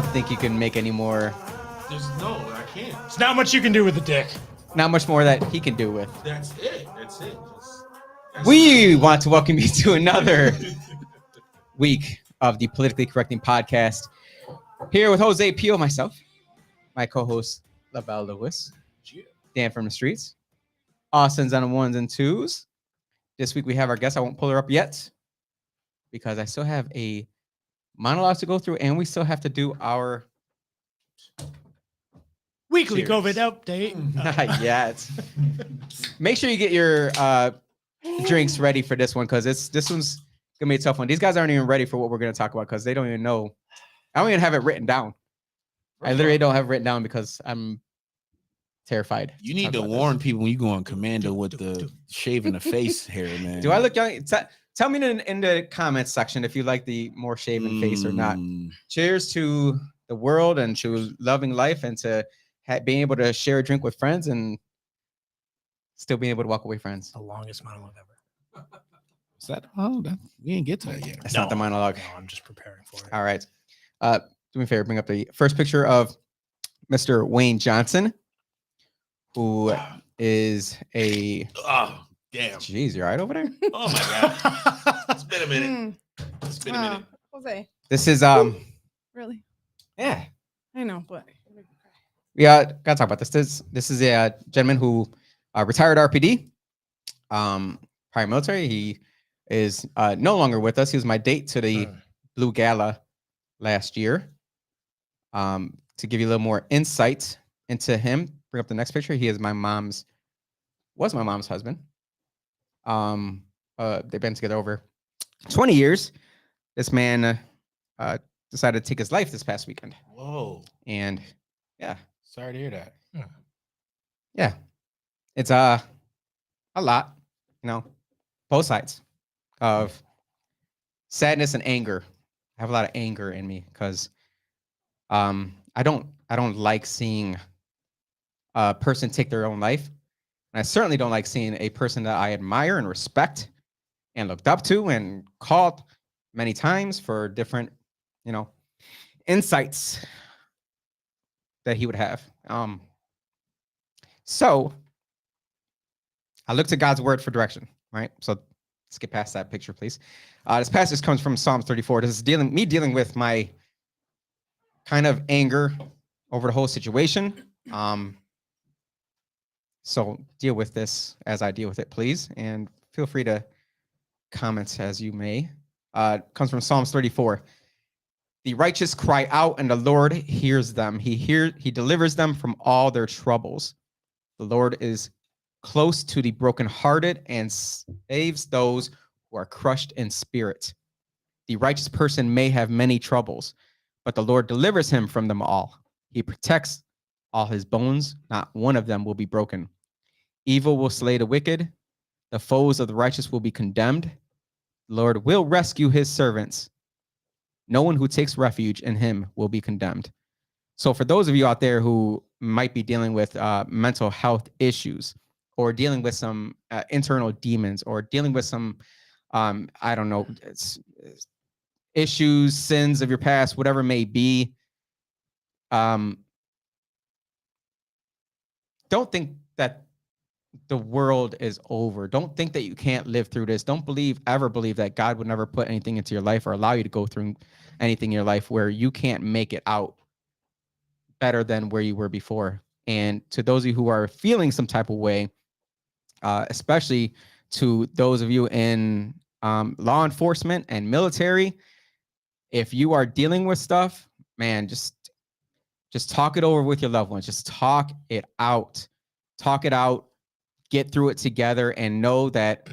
don't think you can make any more. I can't. It's not much you can do with the dick. Not much more that he can do with. That's it. We want to welcome you to another week of the Politically Correcting Podcast. Here with Jose Pio, myself, my co-host LaBelle Lewis, Dan from the streets, Austin's on the ones and twos. This week we have our guest. I won't pull her up yet because I still have a monologue to go through, and we still have to do our weekly cheers. COVID update. Not yet. Make sure you get your drinks ready for this one because this one's gonna be a tough one. These guys aren't even ready for what we're gonna talk about because they don't even know. I don't even have it written down. I literally don't have it written down because I'm terrified. You need to warn people when you go on commando with the shaving the face hair, man. Do I look young? Tell me in the comments section if you like the more shaven face or not. Cheers to the world and to loving life and to being able to share a drink with friends and still being ing able to walk away friends. The longest monologue ever. Is that? We didn't get to that yet. That's not the monologue. No, I'm just preparing for it. All right. Do me a favor, bring up the first picture of Mr. Wayne Johnson, who is a... Oh, damn. Jeez, you all right over there? Oh, my God. It's been a minute. Jose. This is... Really? Yeah. I know, but... Yeah, gotta talk about this. This is a gentleman who retired RPD, prior military. He is no longer with us. He was my date to the Blue Gala last year. To give you a little more insight into him, bring up the next picture. He is my mom's husband. They've been together over 20 years. This man decided to take his life this past weekend. Whoa. And yeah. Sorry to hear that. Yeah. It's a lot, both sides of sadness and anger. I have a lot of anger in me because I don't like seeing a person take their own life. And I certainly don't like seeing a person that I admire and respect and looked up to and called many times for different, insights that he would have. So I look to God's word for direction, right? So let's get past that picture, please. This passage comes from Psalms 34. This is dealing with my kind of anger over the whole situation. So deal with this as I deal with it, please. And feel free to comment as you may. Comes from Psalms 34. The righteous cry out, and the Lord hears them. He delivers them from all their troubles. The Lord is close to the brokenhearted and saves those who are crushed in spirit. The righteous person may have many troubles, but the Lord delivers him from them all. He protects all his bones. Not one of them will be broken. Evil will slay the wicked. The foes of the righteous will be condemned. The Lord will rescue his servants. No one who takes refuge in him will be condemned. So for those of you out there who might be dealing with mental health issues or dealing with some internal demons or dealing with some, I don't know, issues, sins of your past, whatever it may be, don't think that the world is over. Don't think that you can't live through this. Don't ever believe that God would never put anything into your life or allow you to go through anything in your life where you can't make it out better than where you were before. And to those of you who are feeling some type of way, especially to those of you in law enforcement and military, if you are dealing with stuff, man, just talk it over with your loved ones. Just talk it out. Talk it out. Get through it together and know that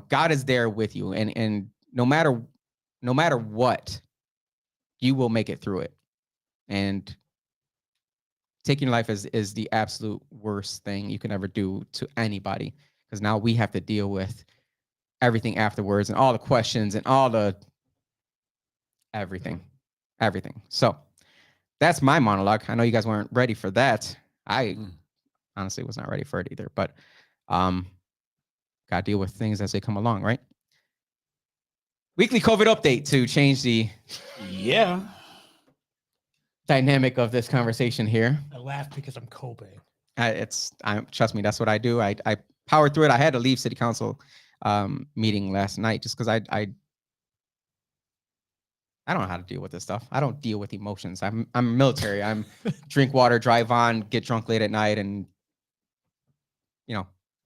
God is there with you, and no matter what, you will make it through it. And taking life is the absolute worst thing you can ever do to anybody, because now we have to deal with everything afterwards and all the questions and all the everything. So that's my monologue. I know you guys weren't ready for that. I honestly was not ready for it either, but got to deal with things as they come along, right? weekly COVID update to change the Yeah. dynamic of this conversation here. I laughed because I'm coping. Trust me, that's what I do. I powered through it. I had to leave city council meeting last night just because I don't know how to deal with this stuff. I don't deal with emotions. I'm military. I'm drink water, drive on, get drunk late at night, and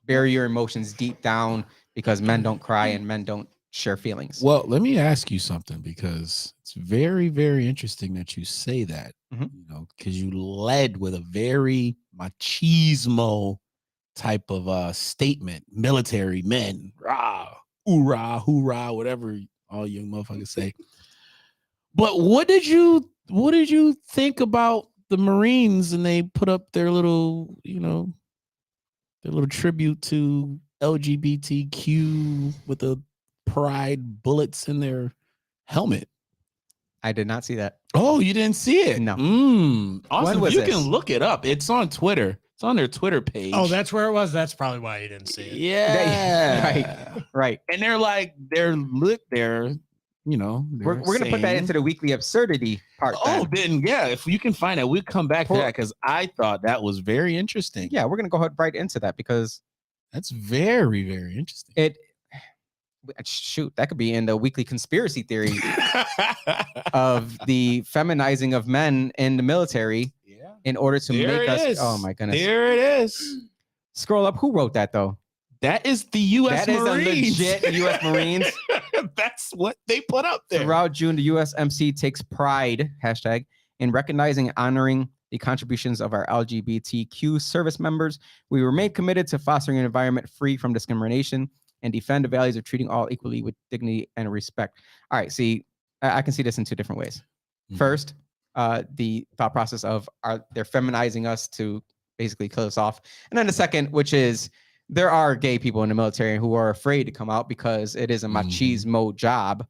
bury your emotions deep down because men don't cry and men don't share feelings. Well, let me ask you something because it's very, very interesting that you say that. Mhm. Because you led with a very machismo type of statement. Military men, rah, hoorah, hoorah, whatever all you motherfuckers say. But what did you think about the Marines and they put up their little, their little tribute to LGBTQ with the pride bullets in their helmet? I did not see that. Oh, you didn't see it? No. Awesome. was You this? can look it up. It's on Twitter. It's on their Twitter page. Oh, that's where it was. That's probably why you didn't see it. yeah. Right. And they're lit there. We're gonna put that into the weekly absurdity part. Oh, then yeah, if you can find it, we'll come back to that because I thought that was very interesting. Yeah, we're gonna go ahead right into that because That's very, very interesting. Shoot, that could be in the weekly conspiracy theory of the feminizing of men in the military in order to make us. Oh my goodness! There it is. Scroll up. Who wrote that though? That is the U.S. That Marines. is a legit U.S. Marines. That's what they put up there. Throughout June, the USMC takes pride in recognizing and honoring the contributions of our LGBTQ service members. We remain committed to fostering an environment free from discrimination and defend the values of treating all equally with dignity and respect. All right, see, I can see this in two different ways. Mhm. First, the thought process of they're feminizing us to basically kill us off. And then the second, which is there are gay people in the military who are afraid to come out because it is a machismo job.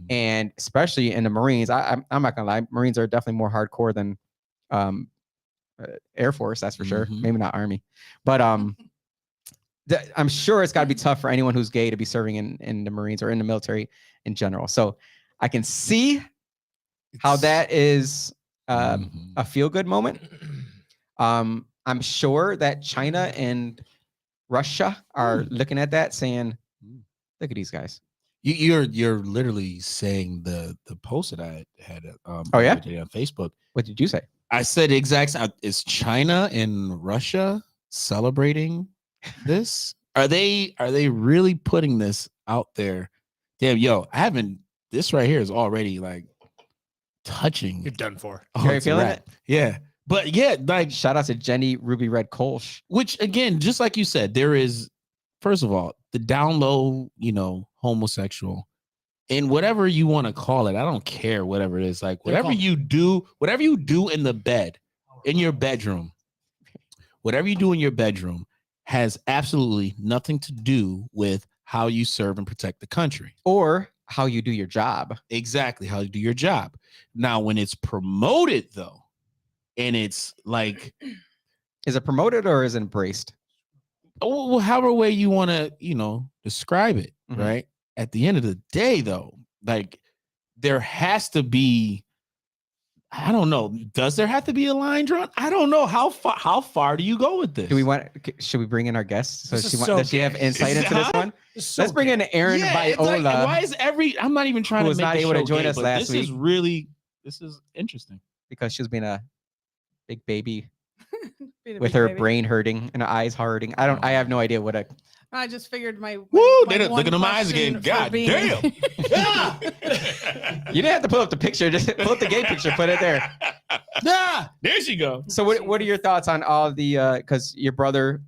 And especially in the Marines, I'm not gonna lie, Marines are definitely more hardcore than Air Force, that's for sure. Maybe not Army, but I'm sure it's got to be tough for anyone who's gay to be serving in the Marines or in the military in general. So I can see how that is a feel-good moment. I'm sure that China and Russia are looking at that saying, look at these guys. You're literally saying the post that I had Oh, yeah? on Facebook. What did you say? I said the exact same. Is China and Russia celebrating this? Are they really putting this out there? Damn, yo, this right here is already like touching. You're done for. Oh, Are you it's a feeling wrap. it? Yeah. But yeah, like Shout out to Jenny Ruby Red Kolsch. which again, just like you said, there is, first of all, the down low, homosexual, and whatever you want to call it, I don't care, whatever it is, like whatever you do in the bed, in your bedroom, whatever you do in your bedroom has absolutely nothing to do with how you serve and protect the country. Or how you do your job. Exactly, how you do your job. Now, when it's promoted though, and it's like, Is it promoted or is it embraced? well, however way you want to, describe it, right? At the end of the day, though, like there has to be, I don't know, does there have to be a line drawn? I don't know. How far do you go with this? Should we bring in our guest? So This is does she have gay. insight into this one? So Let's bring in Erin it's like, Viola. why is I'm not even trying who to was make not the able to show join gay, us but last week. This is interesting. Because she was being a big baby Being a with big her baby. brain hurting and her eyes hurting. I have no idea what I just figured my Woo! my Look one at them eyes question again. for God being- damn. you didn't have to pull up the picture, just pull up the gay picture, put it there. There she go. So what are your thoughts on all the because your brother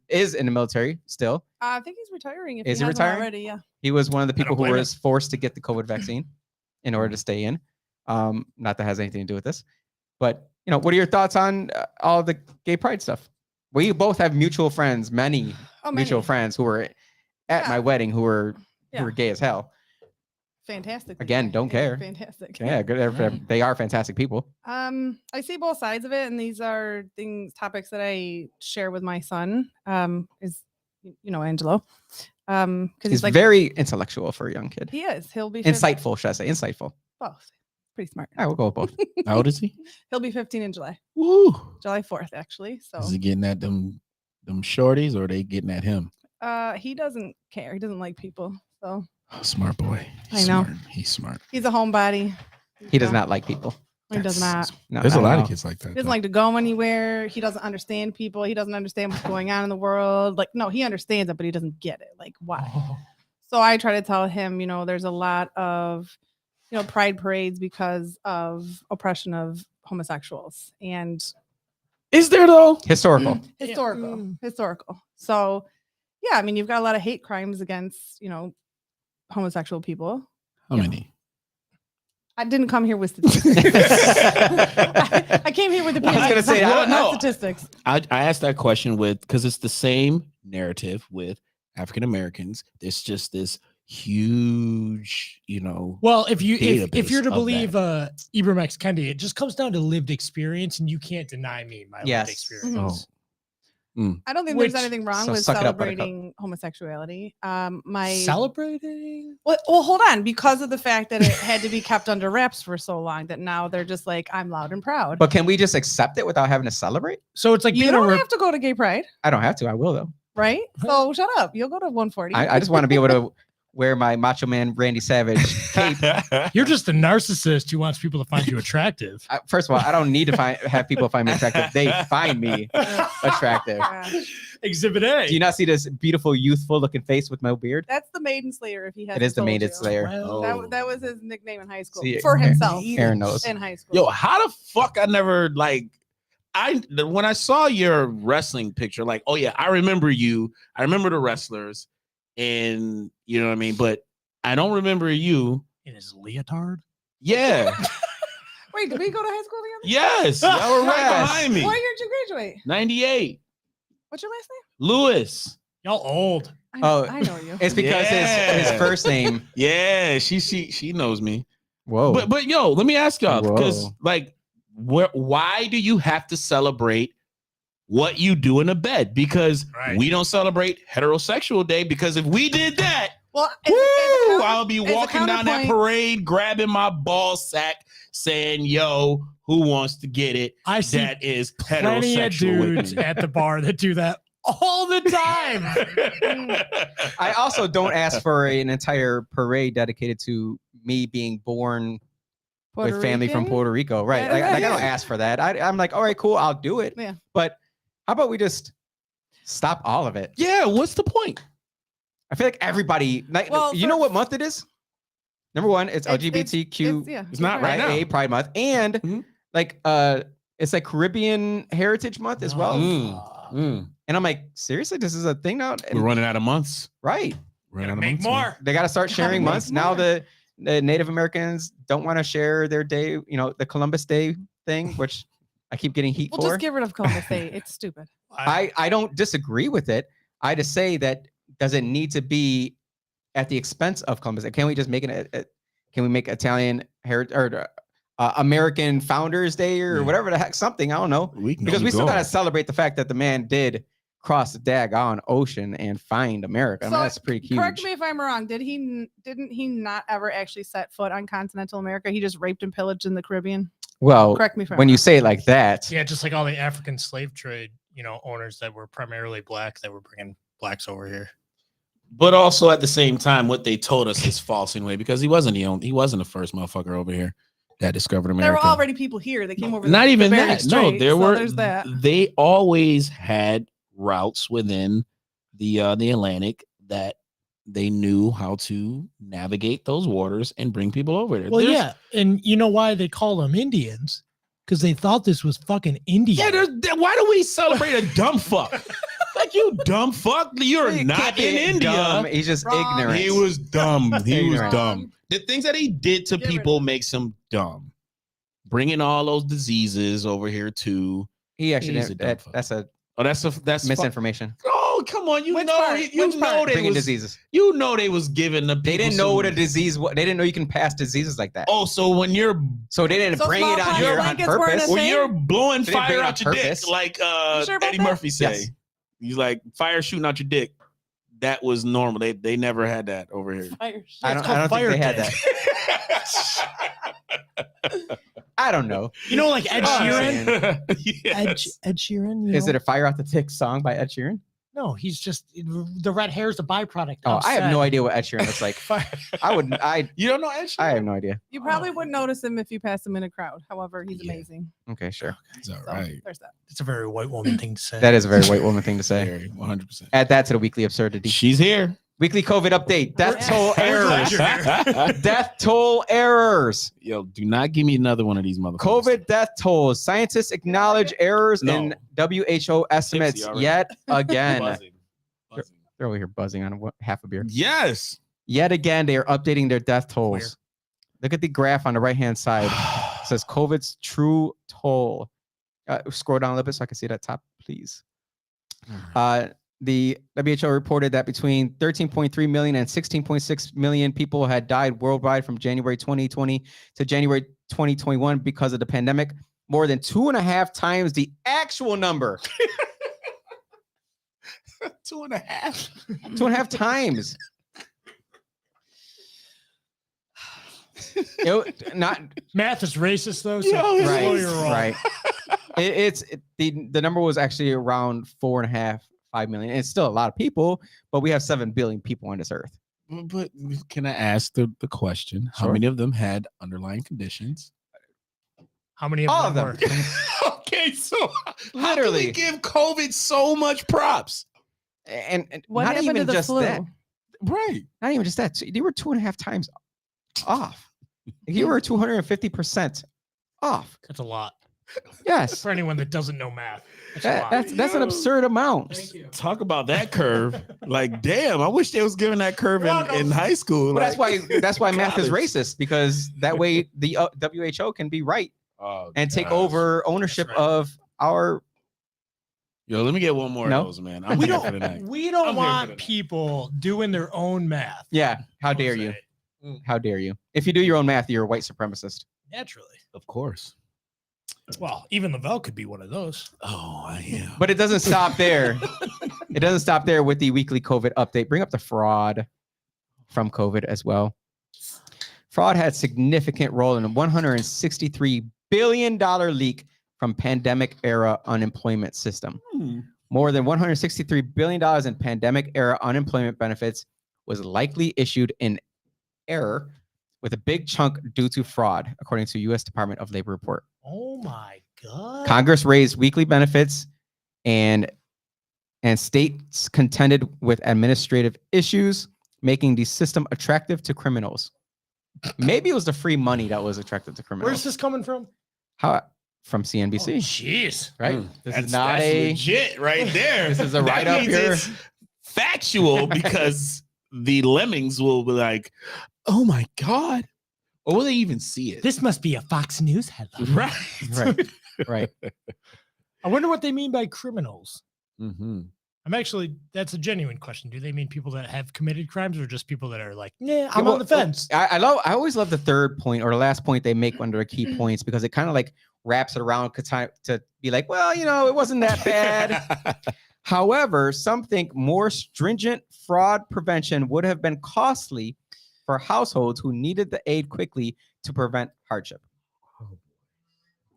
is in the military still? I think he's retiring. If Is he he hasn't retiring? already? Yeah. He was one of the I don't people who blame was forced to get the COVID vaccine in order to stay in. Not that has anything to do with this, but what are your thoughts on all the gay pride stuff? We both have mutual friends, many mutual friends who were at my wedding who were gay as hell. Fantastic. Again, don't care. Fantastic. Yeah, good. They are fantastic people. I see both sides of it, and these are topics that I share with my son. Is Angelo. Because He's he's like very intellectual for a young kid. he is. He'll be Insightful, should I say? Insightful. Both. Pretty smart. I will go with both. How old is he? He'll be 15 in July. Woo. July 4th, actually. So Is he getting at them shorties, or are they getting at him? he doesn't care. He doesn't like people. So Oh, smart boy. I know. Smart. He's smart. he's a homebody. He does not like people. He does not. No, There's a not at lot all. of kids like that. He doesn't though. like to go anywhere. He doesn't understand people. He doesn't understand what's going on in the world. Like, no, he understands it, but he doesn't get it. Like, why? Oh. So I try to tell him, there's a lot of, pride parades because of oppression of homosexuals and Is there though? Historical. historical. So, yeah, I mean, you've got a lot of hate crimes against, homosexual people. How many? I didn't come here with statistics. I came here with I was gonna opinions, say, not no. statistics. I asked that question because it's the same narrative with African Americans. There's just this huge, Well, if you're database to of believe Ibram X Kendi, it just comes down to lived experience, and you can't deny me my Yes. lived experience. I don't think Which- there's anything wrong so with suck it up, Buttercup. celebrating homosexuality. Celebrating? Well, hold on, because of the fact that it had to be kept under wraps for so long that now they're just like, I'm loud and proud. But can we just accept it without having to celebrate? So it's like you being don't a have to go to gay pride, I don't have to. I will though. right? So shut up. You'll go to 140. I just want to be able to wear my Macho Man Randy Savage cape. You're just a narcissist who wants people to find you attractive. First of all, I don't need to have people find me attractive. They find me attractive. Exhibit A. Do you not see this beautiful, youthful looking face with my beard? That's the Maiden Slayer. If he has, It is the Maiden Slayer. Well, That was his nickname in high school See, for himself. Aaron knows. In high school. Yo, how the fuck I never when I saw your wrestling picture, like, oh yeah, I remember you. I remember the wrestlers, and you know what I mean. But I don't remember you. in his leotard. Yeah. Wait, did we go to high school together? Yes. Y'all were right Yes. behind me. What year did you graduate? 98. What's your last name? Lewis. Y'all old. I Oh, know, I know you. It's because his Yeah. first name. Yeah, she knows me. Whoa. But yo, let me ask y'all, because Whoa. like, why do you have to celebrate what you do in a bed? Because Right. we don't celebrate heterosexual day. Because if we did that, Well, woo, I'll be as a walking down that counterpoint- parade, grabbing my ball sack, saying, "Yo, who wants to get it?" I see That is plenty of heterosexual with dudes me. at the bar that do that all the time. I also don't ask for an entire parade dedicated to me being born Puerto with family from Rican? Puerto Rico. Right. Yeah, Like, I yeah. don't ask for that. I'm like, all right, cool. I'll do it. Yeah. But how about we just stop all of it? Yeah, what's the point? I feel like everybody, like, Well, you know what month it is? Number one, it's LGBTQ It's not right now. A Pride Month. And Mhm. like, it's like Caribbean Heritage Month as well. And I'm like, seriously, this is a thing now? We're running out of months. Right. Running out of Make months, man. more. They got to start Gotta sharing make months. Now more. the Native Americans don't want to share their day, the Columbus Day thing, which I keep getting heat Well, for. just get rid of Columbus Day. It's stupid. I don't disagree with it. I just say that does it need to be at the expense of Columbus? Can we just make it? Can we make Italian or American Founders Day or Yeah. whatever the heck, something? I don't know, We can because we keep still got to going. celebrate the fact that the man did cross the daggone ocean and find America. I mean, So, that's pretty huge. Correct me if I'm wrong. Didn't he not ever actually set foot on continental America? He just raped and pillaged in the Caribbean. Well, Correct me if I'm when you wrong. say it like that, Yeah, just like all the African slave trade, owners that were primarily black that were bringing blacks over here. But also at the same time, what they told us is false anyway, because he wasn't the first motherfucker over here that discovered America. There were already people here that came over. Not the even Bering that. No, Strait, there so were. There's that. They always had routes within the Atlantic that they knew how to navigate those waters and bring people over there. Well, There's- yeah, and you know why they call them Indians? Because they thought this was fucking India. Yeah, why do we celebrate a dumb fuck? Like, you dumb fuck, you're he not can't be in India. dumb, he's just Wrong. ignorant. He was dumb. He was Ignorant. dumb. The things that he did to Get rid of people him. makes him dumb. Bringing all those diseases over here too. He actually He's a dumb fuck. that's a Oh, that's misinformation. Oh, come on! You Which know, part? you Which know part? they Bringing was. diseases. You know they was giving the. They people didn't know some- what a disease was. They didn't know you can pass diseases like that. Oh, so when you're So they didn't So bring it on smallpox here on blankets weren't a purpose. thing? when you're blowing They didn't bring fire it on out your dick, purpose. like You sure about Eddie that? Murphy say, Yes. you like fire shooting out your dick. that was normal. They never had that over here. Fire shit. I don't think they had that. I don't know. You know, like Ed Oh, Sheeran. man. Ed Sheeran. You Is know? it a Fire Out the Tick song by Ed Sheeran? No, he's just the red hair is a byproduct. Oh, of I have no said- idea what Ed Sheeran looks like. You don't know Ed Sheeran? I have no idea. You probably wouldn't notice him if you passed him in a crowd. However, he's Yeah. amazing. Okay, sure. It's all So, right. there's that. It's a very white woman thing to say. That is a very white woman thing to say. Very, 100%. Add that to the weekly absurdity. She's here. Weekly COVID update. Death We're- toll We're glad errors. you're here. Death toll errors. Yo, do not give me another one of these motherfuckers. COVID death tolls. Scientists acknowledge errors No. in WHO estimates already. yet again. Buzzing. They're over here buzzing on half a beer. Yes. Yet again, they are updating their death tolls. Where? Look at the graph on the right-hand side. It says COVID's true toll. Scroll down a little bit so I can see that top, please. The WHO reported that between 13.3 million and 16.6 million people had died worldwide from January 2020 to January 2021 because of the pandemic, more than 2.5 times the actual number. 2.5. 2.5 times. Not Math is racist though. So Yo, it's slow right, your roll. right. The number was actually around 4.5, 5 million. And it's still a lot of people, but we have 7 billion people on this earth. But can I ask the question? How Sure. many of them had underlying conditions? How many of All them of were? them. Okay, so how can Literally. we give COVID so much props? And What not happened even to the just flu? that. Right. Not even just that. So they were 2.5 times off. You were 250% off. That's a lot Yes. for anyone that doesn't know math. That's a lot. That's an absurd amount. Thank you. Talk about that curve. Like, damn, I wish they was giving that curve in high school. Well, that's like- why math is college. racist, because that way the WHO can be right Oh, and take gosh. over ownership That's right. of our. Yo, let me get one more No. of those, man. I'm We here don't. for tonight. We don't I'm here for want tonight. people doing their own math. Yeah. How I'll dare you? say. How dare you? If you do your own math, you're a white supremacist. Naturally. Of course. Well, even Lavelle could be one of those. Oh, I am. But it doesn't stop there. It doesn't stop there with the weekly COVID update. Bring up the fraud from COVID as well. Fraud had significant role in a $163 billion leak from pandemic era unemployment system. More than $163 billion in pandemic era unemployment benefits was likely issued in error, with a big chunk due to fraud, according to U.S. Department of Labor report. Oh my god. Congress raised weekly benefits, and states contended with administrative issues, making the system attractive to criminals. Maybe it was the free money that was attractive to criminals. Where's this coming from? How from Oh, CNBC, jeez. right? This is not that's a legit right there. This is a That write-up means here. it's factual because the lemmings will be like, "Oh my god," or will they even see it? This must be a Fox News headline. right, right. I wonder what they mean by criminals. Mm-hmm. That's a genuine question. Do they mean people that have committed crimes or just people that are like, yeah, Yeah, I'm well, on the fence? I always love the third point or the last point they make under the key points, because it kind of like wraps it around to be like, well, it wasn't that bad. However, some think more stringent fraud prevention would have been costly for households who needed the aid quickly to prevent hardship.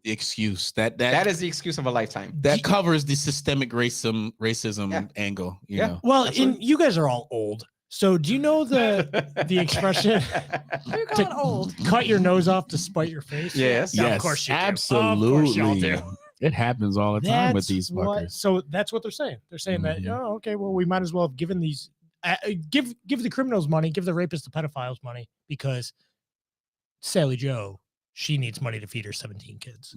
The excuse that That is the excuse of a lifetime. that covers the systemic racism Yeah. angle. You Yeah. know, Well, absolutely. you guys are all old. So do you know the expression What are you calling old? cut your nose off to spite your face? Yes. Yeah, yes, of course you do. absolutely. Of course y'all do. It happens all the time with That's these what- fuckers. so that's what they're saying. They're saying that, Mhm. oh, okay, well, we might as well have given these, give the criminals money, give the rapists, the pedophiles money, because Sally Joe, she needs money to feed her 17 kids.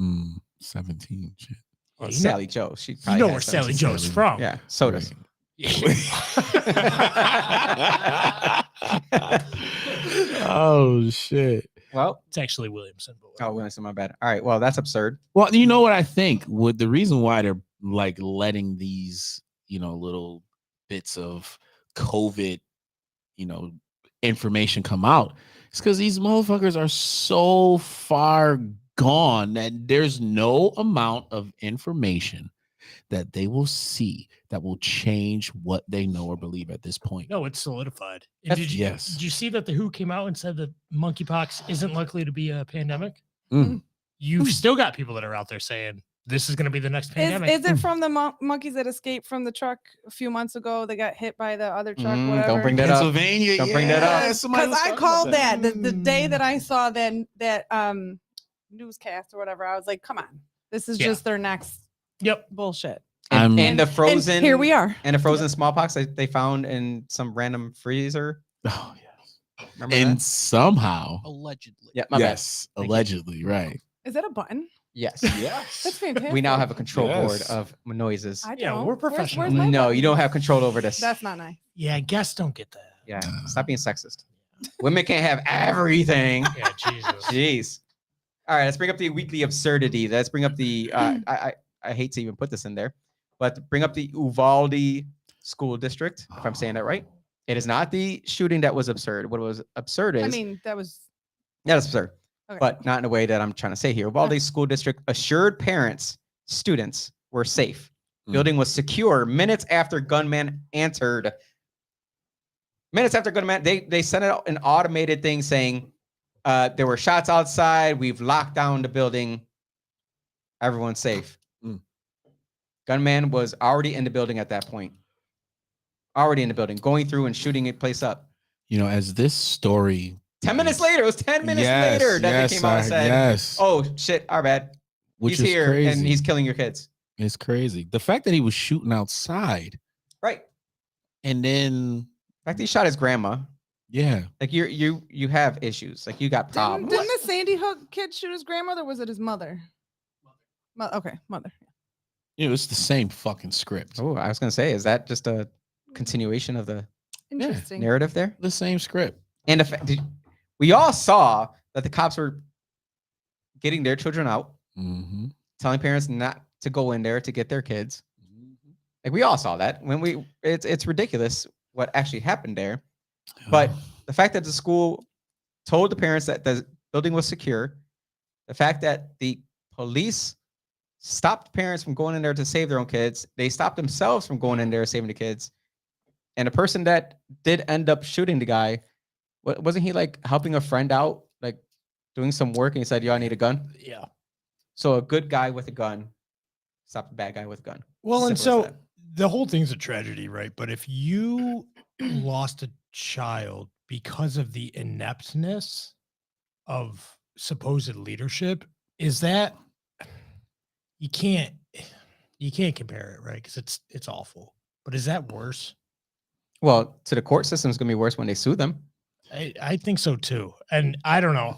17. Shit. Yeah, Well, you know- Sally Joe. She You probably know has where some- Sally Joe's Sally. from. Yeah, sodas. Oh shit. Well, It's actually Williamson. But oh, Williamson, my bad. All right, well, that's absurd. Well, you know what I think? With the reason why they're like letting these, little bits of COVID, information come out, it's because these motherfuckers are so far gone that there's no amount of information that they will see that will change what they know or believe at this point. No, it's solidified. And That's- Did yes. you see that the WHO came out and said that monkeypox isn't likely to be a pandemic? Mm. You've still got people that are out there saying this is going to be the next Is, pandemic. is it from the monkeys that escaped from the truck a few months ago? They got hit by the other truck, whatever. Don't bring that up. Pennsylvania. Don't bring that up. yeah, somebody Because was I talking about called that the day Mm. that I saw that newscast or whatever. I was like, come on, this is Yeah. just their next Yep. bullshit. And, I'm- and the frozen. And here we are. And the frozen smallpox that they found in some random freezer. Oh, yes. Remember And that? somehow, Allegedly. Yeah, my bad. yes, allegedly, right. Is that a button? Yes. Yes. That's fantastic. We now have a control board Yes. of noises. I Yeah, don't. we're Where's professional. my No, button? you don't have control over this. That's not nice. Yeah, guests don't get that. Yeah, stop being sexist. Women can't have everything. Yeah, Jesus. Jeez. All right, let's bring up the weekly absurdity. Let's bring up the. I hate to even put this in there, but bring up the Uvalde School District. If I'm saying that right, it is not the shooting that was absurd. What was absurd is I mean, that was that is absurd, okay. but not in a way that I'm trying to say here. Uvalde School District assured parents students were safe. Mm. Building was secure minutes after gunman entered. Minutes after gunman, they sent out an automated thing saying there were shots outside. We've locked down the building. Everyone's safe. Mm. Gunman was already in the building at that point. Already in the building, going through and shooting a place up. You know, as this story 10 minutes later, it was 10 minutes Yes, later that yes, they came out and said, yes, "Oh shit, our bad. which He's is here crazy. and he's killing your kids." It's crazy. The fact that he was shooting outside Right. and then, In fact, he shot his grandma. yeah, Like you have issues. Like you got Didn't, problems. didn't the Sandy Hook kid shoot his grandmother? Or was it his mother? Okay, mother. you know, it's the same fucking script. Oh, I was gonna say, is that just a continuation of the Interesting. narrative there? The same script. And the fact we all saw that the cops were getting their children out, Mm-hmm. telling parents not to go in there to get their kids. Like we all saw that when it's ridiculous what actually happened there. But the fact that the school told the parents that the building was secure, the fact that the police stopped parents from going in there to save their own kids, they stopped themselves from going in there saving the kids, and the person that did end up shooting the guy, wasn't he like helping a friend out, like doing some work, and he said, "Yo, I need a gun." Yeah. So a good guy with a gun stopped a bad guy with a gun. Well, and Simple as so that. the whole thing's a tragedy, right? But if you lost a child because of the ineptness of supposed leadership, is that you can't compare it, right? Because it's awful. But is that worse? Well, to the court system is gonna be worse when they sue them. I think so too. And I don't know.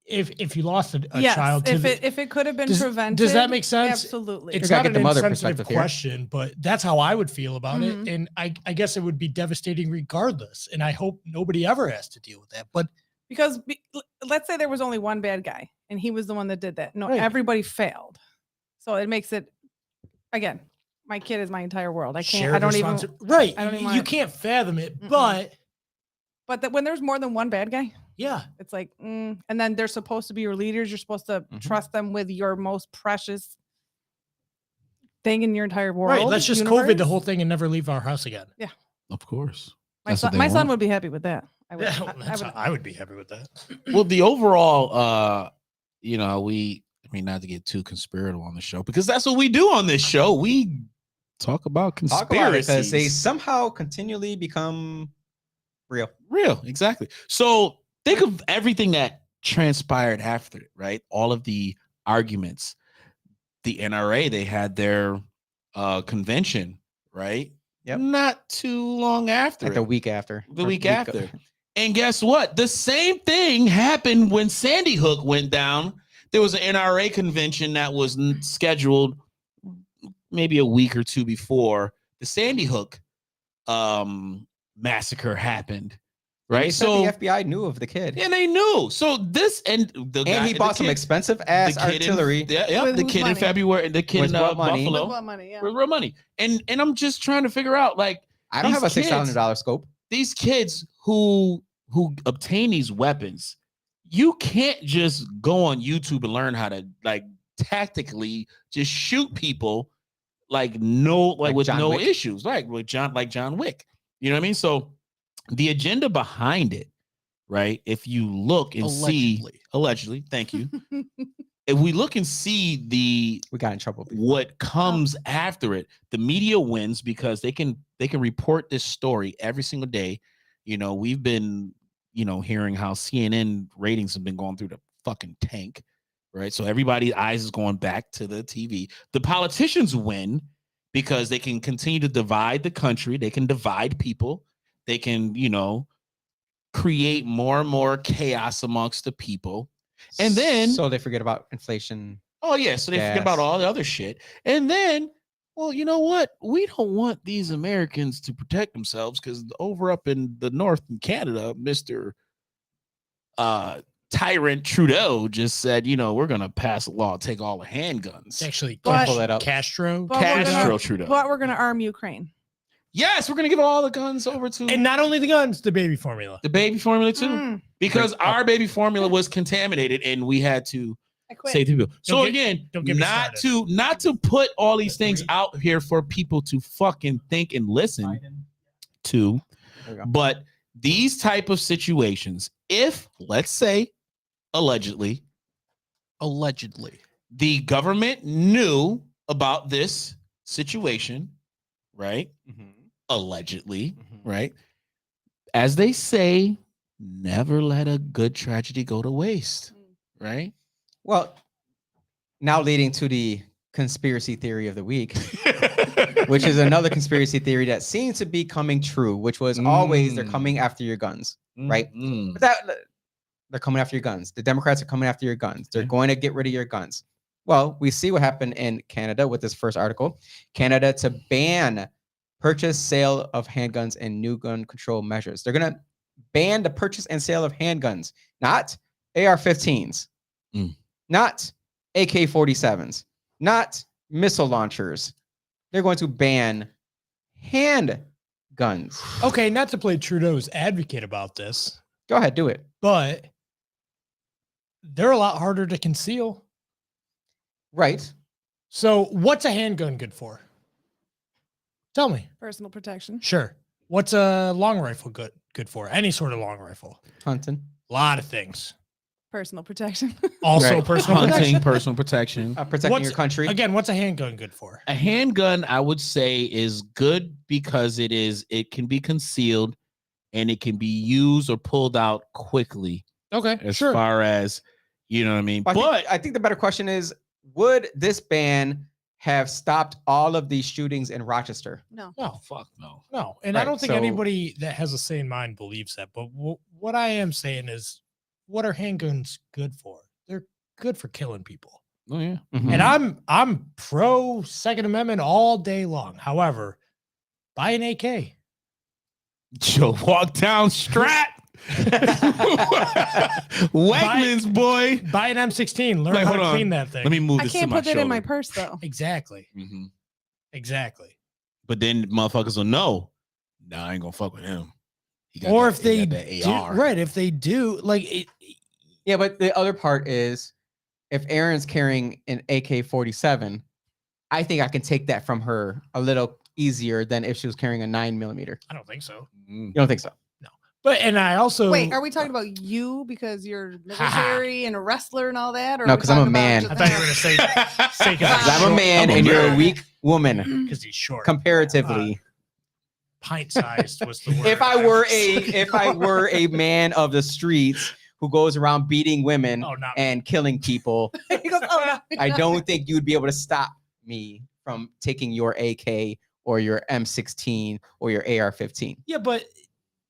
If you lost a Yes, child to if it could have been does prevented. that make sense? Absolutely. it's gotta not get an the mother insensitive perspective here. question, but that's how I would feel about Mhm. it. And I guess it would be devastating regardless. And I hope nobody ever has to deal with that. But Because let's say there was only one bad guy and he was the one that did that. No, Right. everybody failed. So it makes it, again, my kid is my entire world. I can't, shared I don't even, right. I don't even you wanna- can't fathom it, Mm-mm. but that when there's more than one bad guy, yeah. it's like, and then they're supposed to be your leaders. You're supposed to Mhm. trust them with your most precious thing in your entire world. Right. Let's just COVID the universe. whole thing and never leave our house again. Of course. My That's what son, they my son want. would be happy with that. I would, Yeah, I I would would be happy with that. Well, the overall, you know, I mean, not to get too conspiratorial on the show, because that's what we do on this show. We talk about Talk about it conspiracies. because they somehow continually become real. Real, exactly. So think of everything that transpired after it, right? All of the arguments. The NRA, they had their convention, right? Yep. Not too long after Like the it. week after. The or week after. And guess what? The same thing happened when Sandy Hook went down. There was an NRA convention that was scheduled maybe a week or two before the Sandy Hook massacre happened, They right? said So the FBI knew of the kid. and they knew. So this and the guy, And he bought the some kid- expensive ass the kid in- artillery. yeah, With the whose kid in money? February, the kid With in what money? with Buffalo, what money? Yeah. with real money. And I'm just trying to figure out, like, I don't these have a kids- $6,000 scope. these kids who obtain these weapons, you can't just go on YouTube and learn how to like tactically just shoot people like Like with John no Wick? issues, like John Wick. You know what I mean? So the agenda behind it, right? If you look and see allegedly, thank you. If we look and see We got in trouble before. what comes after it, the media wins because they can report this story every single day. You know, we've been, you know, hearing how CNN ratings have been going through the fucking tank, right? So everybody's eyes is going back to the TV. The politicians win because they can continue to divide the country. They can divide people. They can, you know, create more and more chaos amongst the people. And then, so they forget about inflation. oh yeah, so they forget about Gas. all the other shit. And then, well, you know what? We don't want these Americans to protect themselves because over up in the north in Canada, Mr. Tyrant Trudeau just said, you know, we're gonna pass a law, take all the handguns. It's actually But- Pull that up. Castro. But we're Castro gonna- Trudeau. But we're going to arm Ukraine. Yes, we're gonna give all the guns over to And not only the guns, the baby formula. the baby formula too, Mm, because Bring up- our baby formula was contaminated and we had to I quit. save the people. So Don't get- again, don't get me not to put all these things out here for people to fucking think and listen to, There we go. but these type of situations, if let's say allegedly the government knew about this situation, right? Mhm. Allegedly, Mhm. right? As they say, never let a good tragedy go to waste, right? Well, now leading to the conspiracy theory of the week, which is another conspiracy theory that seems to be coming true, which was always they're coming after your guns. Right. Mm. But they're coming after your guns. The Democrats are coming after your guns. They're Yeah. going to get rid of your guns. Well, we see what happened in Canada with this first article. Canada to ban purchase, sale of handguns and new gun control measures. They're going to ban the purchase and sale of handguns, not AR-15s, Mm. not AK-47s, not missile launchers. They're going to ban handguns. Okay, not to play Trudeau's advocate about this, Go ahead, do it. but they're a lot harder to conceal. Right. So, what's a handgun good for? Tell me. Personal protection. Sure. What's a long rifle good for? Any sort of long rifle. Hunting. A lot of things. Personal protection. Also, Right. personal Hunting, protection. personal protection. Protecting What's- your country. Again, what's a handgun good for? A handgun, I would say, is good because it can be concealed and it can be used or pulled out quickly Okay, as sure. far as, you know what I mean? But But I think the better question is, would this ban have stopped all of these shootings in Rochester? No. No, fuck no. no. And I Right, don't think so- anybody that has a sane mind believes that. But what I am saying is, what are handguns good for? They're good for killing people. Oh yeah. Mhm. And I'm pro Second Amendment all day long. However, buy an AK. Joe walk down Strat. Wegmans, boy. Buy an M16. Learn Wait, how hold to on. clean that thing. Let me move I this can't to my put that in my shoulder. purse though. Exactly. Mhm. Exactly. But then motherfuckers will know. Nah, I ain't gonna fuck with him. He got Or that- if they he got that do, AR. right, if they do, like it, Yeah, but the other part is, if Erin's carrying an AK-47, I think I can take that from her a little easier than if she was carrying a 9mm. I don't think so. Mm. You don't think so? But and I also Wait, are we talking about you because you're military and a wrestler and all that? Or No, are we 'cause I'm a talking about man. just I thought you were the gonna say say Because Because I'm a man I'm a and you're a man. weak woman because he's short. comparatively. Pint sized was the word. If I was- were a man of the streets who goes around beating women oh, not and killing people, he goes, oh no. I don't think you'd be able to stop me from taking your AK or your M16 or your AR-15. yeah, but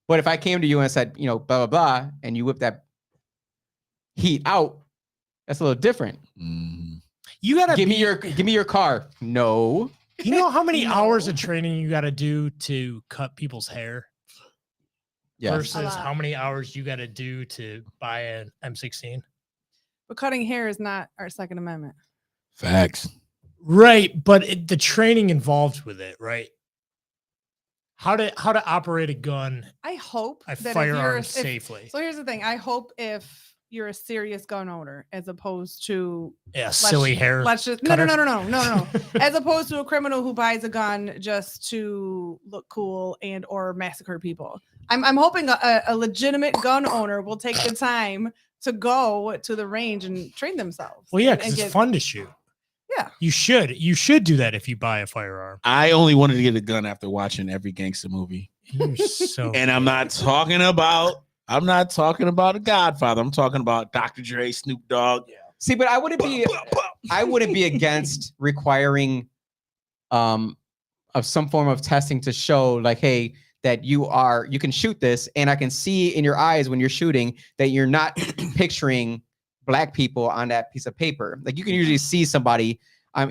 But if I came to you and said, blah, blah, blah, and you whip that heat out, that's a little different. Mhm. you gotta Give me your car. No. You know how many No. hours of training you gotta do to cut people's hair Yes. A versus lot. how many hours you gotta do to buy an M16? But cutting hair is not our Second Amendment. Facts. Right, but the training involved with it, right? How to operate a gun, I hope a that if you're firearm if- safely. So here's the thing. I hope if you're a serious gun owner as opposed to Yeah, silly hair. Let's just no. As opposed to a criminal who buys a gun just to look cool and or massacre people. I'm hoping a legitimate gun owner will take the time to go to the range and train themselves. Well, yeah, and because it's get- fun to shoot. Yeah. You should do that if you buy a firearm. I only wanted to get a gun after watching every gangster movie. You're so And I'm not talking about a Godfather. I'm talking about Dr. Dre, Snoop Dogg. See, but I wouldn't be against requiring of some form of testing to show like, hey, that you can shoot this, and I can see in your eyes when you're shooting that you're not picturing black people on that piece of paper. Like you can usually see somebody. I'm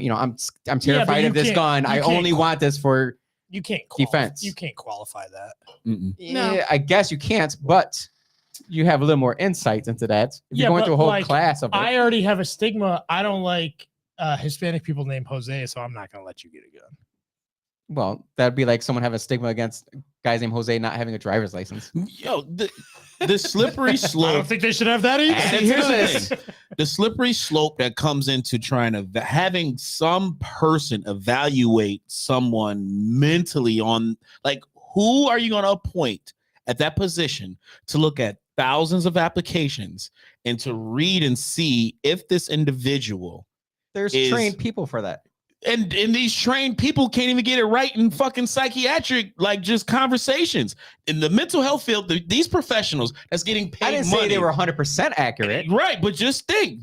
terrified you of this can't- gun. you I can't only want this for You can't defense. You can't qualify that. Mm-mm. No. Yeah, I guess you can't, but you have a little more insight into that. If Yeah, you're going but through a whole like, class of it. I already have a stigma. I don't like Hispanic people named Jose, so I'm not going to let you get a gun. Well, that'd be like someone having a stigma against guys named Jose not having a driver's license. Yo, the slippery I slope. don't think they should have that either. See, here's the thing. The slippery slope that comes into trying to having some person evaluate someone mentally on, like, who are you going to appoint at that position to look at thousands of applications and to read and see if this individual There's is- trained people for that. and these trained people can't even get it right in fucking psychiatric, like, just conversations in the mental health field. These professionals that's getting paid I didn't money, say they were 100% accurate. right? But just think,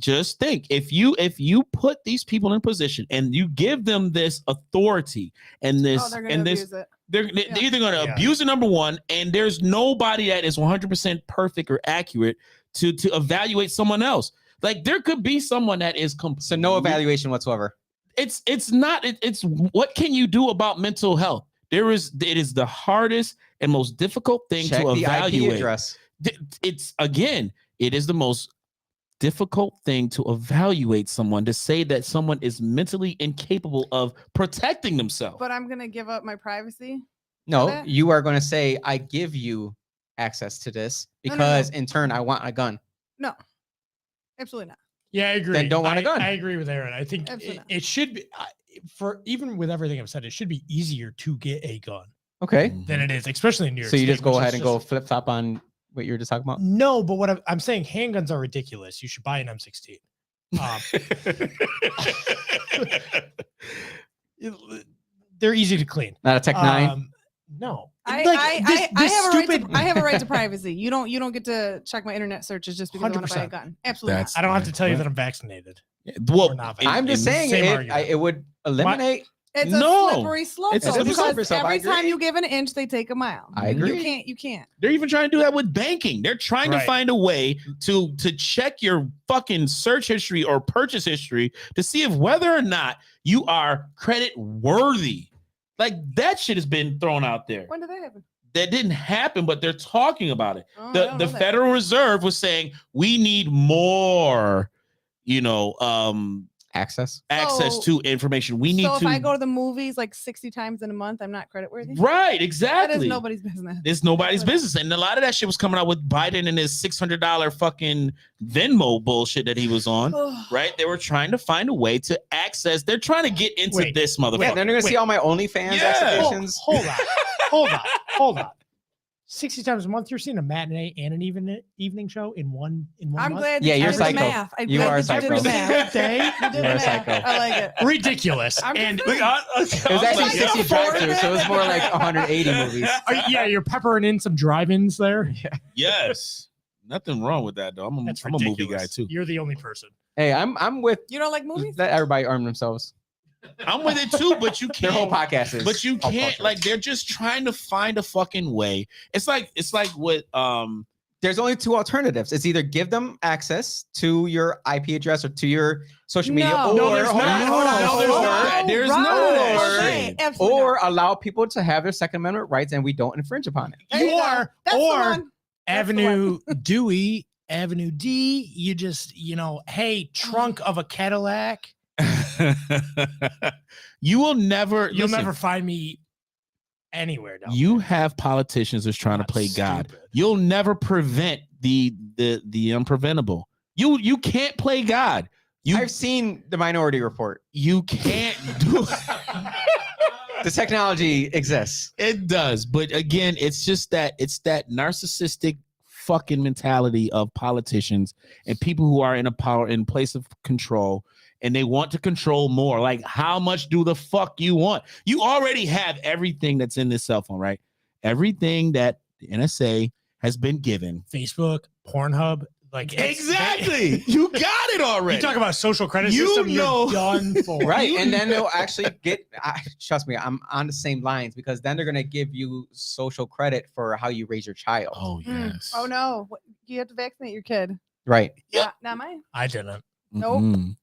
if you put these people in position and you give them this authority and this they're gonna and this, abuse it. they're either going to Yeah. abuse it, number one, and there's nobody that is 100% perfect or accurate to evaluate someone else. Like there could be someone that is So no evaluation whatsoever. It's not. It's what can you do about mental health? It is the hardest and most difficult thing Check to the IP evaluate. address. It is the most difficult thing to evaluate someone, to say that someone is mentally incapable of protecting themselves. But I'm gonna give up my privacy. No, that? you are going to say, I give you access to this No, no, because in turn, I want a gun. No, absolutely not. Yeah, I agree. Then don't want a gun. I agree with Aaron. I think Absolutely not. it should be for even with everything I've said, it should be easier to get a gun Okay. than it is, especially in New York. So you State, just go which is ahead and go just- flip flop on what you were just talking about? No, but what I'm saying, handguns are ridiculous. You should buy an M16. They're easy to clean. Not a Tech 9? No, I this have a right to privacy. You don't get to check my internet searches just because I want to buy a 100%. gun. Absolutely That's- not. I don't have to tell you that I'm vaccinated. Well, Or not I'm just saying same it, argument. it would eliminate. It's No. a slippery slope. It's a though, slippery slope. because I every time agree. you give an inch, they take a mile. I agree. You can't. They're even trying to do that with banking. They're trying to Right. find a way to check your fucking search history or purchase history to see if whether or not you are credit worthy. Like that shit has been thrown out there. When did that happen? That didn't happen, but they're talking about it. Oh, I The don't know that. Federal Reserve was saying we need more, Access. access to information. We need So to if I go to the movies like 60 times in a month, I'm not credit worthy. right, That exactly. is nobody's business. It's nobody's business. And a lot of that shit was coming out with Biden and his $600 fucking Venmo bullshit that he was on, right? They were trying to find a way to access. They're trying to get into Wait, this motherfucker. Yeah, then they're going to see all my OnlyFans Yeah. exhibitions. Hold on. 60 times a month, you're seeing a matinee and an evening show in one I'm month? glad. Yeah, that you're you did the psycho. math. I'm You glad are that you did psycho. the math. Day? You did You're the a math. psycho. I like it. Ridiculous. I'm And confused. It was actually 60 drive-through, so it was more like 180 movies. yeah, you're peppering in some drive-ins there. Yes. Nothing wrong with that, though. I'm That's a movie ridiculous. guy, too. You're the only person. Hey, I'm with You don't like movies? let everybody arm themselves. I'm with it, too, but you Their whole can't. podcast is. But you pop can't, culture. like, they're just trying to find a fucking way. It's like what There's only two alternatives. It's either give them access to your IP address or to your social media, No. or No, there's hold not. on, hold on, No, there's or- not. There's no Right. that Okay, shit. absolutely or not. allow people to have their Second Amendment rights, and we don't infringe upon it. There you go. That's the or one. That's the Avenue Dewey, Avenue D, you just, hey, trunk of a Cadillac. You will never. You'll listen, never find me anywhere down You there. have politicians that's trying to Not play God. stupid. You'll never prevent the unpreventable. You can't play God. I've seen the Minority Report. You can't do The technology exists. it. Does, but again, it's that narcissistic fucking mentality of politicians and people who are in place of control, and they want to control more. Like, how much do the fuck you want? You already have everything that's in this cell phone, right? Everything that the NSA has been given. Facebook, Pornhub, like Exactly. You got it already. You talk about social credit You system, know- you're done for. Right. And then they'll actually trust me, I'm on the same lines, because then they're going to give you social credit for how you raise your child. Oh yes. Oh no, you have to vaccinate your kid. Right. Yeah, not mine. I didn't. Nope. Mm-mm.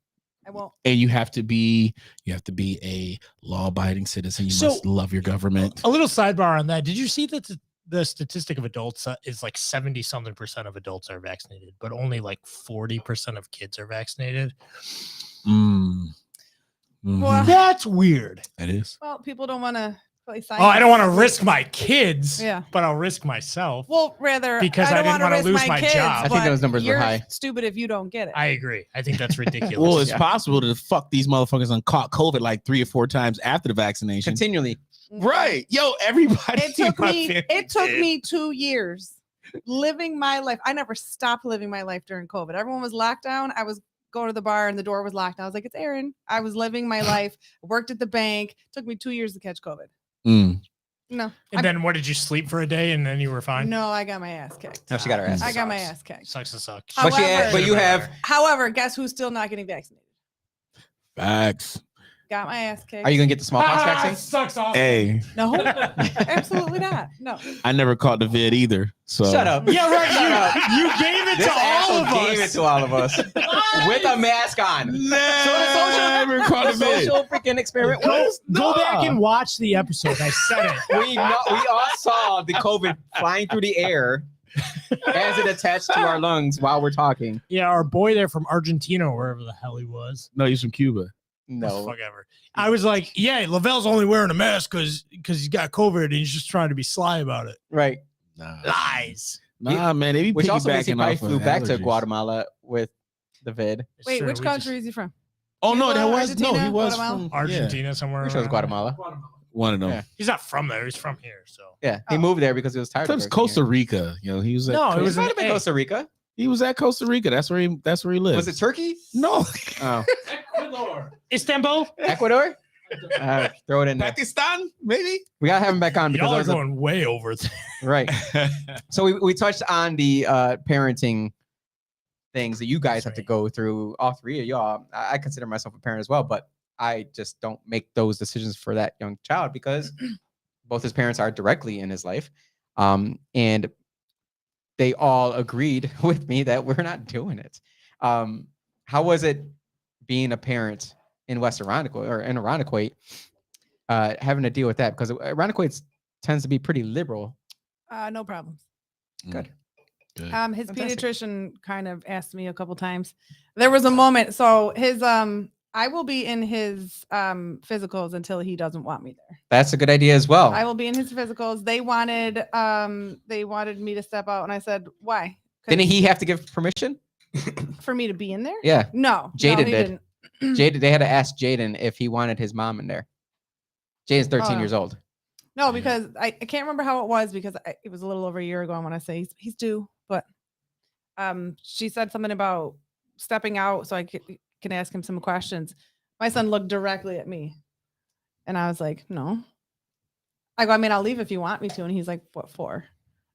I won't. And you have to be a law-abiding citizen. You So- must love your government. A little sidebar on that. Did you see that the statistic of adults is like 70-something% of adults are vaccinated, but only like 40% of kids are vaccinated? Mm. Mhm. Well, That's weird. It is. Well, people don't want to play science. Oh, I don't want to risk my kids, Yeah. but I'll risk myself. Well, rather Because I don't didn't wanna wanna risk lose my kids, job. I think but those numbers were you're high. Stupid if you don't get it. I agree. I think that's ridiculous. Well, it's Yeah. possible to fuck these motherfuckers and caught COVID like 3 or 4 times after the vaccination. Continually. Right. Yo, everybody. It took in my me. family It took did. me 2 years living my life. I never stopped living my life during COVID. Everyone was locked down. I was going to the bar and the door was locked. I was like, "It's Erin." I was living my life. Worked at the bank. Took me 2 years to catch COVID. Mm. No. And then what, did you sleep for a day and then you were fine? No, I got my ass kicked. No, she got her ass. I got my Sucks. ass kicked. Sucks to suck. But However- but you have However, guess who's still not getting vaccinated? Facts. Got my ass kicked. Are you gonna get the smallpox vaccine? Sucks off. Hey, No, absolutely not. No. I never caught the vid either. So Shut up. Yeah, right. Shut up. You gave it This to all of asshole us. gave it to all of us with a mask on. Never caught The the vid. social freaking experiment. Go back and watch the episode. I said it. we all saw the COVID flying through the air as it attached to our lungs while we're talking. Yeah, our boy there from Argentina, or wherever the hell he was. No, he's from Cuba. No. Fuck ever. I was like, yeah, Lavelle's only wearing a mask because he's got COVID and he's just trying to be sly about it. Right. Nah, Lies. man. They be Which also means he piggybacking probably off of flew back to allergies. Guatemala with the vid. It's Wait, true, which we country just- is he from? Oh no, that Cuba, was no. He Argentina, was Guatemala? from Argentina somewhere. Pretty sure it was around Guatemala. there. One of them. Yeah. He's not from there. He's from here. So Yeah, he Oh. moved there because he was tired. Sometimes of working Costa here. Rica. You know, he was at No, it It was might an have been A. Costa Rica. he was at Costa Rica. That's where he lives. Was it Turkey? No. Oh, Istanbul. Ecuador. Throw it in there. Pakistan, maybe. We gotta have him back on because Y'all that are was a- going way over there. right. So we touched on the parenting things that you guys have to go through. All three of y'all. I consider myself a parent as well, but I just don't make those decisions for that young child because both his parents are directly in his life, and they all agreed with me that we're not doing it. How was it being a parent in West Irondequoit or in Irondequoit, having to deal with that? Because Irondequoit tends to be pretty liberal. No problems. Good. His Fantastic. pediatrician kind of asked me a couple times. There was a moment. So his I will be in his physicals until he doesn't want me there. That's a good idea as well. I will be in his physicals. They wanted me to step out, and I said, "Why?" 'Cause Didn't he have to give permission? for me to be in there? Yeah, No, Jaden he did. didn't. Jaden. They had to ask Jaden if he wanted his mom in there. Jaden's 13 Oh. years old. No, because I can't remember how it was because it was a little over a year ago. I want to say he's due, but she said something about stepping out so I can ask him some questions. My son looked directly at me, and I was like, "No." I go, "I mean, I'll leave if you want me to," and he's like, "What for?"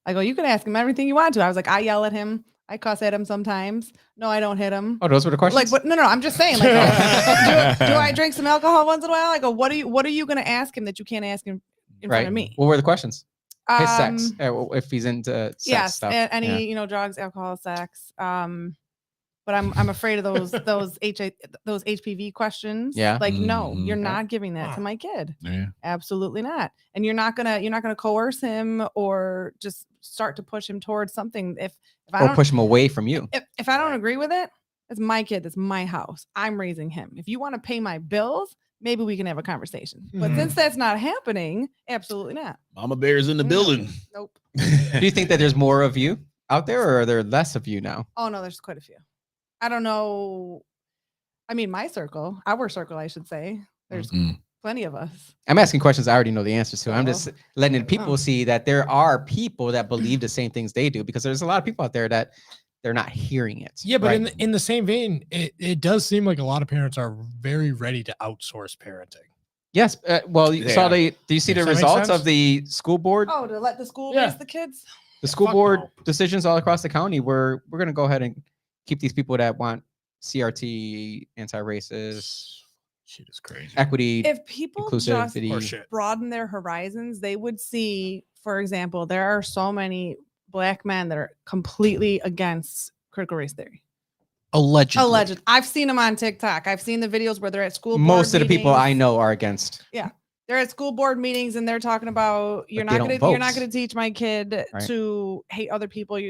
I go, "You can ask him everything you want to." I was like, "I yell at him. I cuss at him sometimes. No, I don't hit him." Oh, those were the questions. Like, what? No, I'm just saying. Like, do I drink some alcohol once in a while? I go, what are you going to ask him that you can't ask him in front right. of me? What were the questions? His sex, Um, if he's into sex Yes, stuff. any Yeah. drugs, alcohol, sex. But I'm afraid of those HPV questions. Yeah. Like, no, Mhm. you're Yeah. not giving that to my kid. Yeah. Absolutely not. And you're not gonna coerce him or just start to push him towards something. If I Or don't push him away from you. if I don't agree with it, it's my kid. It's my house. I'm raising him. If you want to pay my bills, maybe we can have a conversation. But Mhm. since that's not happening, absolutely not. Mama Bear's in the No. building. Nope. Do you think that there's more of you out there, or are there less of you now? Oh no, there's quite a few. I don't know. I mean, my circle, our circle, I should say. There's Mm. plenty of us. I'm asking questions I already know the answers to. I'm just letting people Oh. see that there are people that believe the same things they do, because there's a lot of people out there that they're not hearing it. Yeah, but right? in the same vein, it does seem like a lot of parents are very ready to outsource parenting. Yes. Well, They so are. do you see Does the that make results sense? of the school board? Oh, to let the school Yeah. raise the kids? The school fuck board no. decisions all across the county, where we're going to go ahead and keep these people that want CRT, anti-racist, Shit is crazy. equity, If people just inclusivity. Horseshit. broaden their horizons, they would see, for example, there are so many black men that are completely against critical race theory. Allegedly. Alleged. I've seen them on TikTok. I've seen the videos where they're at school. Most board of the people I meetings. know are against. They're at school board meetings and they're talking about you're But they not don't gonna vote. teach my kid Right. to hate other people.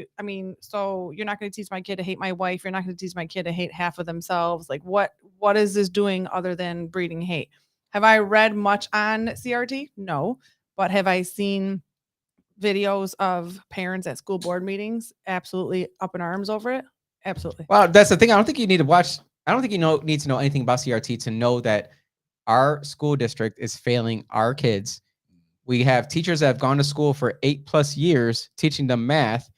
So you're not gonna teach my kid to hate my wife. You're not gonna teach my kid to hate half of themselves. Like what is this doing other than breeding hate? Have I read much on CRT? No, but have I seen videos of parents at school board meetings absolutely up in arms over it? Absolutely. Well, that's the thing. I don't think you need to watch. I don't think you need to know anything about CRT to know that our school district is failing our kids. We have teachers that have gone to school for 8+ years teaching them math,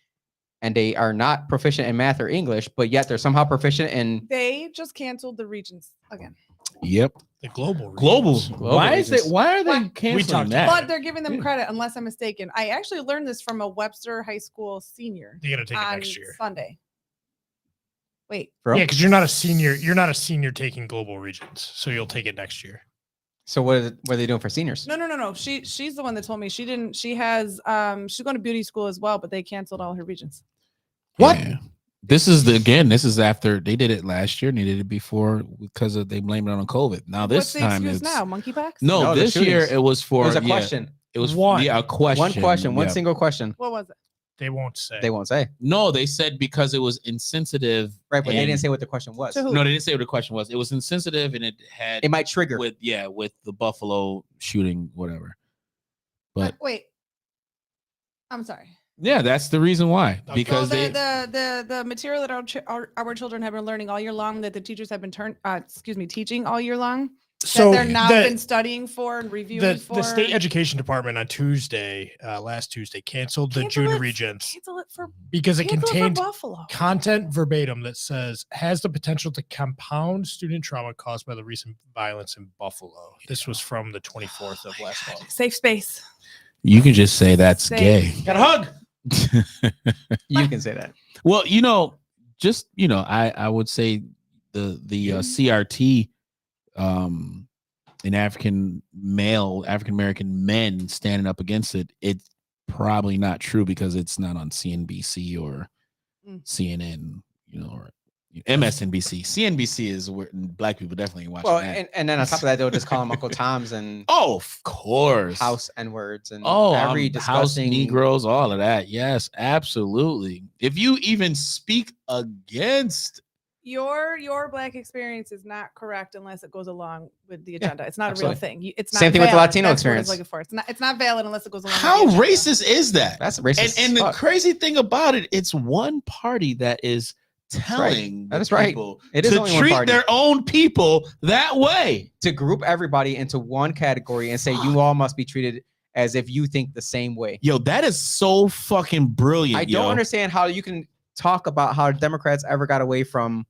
and they are not proficient in math or English, but yet they're somehow proficient in They just canceled the regents again. Yep. The global Global. regions. Global Why is regions. it? Why are they Why- canceling talked that? But they're giving them Yeah. credit, unless I'm mistaken. I actually learned this from a Webster High School senior You're gonna take it on next year. Sunday. Wait, bro. Yeah, because you're not a senior. You're not a senior taking global regions, so you'll take it next year. So what are they doing for seniors? no. She's the one that told me she didn't. She has she's going to beauty school as well, but they canceled all her regions. What? Yeah. This is after they did it last year and they did it before because they blamed it on COVID. Now this What's the time excuse it's now? Monkeypox? no, No, the this year shootings. it was for It was a yeah, question. It was One. a question. One question. One yeah. single question. What was it? They won't say. They won't say. No, they said because it was insensitive. Right, but they and- didn't say what the question was. To who? No, they didn't say what the question was. It was insensitive and it had It might trigger. with the Buffalo shooting, whatever. But Wait. I'm sorry. yeah, that's the reason why. Okay. Because So they the material that our children have been learning all year long, that the teachers have been teaching all year long, So that they're now the- been studying for and reviewing for. the state education department on Tuesday, last Tuesday, canceled the Cancel June it- regions Cancel it for because it cancel it for contained Buffalo. content verbatim that says has the potential to compound student trauma caused by the recent violence in Buffalo. This was from the 24th of last month. Safe space. you can just say that's Safe gay. space. Got a hug. You can say that. Well, I would say the CRT in African American men standing up against it, it's probably not true because it's not on CNBC or Mm. CNN, or MSNBC. CNBC is where black people definitely ain't watching Well, that. and then on top of that, they'll just call them Uncle Toms and Oh, of course. house N words and Oh, every house disgusting Negroes, all of that. Yes, absolutely. If you even speak against, Your black experience is not correct unless it goes along with the agenda. It's not a absolutely. real thing. It's not Same thing with the valid. Latino That's what experience. it's looking for. It's not valid unless it goes along. how with the agenda. racist is that? That's racist. And as the fuck. crazy thing about it, it's one party that is right. telling That the is right. people It is to only one treat party. their own people that way. To group everybody into one category and say you all must be treated as if you think the same way. Yo, that is so fucking brilliant. I don't yo. understand how you can talk about how Democrats ever got away from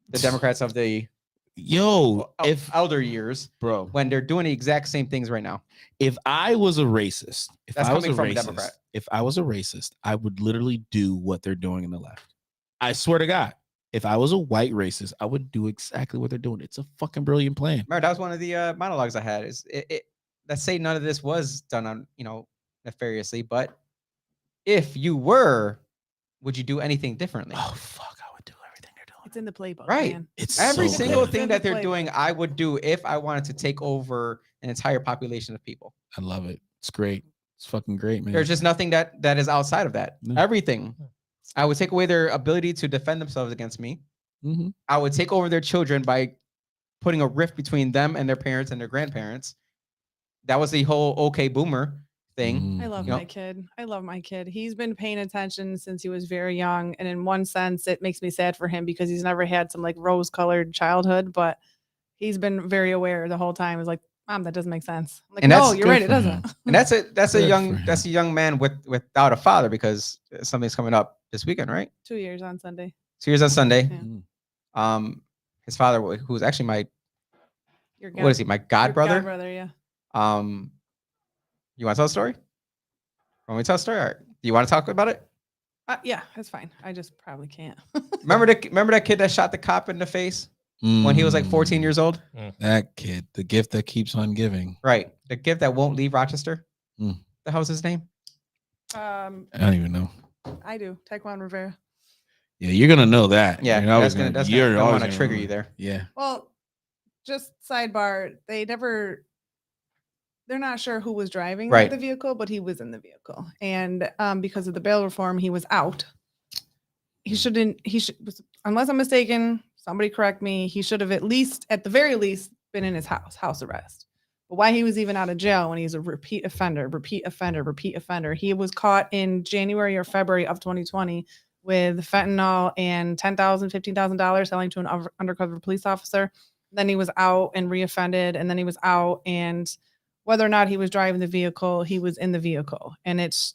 the Democrats of the Yo, if elder years bro, when they're doing the exact same things right now. if I was a racist, That's coming from a Democrat. if I was a racist, I would literally do what they're doing in the left. I swear to God, if I was a white racist, I would do exactly what they're doing. It's a fucking brilliant plan. Remember, that was one of the monologues I had. Is let's say none of this was done on nefariously, but if you were, would you do anything differently? Oh fuck, I would do everything they're doing. It's in the playbook. Right. Man. It's Every so single good. thing that they're Playbook. doing, I would do if I wanted to take over an entire population of people. I love it. It's great. It's fucking great, man. There's just nothing that is outside of that. No. Everything. I would take away their ability to defend themselves against me. Mm-hmm. I would take over their children by putting a rift between them and their parents and their grandparents. That was the whole okay boomer thing. I love You know? my kid. I love my kid. He's been paying attention since he was very young. And in one sense, it makes me sad for him because he's never had some like rose colored childhood, but he's been very aware the whole time. He's like, Mom, that doesn't make sense. I'm like, And no, that's you're good right. It for doesn't. him. And that's a Good young for him. young man without a father because something's coming up this weekend, right? 2 years on Sunday. 2 years on Sunday. Yeah. His father, who's actually my Your what is he? My god brother. God brother, yeah. You want to tell a story? Want me to tell a story? Or do you want to talk about it? Yeah, that's fine. I just probably can't. Remember that kid that shot the cop in the face when he was like 14 years old? That kid, the gift that keeps on giving. Right. The gift that won't leave Rochester. Mm. The hell's his name? I don't even know. I do. Taekwon Rivera. Yeah, you're gonna know that. Yeah, You're always that's you're gonna always want to gonna trigger know you that. there. Yeah. Well, just sidebar, they're not sure who was driving Right. the vehicle, but he was in the vehicle. And because of the bail reform, he was out. He should, unless I'm mistaken, somebody correct me, he should have at the very least, been in his house arrest. But why he was even out of jail when he's a repeat offender, he was caught in January or February of 2020 with fentanyl and $10,000, $15,000 selling to an undercover police officer. Then he was out and reoffended, and then he was out, and whether or not he was driving the vehicle, he was in the vehicle. And it's,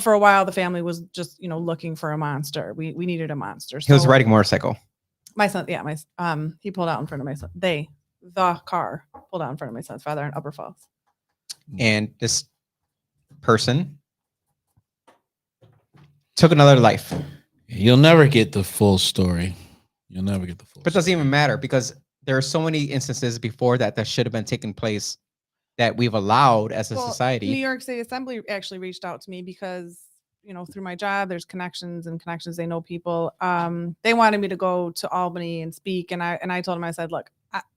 for a while the family was just, looking for a monster. We needed a monster. He was riding a motorcycle. My son, yeah, he pulled out in front of my son. The car pulled out in front of my son's father in Upper Falls. And this person took another life. You'll never get the full story. You'll never get the full. But it doesn't even matter because there are so many instances before that should have been taking place that we've allowed as a New society. York State Assembly actually reached out to me because, through my job, there's connections. They know people. They wanted me to go to Albany and speak. And I told them, I said, look,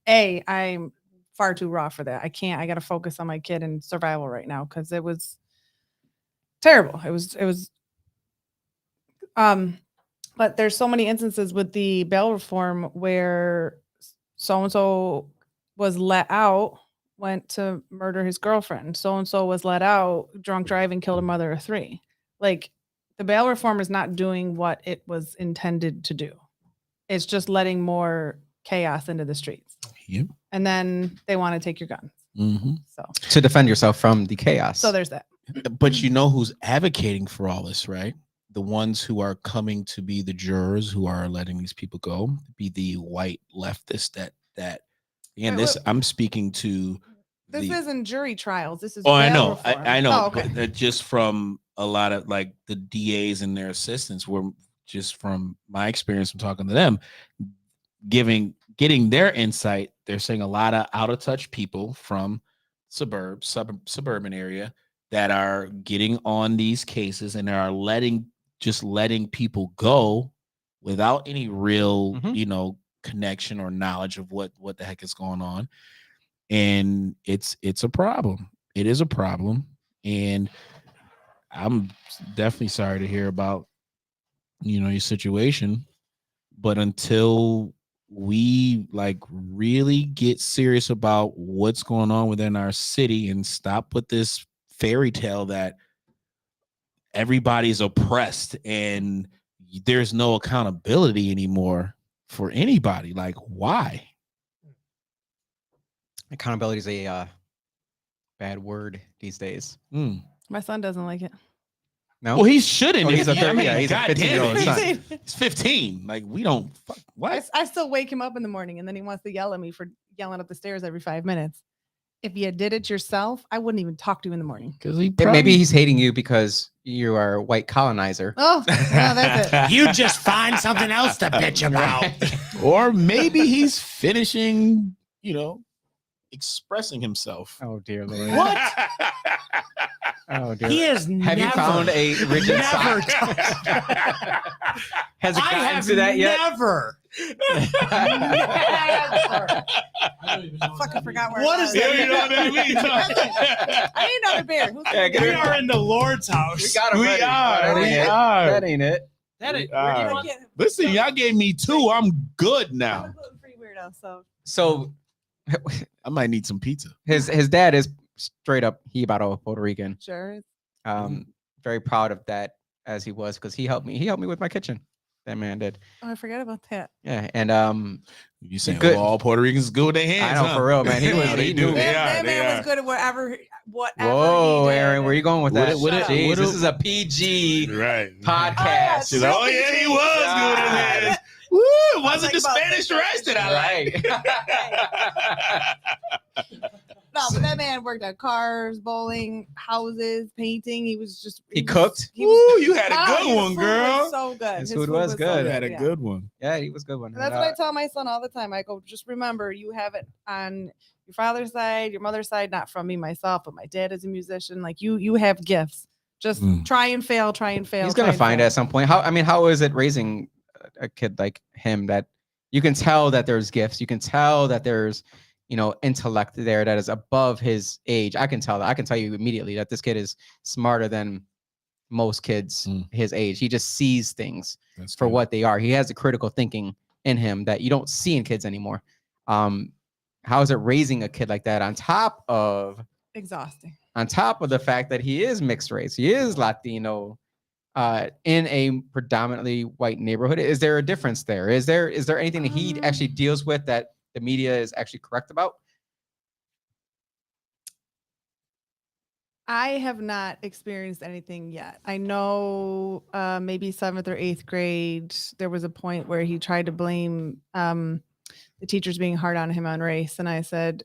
I'm far too raw for that. I can't. I got to focus on my kid and survival right now because it was terrible. It was. But there's so many instances with the bail reform where so-and-so was let out, went to murder his girlfriend. So-and-so was let out, drunk driving, killed a mother of 3. Like, the bail reform is not doing what it was intended to do. It's just letting more chaos into the streets. Yep. And then they want to take your guns. Mm-hmm. So to defend yourself from the chaos. So there's that. But you know who's advocating for all this, right? The ones who are coming to be the jurors who are letting these people go, be the white leftists that and this I'm speaking to. This isn't jury trials. This is. Oh, I know. I know. Oh, okay. But just from a lot of like the DAs and their assistants were just from my experience from talking to them, getting their insight. They're saying a lot of out of touch people from suburban area that are getting on these cases and are letting people go without any real, connection or knowledge of what the heck is going on. And it's a problem. It is a problem. And I'm definitely sorry to hear about, your situation. But until we like really get serious about what's going on within our city and stop with this fairy tale that everybody's oppressed and there's no accountability anymore for anybody. Like, why? Accountability is a bad word these days. My son doesn't like it. No, well, he shouldn't. Oh, he's a he's a 15-year-old son. He's 15. Like, we don't. What? I still wake him up in the morning, and then he wants to yell at me for yelling up the stairs every 5 minutes. If you did it yourself, I wouldn't even talk to you in the morning. Because maybe he's hating you because you are a white colonizer. Oh, no, that's it. You just find something else to bitch about. Or maybe he's finishing, expressing himself. Oh dear Lord. What? Oh dear. He is Have you found a rigid never sock? Has it I gotten have to that yet? never. I fucking forgot where. What it is was. that? You know what I mean? I need another beer. Who's Yeah, get We it. are in the Lord's house. We got it We ready. are, That we ain't it. are. That ain't it. That is, All where do you right. want- Listen, y'all gave me 2. I'm good I'm now. a gluten-free weirdo, so So I might need some pizza. his dad is straight up Hibaro Puerto Rican. Sure. Very proud of that as he was, because he helped me. He helped me with my kitchen. That man did. Oh, I forgot about that. Yeah, and You saying good- all Puerto Ricans good with their hands? I know, huh? for real, man. He was. No, they he do. knew. They That are. They man are. was good at whatever Whoa, he did. Aaron, where you going with What that? it- what it- Jeez, what this it- is a PG Right. podcast. She's like, oh yeah, he was good with his God. hands. Woo! It wasn't like the about Spanish this rice that I like. No, but that man worked at cars, bowling, houses, painting. He was just He cooked? He was, Woo! You had a Wow, good his one, food girl. was so good. His food was good. You had a yeah. good one. Yeah, he was a good one. And that's what I tell my son all the time. I go, just remember, you have it on your father's side, your mother's side, not from me myself, but my dad is a musician. Like you have gifts. Just try and fail. He's gonna find it at some point. How is it raising a kid like him that you can tell that there's gifts, you can tell that there's intellect there that is above his age. I can tell that. I can tell you immediately that this kid is smarter than most kids his age. He just sees things for what they are. He has a critical thinking in him that you don't see in kids anymore. How is it raising a kid like that on top of exhausting? On top of the fact that he is mixed race, he is Latino, in a predominantly white neighborhood. Is there a difference there? Is there anything that he actually deals with that the media is actually correct about? I have not experienced anything yet. I know maybe 7th or 8th grade, there was a point where he tried to blame the teachers being hard on him on race. And I said,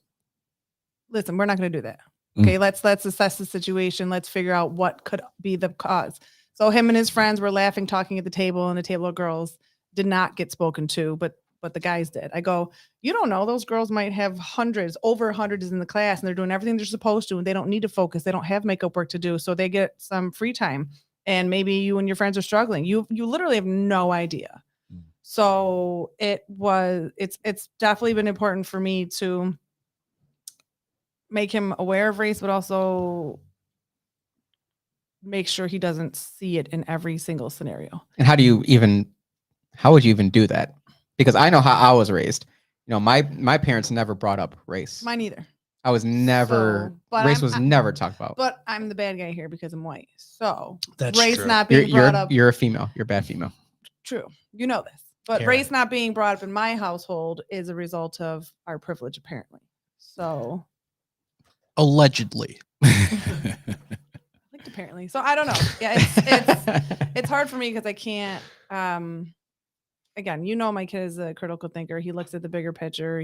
listen, we're not going to do that. Okay, let's assess the situation. Let's figure out what could be the cause. So him and his friends were laughing, talking at the table, and the table of girls did not get spoken to, but the guys did. I go, you don't know, those girls might have over hundreds in the class, and they're doing everything they're supposed to, and they don't need to focus. They don't have makeup work to do, so they get some free time. And maybe you and your friends are struggling. You literally have no idea. So it's definitely been important for me to make him aware of race, but also make sure he doesn't see it in every single scenario. And how would you even do that? Because I know how I was raised. My parents never brought up race. Mine either. I was never, race was never talked about. But I'm the bad guy here because I'm white. So That's race true. not being brought up. You're a female. You're a bad female. True. You know this. But Karen. race not being brought up in my household is a result of our privilege, apparently. So Allegedly. apparently. So I don't know. Yeah, it's hard for me because I can't again, my kid is a critical thinker. He looks at the bigger picture.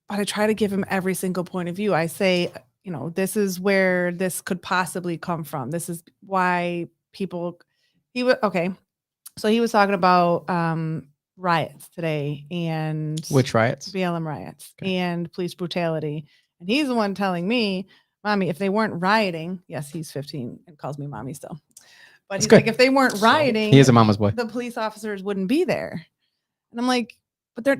But I try to give him every single point of view. I say, this is where this could possibly come from. This is why okay. So he was talking about riots today, and Which riots? BLM riots and police brutality. And he's the one telling me, Mommy, if they weren't rioting, yes, he's 15 and calls me mommy still. But he's like, if they weren't rioting, he is a mama's boy. The police officers wouldn't be there. And I'm like, but they're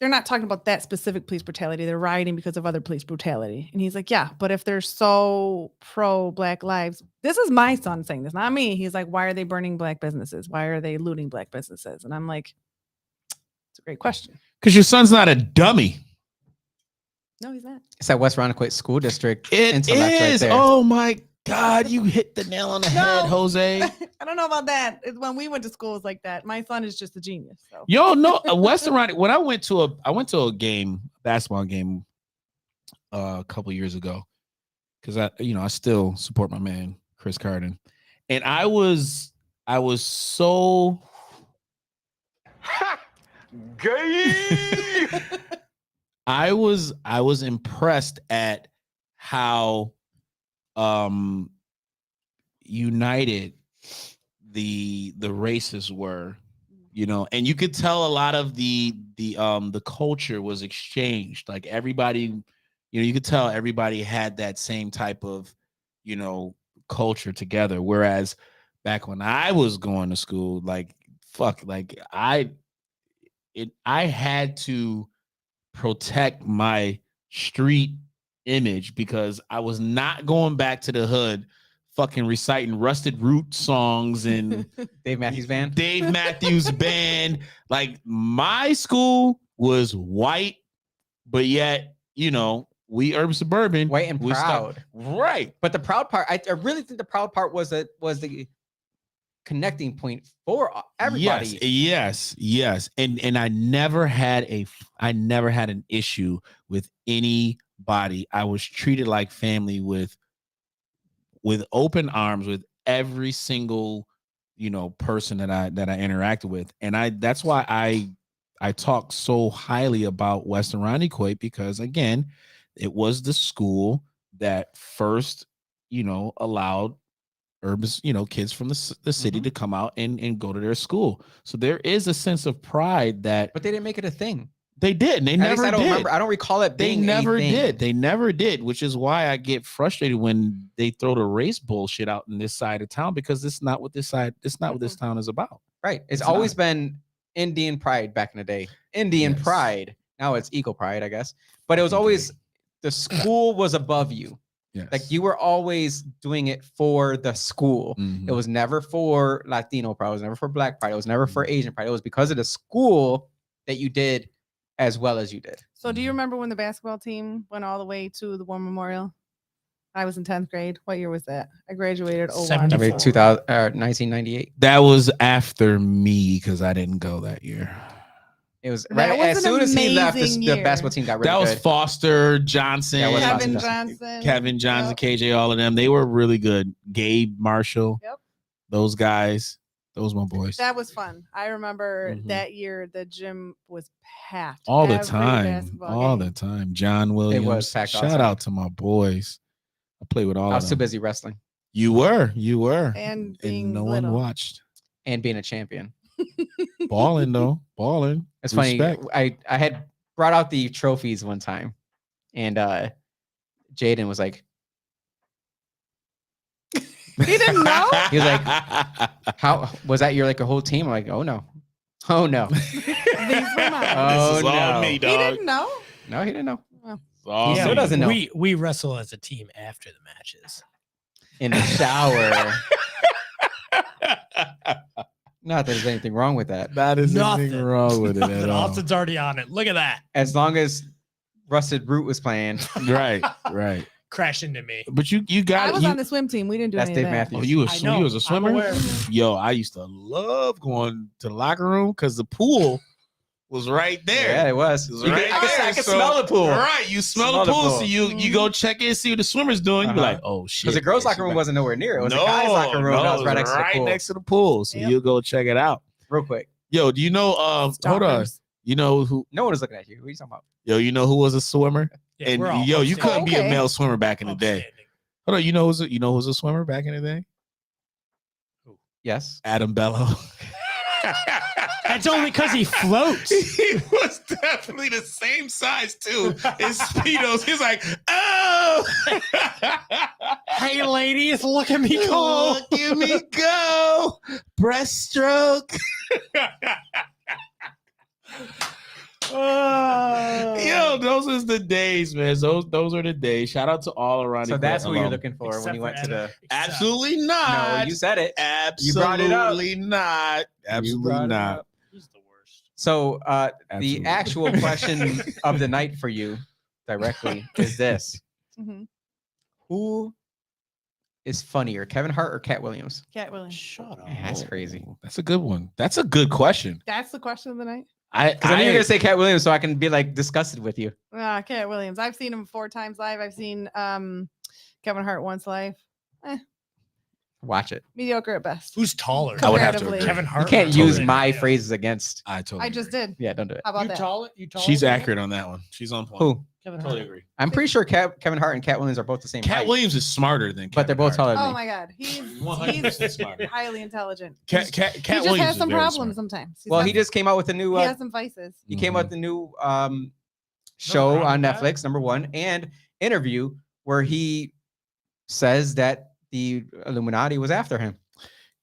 not talking about that specific police brutality. They're rioting because of other police brutality. And he's like, yeah, but if they're so pro Black lives, this is my son saying this, not me. He's like, why are they burning Black businesses? Why are they looting Black businesses? And I'm like, it's a great question. Because your son's not a dummy. No, he's not. It's that West Ronnequit School District. It intellect right is. there. Oh my God, you hit the nail on the head, Jose. I don't know about that. When we went to schools like that, my son is just a genius. So. Yo, no, Western Ronnequit. When I went to a basketball game, a couple years ago, because I still support my man Chris Carden, and I was so gay. I was impressed at how united the races were, and you could tell a lot of the culture was exchanged. Like everybody, you could tell everybody had that same type of culture together. Whereas back when I was going to school, I had to protect my street image because I was not going back to the hood fucking reciting Rusted Root songs and Dave Matthews Band. Like my school was white, but yet we urban suburban, White and we stuck- proud. right? But the proud part, I really think the proud part was the connecting point for everybody. Yes. And I never had an issue with anybody. I was treated like family with open arms with every single person that I interacted with. And that's why I talk so highly about Western Rondequoit, because again, it was the school that first allowed urban kids from the city to come out and go to their school. So there is a sense of pride that But they didn't make it a thing. they did. They never I don't did. remember. I don't recall it They being never a thing. did. They never did, which is why I get frustrated when they throw the race bullshit out in this side of town, because it's not what this town is about. Right. It's It's always not. been Indian pride back in the day. Indian Yes. pride. Now it's eco pride, I guess. But it was Okay. always the school was above you. Yes. Like you were always doing it for the school. Mhm. It was never for Latino pride. It was never for Black pride. It was never for Mhm. Asian pride. It was because of the school that you did as well as you did. So do you remember when the basketball team went all the way to the War Memorial? I was in 10th grade. What year was that? I graduated 01. 74. 1998. That was after me because I didn't go that year. It was That right was as an soon as he left, amazing the year. basketball team got really That was good. Foster, Johnson, Yeah, it was Kevin Foster Johnson. Kevin Johnson, Yep. KJ, all of them. They were really good. Gabe Marshall. Yep. Those guys. Those my boys. That was fun. I remember Mhm. that year the gym was packed all the every time. basketball All game. the time. John Williams. packed all the Shout time. out to my boys. I played with all I of was them. too busy wrestling You were. And being no little. one watched. and being a champion. Balling though. Balling. It's Respect. funny. I had brought out the trophies one time, and Jaden was like, He didn't know? He was like, "How was that? You're like a whole team?" I'm like, "Oh no, oh no, These were mine. Oh, this is all no. me, He dog. didn't know. no, he didn't know." It's all He still me. doesn't know. We wrestle as a team after the matches. In the shower. Not that there's anything wrong with that. That is Nothing. nothing wrong with it at Nothing. all. Austin's already on it. Look at that. As long as Rusted Root was playing, Right. Crash into me. But you I got was you. on the swim team. We didn't do that's any Dave of that. Matthews. Oh, you I know. was a I'm swimmer? aware. Yo, I used to love going to the locker room because the pool was right there. Yeah, it was. It was You could- right I could, there, I could so- smell the pool Right, you smell the pool, so you go check in, see what the swimmer's doing. You be Uh-huh. like, oh shit. because the girls' man, locker she room back- wasn't nowhere near. It was the guys' locker room that was right next to the pool. next to the pool. So Yep. you go check it out. Real quick, Yo, do you know? Hold on. Stalkers. You know who? no one is looking at you. What are you talking about? Yo, you know who was a swimmer? Yeah, And we're all yo, you upstanding. couldn't be a Okay. male swimmer back in the day. Upstanding. Hold on, you know who's a swimmer back in the day? Yes. Adam Bello. That's only because he floats. He was definitely the same size too. In speedos, he's like, oh, Hey, ladies, look at me go. look at me go, breaststroke. Yo, those is the days, man. Those are the days. Shout out to all around. So that's who you're looking for when Except you for went to the. Adam. Except- Absolutely No, not. you said it. Absolutely brought it up. not. You Absolutely brought it not. up. He's the worst. So Absolutely. the actual question of the night for you directly is this: Mhm. Who is funnier, Kevin Hart or Cat Williams? Cat Williams. Shut up. Man, that's crazy. That's a good one. That's a good question. That's the question of the night. Because I knew you were gonna say Cat Williams, so I can be like disgusted with you. Cat Williams. I've seen him 4 times live. I've seen Kevin Hart once live. Watch it. Mediocre at best. Who's taller? I would have to Comparatively. agree. Kevin You Hart. can't or use Taller? my Yeah. phrases against. I totally. I just did. Yeah, don't do it. How about You that? taller? You taller? She's than him? accurate on that one. She's on point. Who? Kevin Totally Hart. agree. I'm pretty sure Kevin Hart and Cat Williams are both the same Cat height, Williams is smarter than. but they're Kevin both Hart. taller than Oh me. my God. He's 100% smarter. highly intelligent. Cat He Williams just has is some very problems smart. sometimes. Well, he just came out with a new. he has some vices. He came out with a new show wrong on with that. Netflix, number one, and interview where he says that the Illuminati was after him.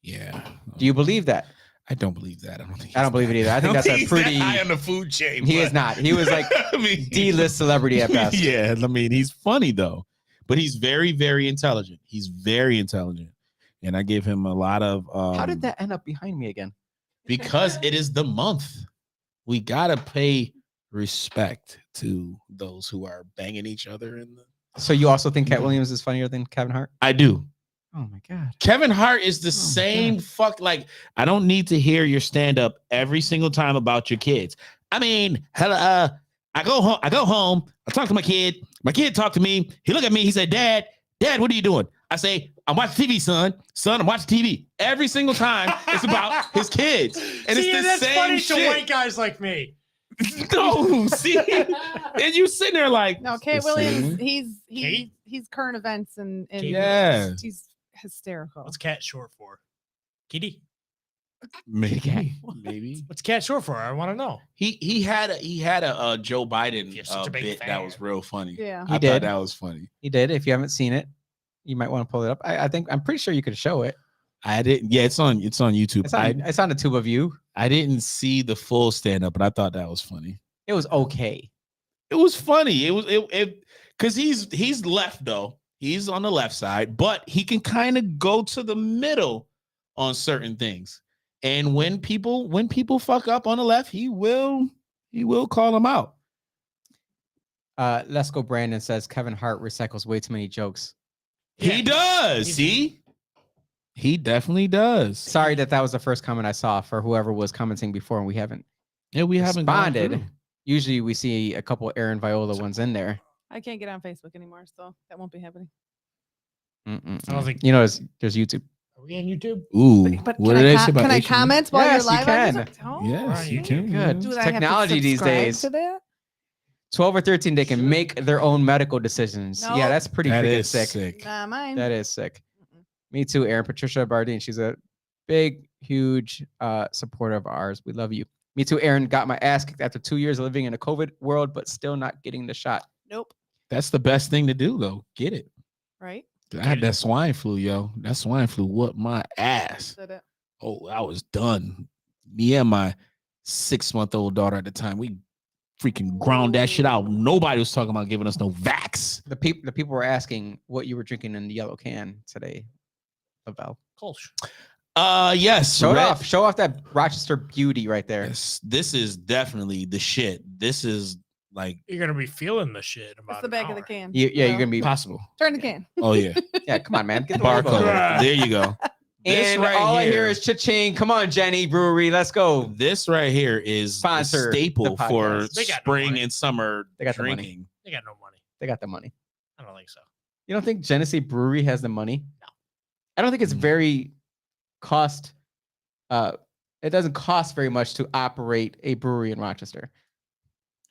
Yeah. Do you believe that? I don't believe that. I don't think. I don't believe it either. I think that's a he's that pretty. high on the food chain. He but- is not. He was like I mean, D-list celebrity at best. Yeah, I mean, he's funny though, but he's very, very intelligent. He's very intelligent, and I give him a lot of. How did that end up behind me again? Because it is the month. We gotta pay respect to those who are banging each other in the So you also think Cat Williams is funnier than Kevin Hart? I do. Oh my god. Kevin Hart is the my same God. fuck. Like, I don't need to hear your stand up every single time about your kids. I mean, hella, I go home, I talk to my kid talked to me, he looked at me, he said, Dad, what are you doing? I say, I'm watching TV, son, I'm watching TV. Every single time it's about his kids. And See, it's the that's same funny shit. to white guys like me. No, see, and you sitting there like, No, it's Kate the Williams, same. he's current events and Yeah. he's hysterical. What's cat short for? Kitty. Maybe. What's cat short for? I want to know. He had a Joe Biden You're such a big bit fan. that was real funny. Yeah. He I did. thought that was funny. He did. If you haven't seen it, you might want to pull it up. I'm pretty sure you could show it. I didn't. Yeah, it's on YouTube. It's on the tube of you. I didn't see the full stand up, but I thought that was funny. It was okay. It was funny. It because he's left though. He's on the left side, but he can kind of go to the middle on certain things. And when people fuck up on the left, he will call them out. Let's Go Brandon says Kevin Hart recycles way too many jokes. He does. See, he definitely does. Sorry that was the first comment I saw for whoever was commenting before, and we haven't haven't gone responded. through. Usually we see a couple Erin Viola ones in there. I can't get on Facebook anymore, so that won't be happening. I don't think- you know there's YouTube. Are we on YouTube? Ooh, But what can did I, they say about can I H&M? comment while Yes, you're you live? can. On this? Oh, Yes, you can. Good. Do It's I have to technology these subscribe days. to that? 12 or 13, they can make their own medical decisions. No. Yeah, that's pretty That freaking is sick. sick. Nah, mine. That is sick. Mm-mm. Me too, Erin. Patricia Bardine. She's a big, huge supporter of ours. We love you. Me too, Erin. Got my ass kicked after 2 years of living in a COVID world, but still not getting the shot. Nope. That's the best thing to do, though. Get it. Right? I had that swine flu, yo. That swine flu whooped my ass. Did it. Oh, I was done. Me and my 6-month-old daughter at the time, we freaking ground that shit out. Nobody was talking about giving us no vax. The people were asking what you were drinking in the yellow can today, Lavelle. Kolsch. Yes. Show it Red- off. Show off that Rochester beauty right there. Yes, this is definitely the shit. This is like You're gonna be feeling the shit about It's the an back of the hour. can. Yeah, you're Well, gonna be possible. Turn the can. Oh yeah, yeah. Come on, man. Get the logo. barcode. There you go. This And right all I here- hear is cha-ching. Come on, Jenny Brewery. Let's go. This right here is Sponsor a the staple for podcast. They got no spring money. and summer They got the money. drinking. They got no money. They got the money. I don't think so. You don't think Genesee Brewery has the money? No. I don't think it's Mm. very cost. It doesn't cost very much to operate a brewery in Rochester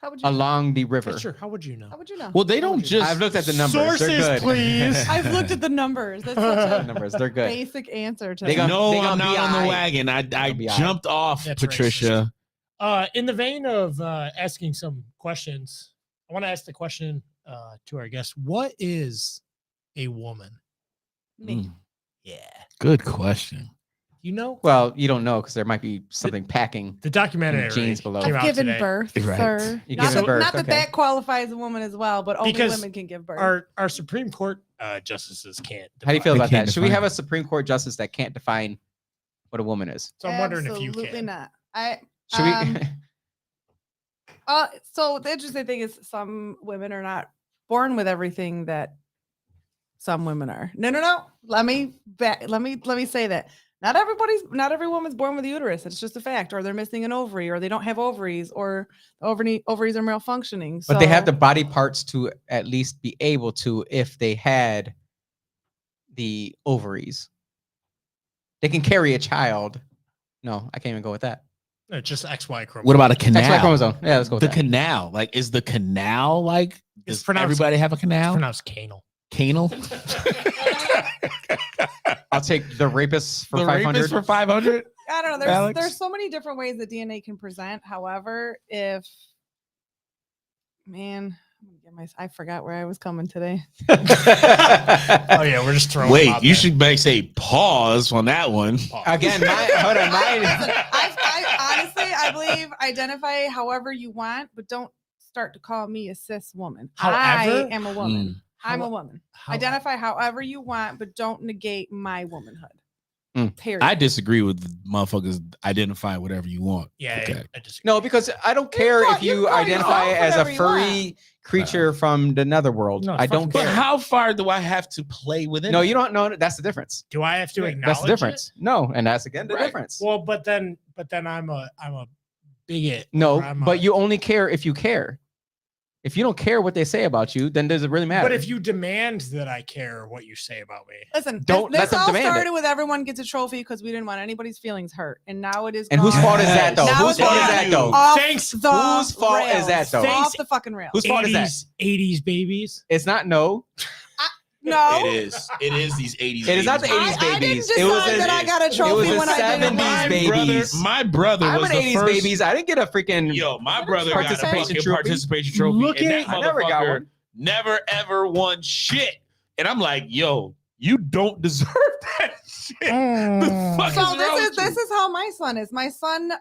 How would you? along the river. Sure. How would you know? How would you know? Well, they don't would you- just. I've looked at the numbers. They're Sources, good. please. I've looked at the numbers. That's such The a numbers. They're good. basic answer to They that. got- No, they gonna I'm be not on the aight. wagon. I gonna be aight. jumped off, That's Patricia. In the vein of asking some questions, I want to ask the question to our guest: what is a woman? Me. Mm, Yeah. good question. You know, Well, you don't know because there might be something packing. the documentary Jeans below. came I've out given today. birth, Right. sir. You Not, given that, birth, not that okay. that qualifies a woman as well, but only Because women can give birth. Our Supreme Court justices can't. How do you feel They about can't that? Should we define have a Supreme Court justice that can't define what a woman is? So I'm wondering if you Absolutely can. not. I Should Um, we? so the interesting thing is some women are not born with everything that some women are. No. Let me say that. Not every woman's born with a uterus. It's just a fact. Or they're missing an ovary, or they don't have ovaries, or the ovaries are malfunctioning. But they have So- the body parts to at least be able to if they had the ovaries. They can carry a child. No, I can't even go with that. It's just XY chromosome. What about a canal? XY chromosome. Yeah, let's go with The that. canal. Like, is the canal like? It's Does pronounced- everybody have a It's canal? pronounced canal. Canal. I'll take the rapists for The 500. rapist for 500. I don't know. There's Alex? so many different ways that DNA can present. However, if man, I forgot where I was coming today. Oh yeah, we're just throwing. them Wait, out you there. should say pause on that one. Again, hold on, I honestly, I believe identify however you want, but don't start to call me a cis woman. I However- am a woman. I'm a How- woman. how- Identify however you want, but don't negate my womanhood. Period. I disagree with motherfuckers identifying whatever you want. Yeah, Okay. I just No, because I don't care call- if you you call identify yourself as a whatever you furry creature from the netherworld. No, I don't fucking- But care. how far do I have to play within? No, it? you don't know. That's the difference. do I have to acknowledge That's the difference. No, and that's again the Right. difference. Well, but then I'm a bigot. No, or I'm but a- you only care if you care. If you don't care what they say about you, then does it really matter? But if you demand that I care what you say about me, Listen, Don't let this them all demand it. started with everyone gets a trophy because we didn't want anybody's feelings hurt, and now it is. and whose gone fault is that though? Now Whose it's fault is gone that though? off Thanks. the Whose fault is rails. that, though? Off Thanks. the fucking rails. Whose fault is that? 80s babies. It's not no. No, It is. It is these 80s. It is not the 80s I didn't babies. decide It was that I got a it was trophy the when I didn't 70s win. babies. My brother I'm was an the 80s first. babies. I didn't get a freaking. Yo, my What brother is got a participation fucking trophy? participation trophy. Look and at- that I never got motherfucker one. never ever won shit. And I'm like, yo, you don't deserve that shit. The fuck So is wrong with this you? is how my son is. My son,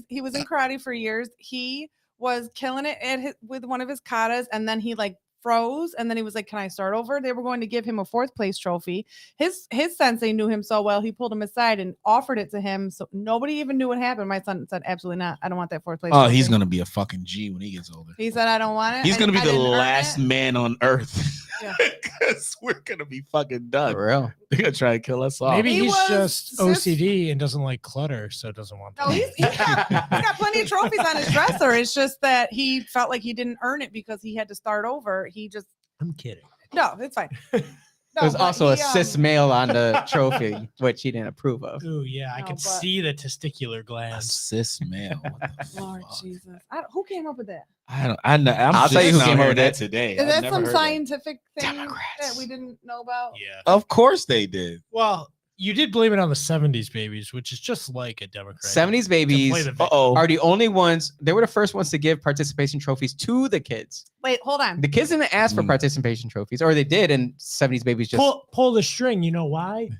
he was in karate for years. He was killing it with one of his katas, and then he like froze, and then he was like, "Can I start over?" They were going to give him a 4th place trophy. His sensei knew him so well, he pulled him aside and offered it to him. So nobody even knew what happened. My son said, "Absolutely not. I don't want that 4th place." Oh, trophy." he's gonna be a fucking G when he gets older. He said, "I don't want it." He's gonna be I the didn't earn last it. man on earth. Yeah. Because we're gonna be fucking done. For real. They're gonna try to kill us all. Maybe He he's was just sis- OCD and doesn't like clutter, so doesn't want No, that. he's got plenty of trophies on his dresser. It's just that he felt like he didn't earn it because he had to start over. He just I'm kidding. no, it's fine. No, There's but also a he, cis male on the trophy, which he didn't approve of. Ooh, yeah, I No, can but- see the testicular A glands. cis male. What the Lord fuck? Jesus, who came up with that? I don't. I know. I'll tell you who came up with that it. today. Is I've that never some heard that. scientific thing Democrats. that we didn't know about? Yeah. Of course they did. Well, you did blame it on the 70s babies, which is just like a Democrat. 70s to play babies the victim. Uh-oh. are the only ones. They were the first ones to give participation trophies to the kids. Wait, hold on. The kids didn't ask for Mm. participation trophies, or they did, and 70s babies just. Pull the string. You know why?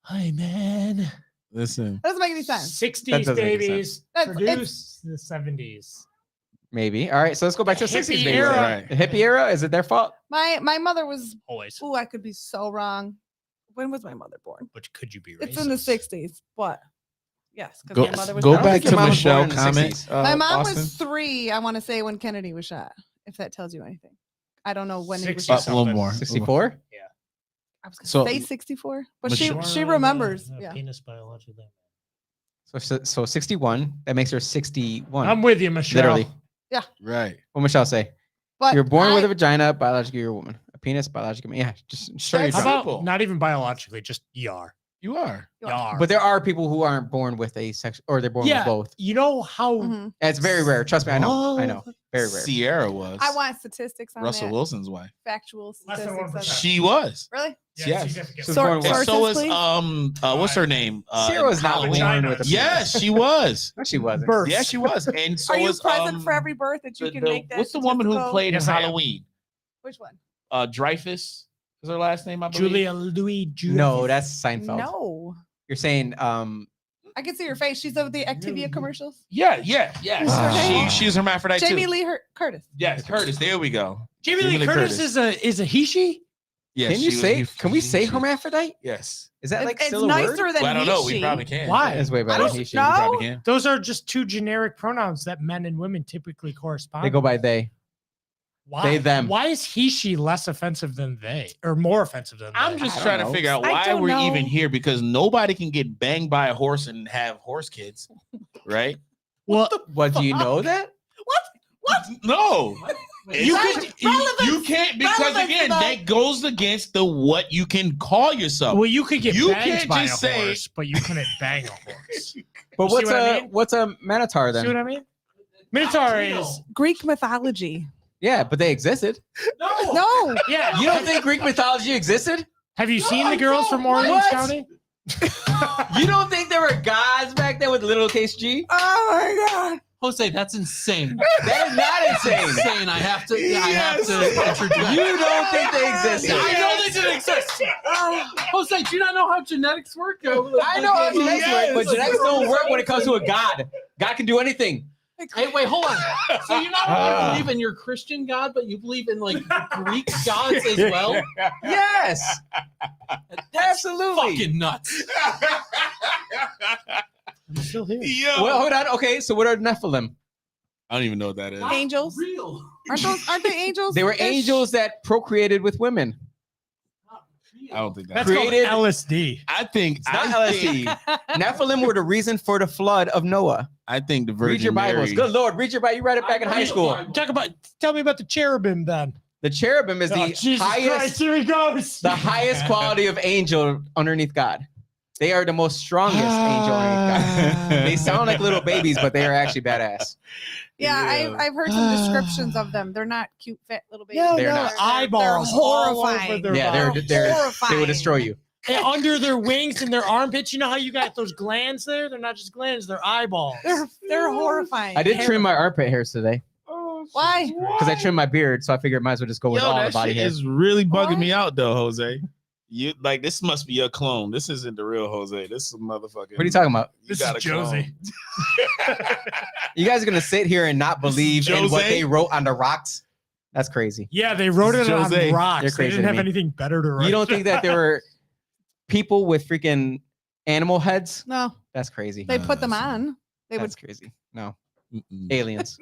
Hi, man. Listen. That doesn't make any sense. 60s doesn't make any babies That's- produced the 70s. Maybe. All right, so let's go back to the 60s Hippie babies. era. Right. The hippie era, is it their fault? My mother was. Always. Oh, I could be so wrong. When was my mother born? But could you be racist? It's in the 60s. What? Yes, because Go, my mother was. go I don't back think your to mom was born Michelle in the comment. 60s. My mom Austin. was 3. I want to say when Kennedy was shot. If that tells you anything, I don't know when he was 60 shot. something. a little more. 64? I was gonna So- say 64, but Michelle- she remembers. Yeah. Penis biologically. So 61. That makes her 61. I'm with you, Michelle. Literally. Right. What Michelle say? But You're born with I- a vagina, biologically you're a woman. A penis, biologically. Yeah, just show your That's- How job. about not even biologically, just yar. You are. Yar. But there are people who aren't born with a sex, or they're born yeah, with both. you know how Mhm. And it's very rare. Trust me, I know. I know. Very rare. Sierra was. I want statistics on Russell that. Wilson's wife. Factual Less than statistics. on 1%. that. She was. Really? Yes. significant. So- Sor- born with- And so sources, was please? what's her name? Sarah was not Halloween. born with a penis. Yes, she was. No, she wasn't. Birth. Yeah, she was. And so Are you was present for every birth that you the- can the- make that? what's the woman who statistical? played Yes, in I am. Halloween? Which one? Dreyfus is her last name, I believe. Julia Louis. No, that's Seinfeld. No. You're saying I can see her face. She's of the Activia commercials. Yes. Ah. She's hermaphrodite Jamie too. Lee Curtis. Yes, Curtis. There we go. Jamie Lee Curtis is a he she. Yes, can you she was- say he- can we say she- hermaphrodite? Yes. Is that like it's still a nicer word? than Well, I don't know. he, We she. probably can. Why? It's way better I than don't he, she. know. We probably can. Those are just two generic pronouns that men and women typically correspond. They go by with. they. Why? they, them. Why is he she less offensive than they, or more offensive than I'm they? just I trying don't to know. figure out I why don't we're know. even here because nobody can get banged by a horse and have horse kids, right? Well, What do you know that? No. You Relevance- you can't because relevance again to that. that goes against the what you can call yourself. well, you could get You banged can't by just a say- horse, but you couldn't bang a horse. But You see what I mean? what's a minotaur See what then? I mean? Minotaur is Greek mythology. Yeah, but they existed. No. yeah. You don't think Greek mythology existed? Have you seen the girls from Oregon What? County? You don't think there were gods back then with lowercase g? Oh my god. Jose, that's insane. That is not insane. Insane. I have to You interject. don't think they existed? I know they didn't exist. Jose, do you not know how genetics work? I know how genetics work, but genetics don't work when it comes to a god. God can do anything. Hey, wait, hold on. So you not only believe in your Christian God, but you believe in like the Greek gods as well? Yes, That's absolutely. fucking nuts. I'm still here. Yo. Well, hold on. Okay, so what are Nephilim? I don't even know what that is. Angels. Real. Aren't they angels? They were Ish? angels that procreated with women. I don't think That's that. Created- called LSD. I think It's not I think, LSD. Nephilim were the reason for the flood of Noah. I think the Virgin Read your Bibles. Mary. Good Lord, read your Bible. You read it back in high school. Tell me about the cherubim then. The cherubim is the highest, here he goes. the highest quality of angel underneath God. They are the most strongest angel underneath God. They sound like little babies, but they are actually badass. Yeah, I've heard some descriptions of them. They're not cute, fat little babies. Yeah, They're they're not. eyeballs They're all over horrifying. their Yeah, body. they're horrifying. they will destroy you. And under their wings and their armpits. You know how you got those glands there? They're not just glands, they're eyeballs. They're horrifying. I did trim my armpit hairs today Why? because I trimmed my beard, so I figured I might as well just go with all the that body shit hair. is really bugging Why? me out though, Jose. You like this must be your clone. This isn't the real Jose. This is a motherfucker. What are you talking about? You This got is a clone. Josie. You guys are gonna sit here and not believe in what Jose? they wrote on the rocks? That's crazy. Yeah, they wrote it on Jose. rocks. You're They crazy didn't to have me. anything better to write. You don't think that there were people with freaking animal heads? No, That's crazy. they put them on. They would. That's crazy. No, Mm-mm. aliens.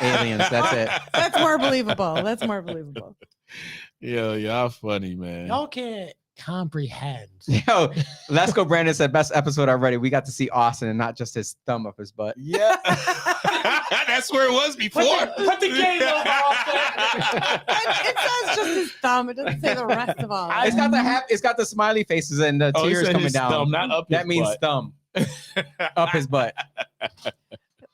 Aliens. That's it. That's more believable. That's more believable. Yo, y'all funny, man. Y'all can't comprehend. Yo, Let's Go Brandon said best episode already. We got to see Austin and not just his thumb up his butt. Yeah. That's where it was before. Put the gay logo up there. It says just his thumb. It doesn't say the rest of all. It's got the it's got the smiley faces and the Oh, he tears said coming his down. thumb, not up That his means butt. thumb up his butt.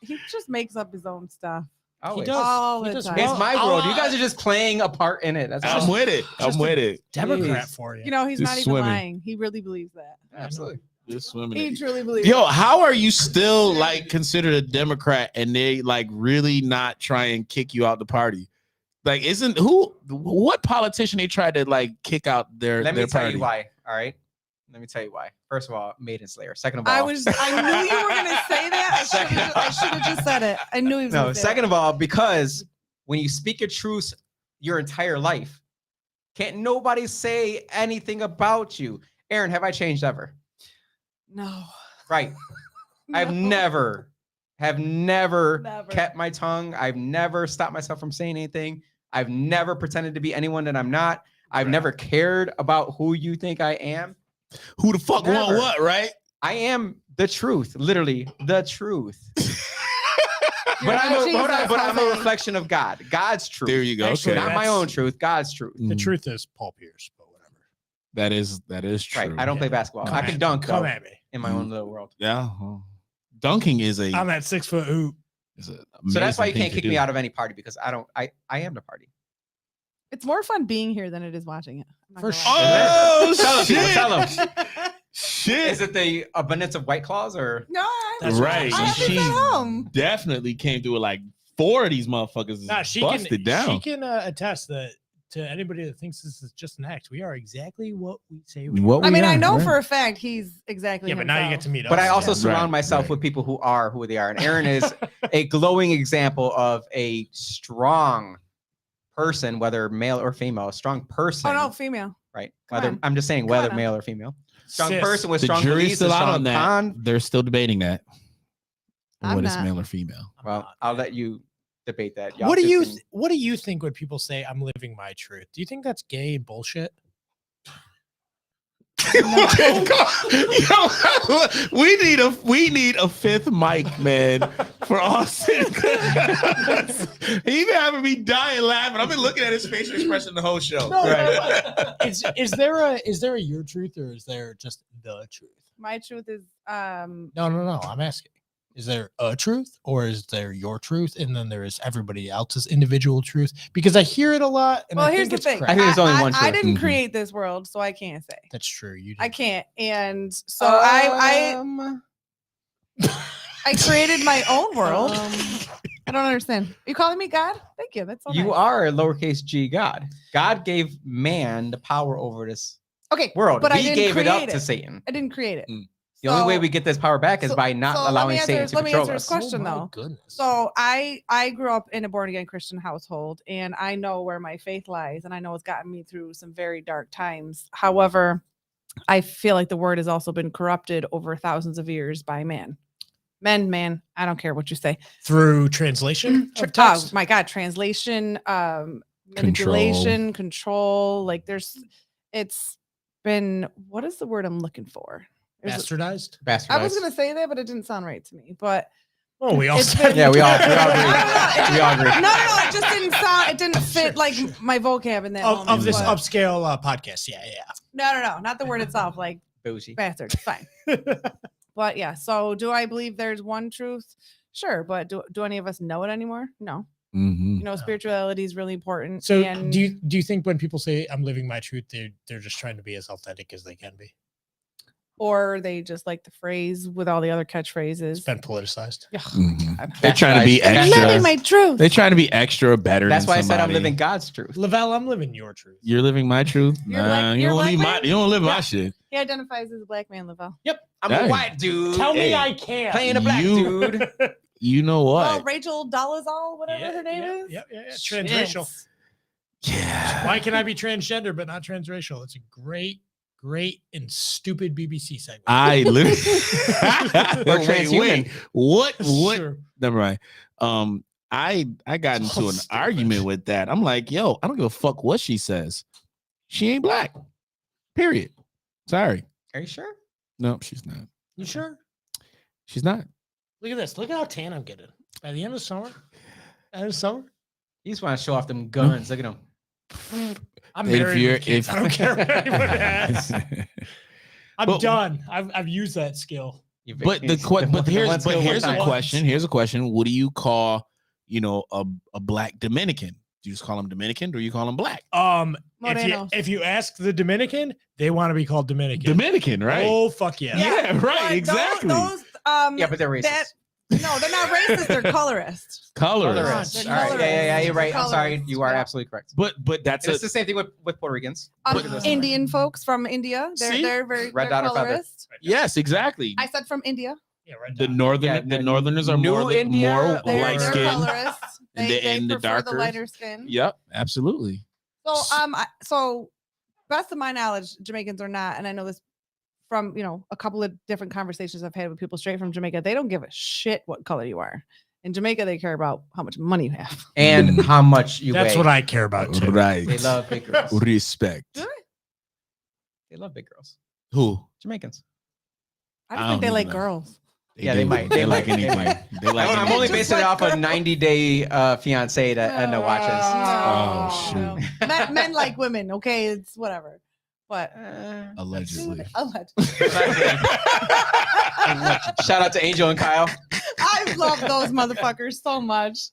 He just makes up his own stuff. Always. does. All He the does time. well. It's my I'll, world. You guys are just playing a part in it. That's I'm all. with it. I'm Just with it. Democrat Jeez. for you. You know, he's Just not even swimming. lying. He really believes that. Absolutely. Just swimming. He it. truly believes Yo, it. how are you still like considered a Democrat and they like really not try and kick you out the party? Like, isn't what politician they tried to like kick out their Let me their tell party? you why. All right. Let me tell you why. First of all, Maiden Slayer. Second of all, I knew you were gonna say that. I should have just said it. I knew he was no. gonna say Second that. of all, because when you speak your truth your entire life, can't nobody say anything about you. Aaron, have I changed ever? No. Right. I've No. never Never. kept my tongue. I've never stopped myself from saying anything. I've never pretended to be anyone that I'm not. I've never cared about who you think I am. Who the fuck want Never. what, right? I am the truth, literally the truth. You're But not Jesus, I'm a Jose. reflection of God. God's truth. There you go. Actually, Okay. Not my own truth, God's truth. The truth is Paul Pierce, but whatever. That is true. Right. I don't play basketball. Come I at can me. dunk Come though, at me. in my own little world. Yeah. well, Dunking is a. I'm at 6 foot hoop. is a So that's why you amazing can't thing kick to me do. out of any party because I am the party. It's more fun being here than it is watching it. I'm not For gonna sure. Oh Tell 'em, people, shit! tell 'em. lie. Shit! Is it the abundance of White Claws or? No, I, That's right. I have She this at home. definitely came through with like 4 of these motherfuckers. Nah, she busted down. She can attest that to anybody that thinks this is just an act. We are exactly what we say we What are. I mean, we I are, know right. for a fact he's exactly. Yeah, but now you get to meet us. But I also Yeah. surround Right, myself right. with people who are who they are. And Aaron is a glowing example of a strong person, whether male or female, a strong person. Oh no, female. Right. Come Whether on. I'm just saying Come whether on now. male or female. Strong Sis. person with The strong jury's beliefs, still a out strong on that. con. They're still debating that. I'm What is not. male or female? Well, I'll let you debate that. Y'all What do two you can- What do you think when people say I'm living my truth? Do you think that's gay and bullshit? Yo, we need a fifth mic, man, for Austin. He been having me dying laughing. I've been looking at his facial expression the whole show. Is there a your truth or is there just the truth? My truth is No. I'm asking. Is there a truth or is there your truth and then there is everybody else's individual truth? Because I hear it a lot. And well, I here's think the it's thing. crap. I think there's only one I truth. didn't Mhm. create this world, so I can't say. That's true. You I did. can't. And so I created my own world. I don't understand. You calling me God? Thank you. That's so You nice. are a lowercase g God. God gave man the power over this Okay, world. but I He didn't gave it up create to it. Satan. I didn't create it. Mm. The only way So- we get this power back is by not so let allowing me Satan answer- to let me control answer his us. question. my though. goodness. So I grew up in a born again Christian household, and I know where my faith lies, and I know it's gotten me through some very dark times. However, I feel like the word has also been corrupted over thousands of years by man. Man, I don't care what you say. Through translation Oh of text. my God, translation, manipulation, control. Like it's been, what is the word I'm looking for? There's a- Bastardized. I was gonna say that, but it didn't sound right to me. But Oh, we all It's said been- Yeah, we all agree. I We all agree. no, it just didn't sound. It didn't fit like my vocab in that moment. of this but- upscale podcast. Yeah, No, not the word itself. Like Bougie. bastard, fine. yeah. But yeah, so do I believe there's one truth? Sure, but do any of us know it anymore? No. Mhm. You know, spirituality is really important. So and do you think when people say I'm living my truth, they're just trying to be as authentic as they can be? or they just like the phrase with all the other catchphrases. It's been politicized. Ugh, Mhm. God. They're trying to be Bastardized. I'm living extra. my truth. They're trying to be extra better. That's than why I said I'm somebody. living God's truth. Lavelle, I'm living your truth. You're living my truth. You're Nah, black- you you're don't black leave my. man? You don't live my Yeah. shit. He identifies as a black man, Lavelle. I'm Dang. a white dude. Tell me Hey. I can't. Playing a black You- dude. You know Well, what? Rachel Dolezal, whatever her name is. Yeah. Transracial. Yeah. Why can I be transgender but not transracial? It's a great and stupid BBC segment. I literally. Or transhuman. What? Sure. Never mind. I got into So an stupid. argument with that. I'm like, yo, I don't give a fuck what she says. She ain't black. Period. Sorry. Are you sure? No, she's not. You sure? She's not. Look at this. Look at how tan I'm getting. By the end of summer. End of summer. You just want to show off them guns. Look at them. I'm If married you're- with kids. if- I don't care what anyone has. I'm But- done. I've used that skill. But here's a question. Here's a question. What do you call, a black Dominican? Do you just call him Dominican or you call him black? Morenos. If you ask the Dominican, they want to be called Dominican. Dominican, right? Oh fuck yeah. Yeah, right, But exactly. Yeah, but they're racist. No, they're not racist. They're colorist. Colorist. They're All right. colorist. Yeah, you're right. They're I'm sorry. colorist. You are Yeah. absolutely correct. But that's And it's the same thing with Puerto Ricans. Indian folks from India. See? They're very Red they're dot or feather. colorist. yes, exactly. I said from India. Yeah, right. The Yeah, northerners are New more India, more they're- light They're skin. colorist. And They, and the prefer the darker. lighter skin. Yep, absolutely. So so best of my knowledge, Jamaicans are not, and I know this from a couple of different conversations I've had with people straight from Jamaica. They don't give a shit what color you are. In Jamaica, they care about how much money you have. And how much you That's weigh. what I care about too. Right. They love big girls. Respect. They love big girls. Who? Jamaicans. I I just think don't they even like know. girls. Yeah, they do. might. They They like might. They anything. might. They like I'm only anything. basing it off a 90-day fiance that Edna watches. Oh, No. Men like women. Okay, it's whatever. But Allegedly. allegedly. Shout out to Angel and Kyle. I love those motherfuckers so much.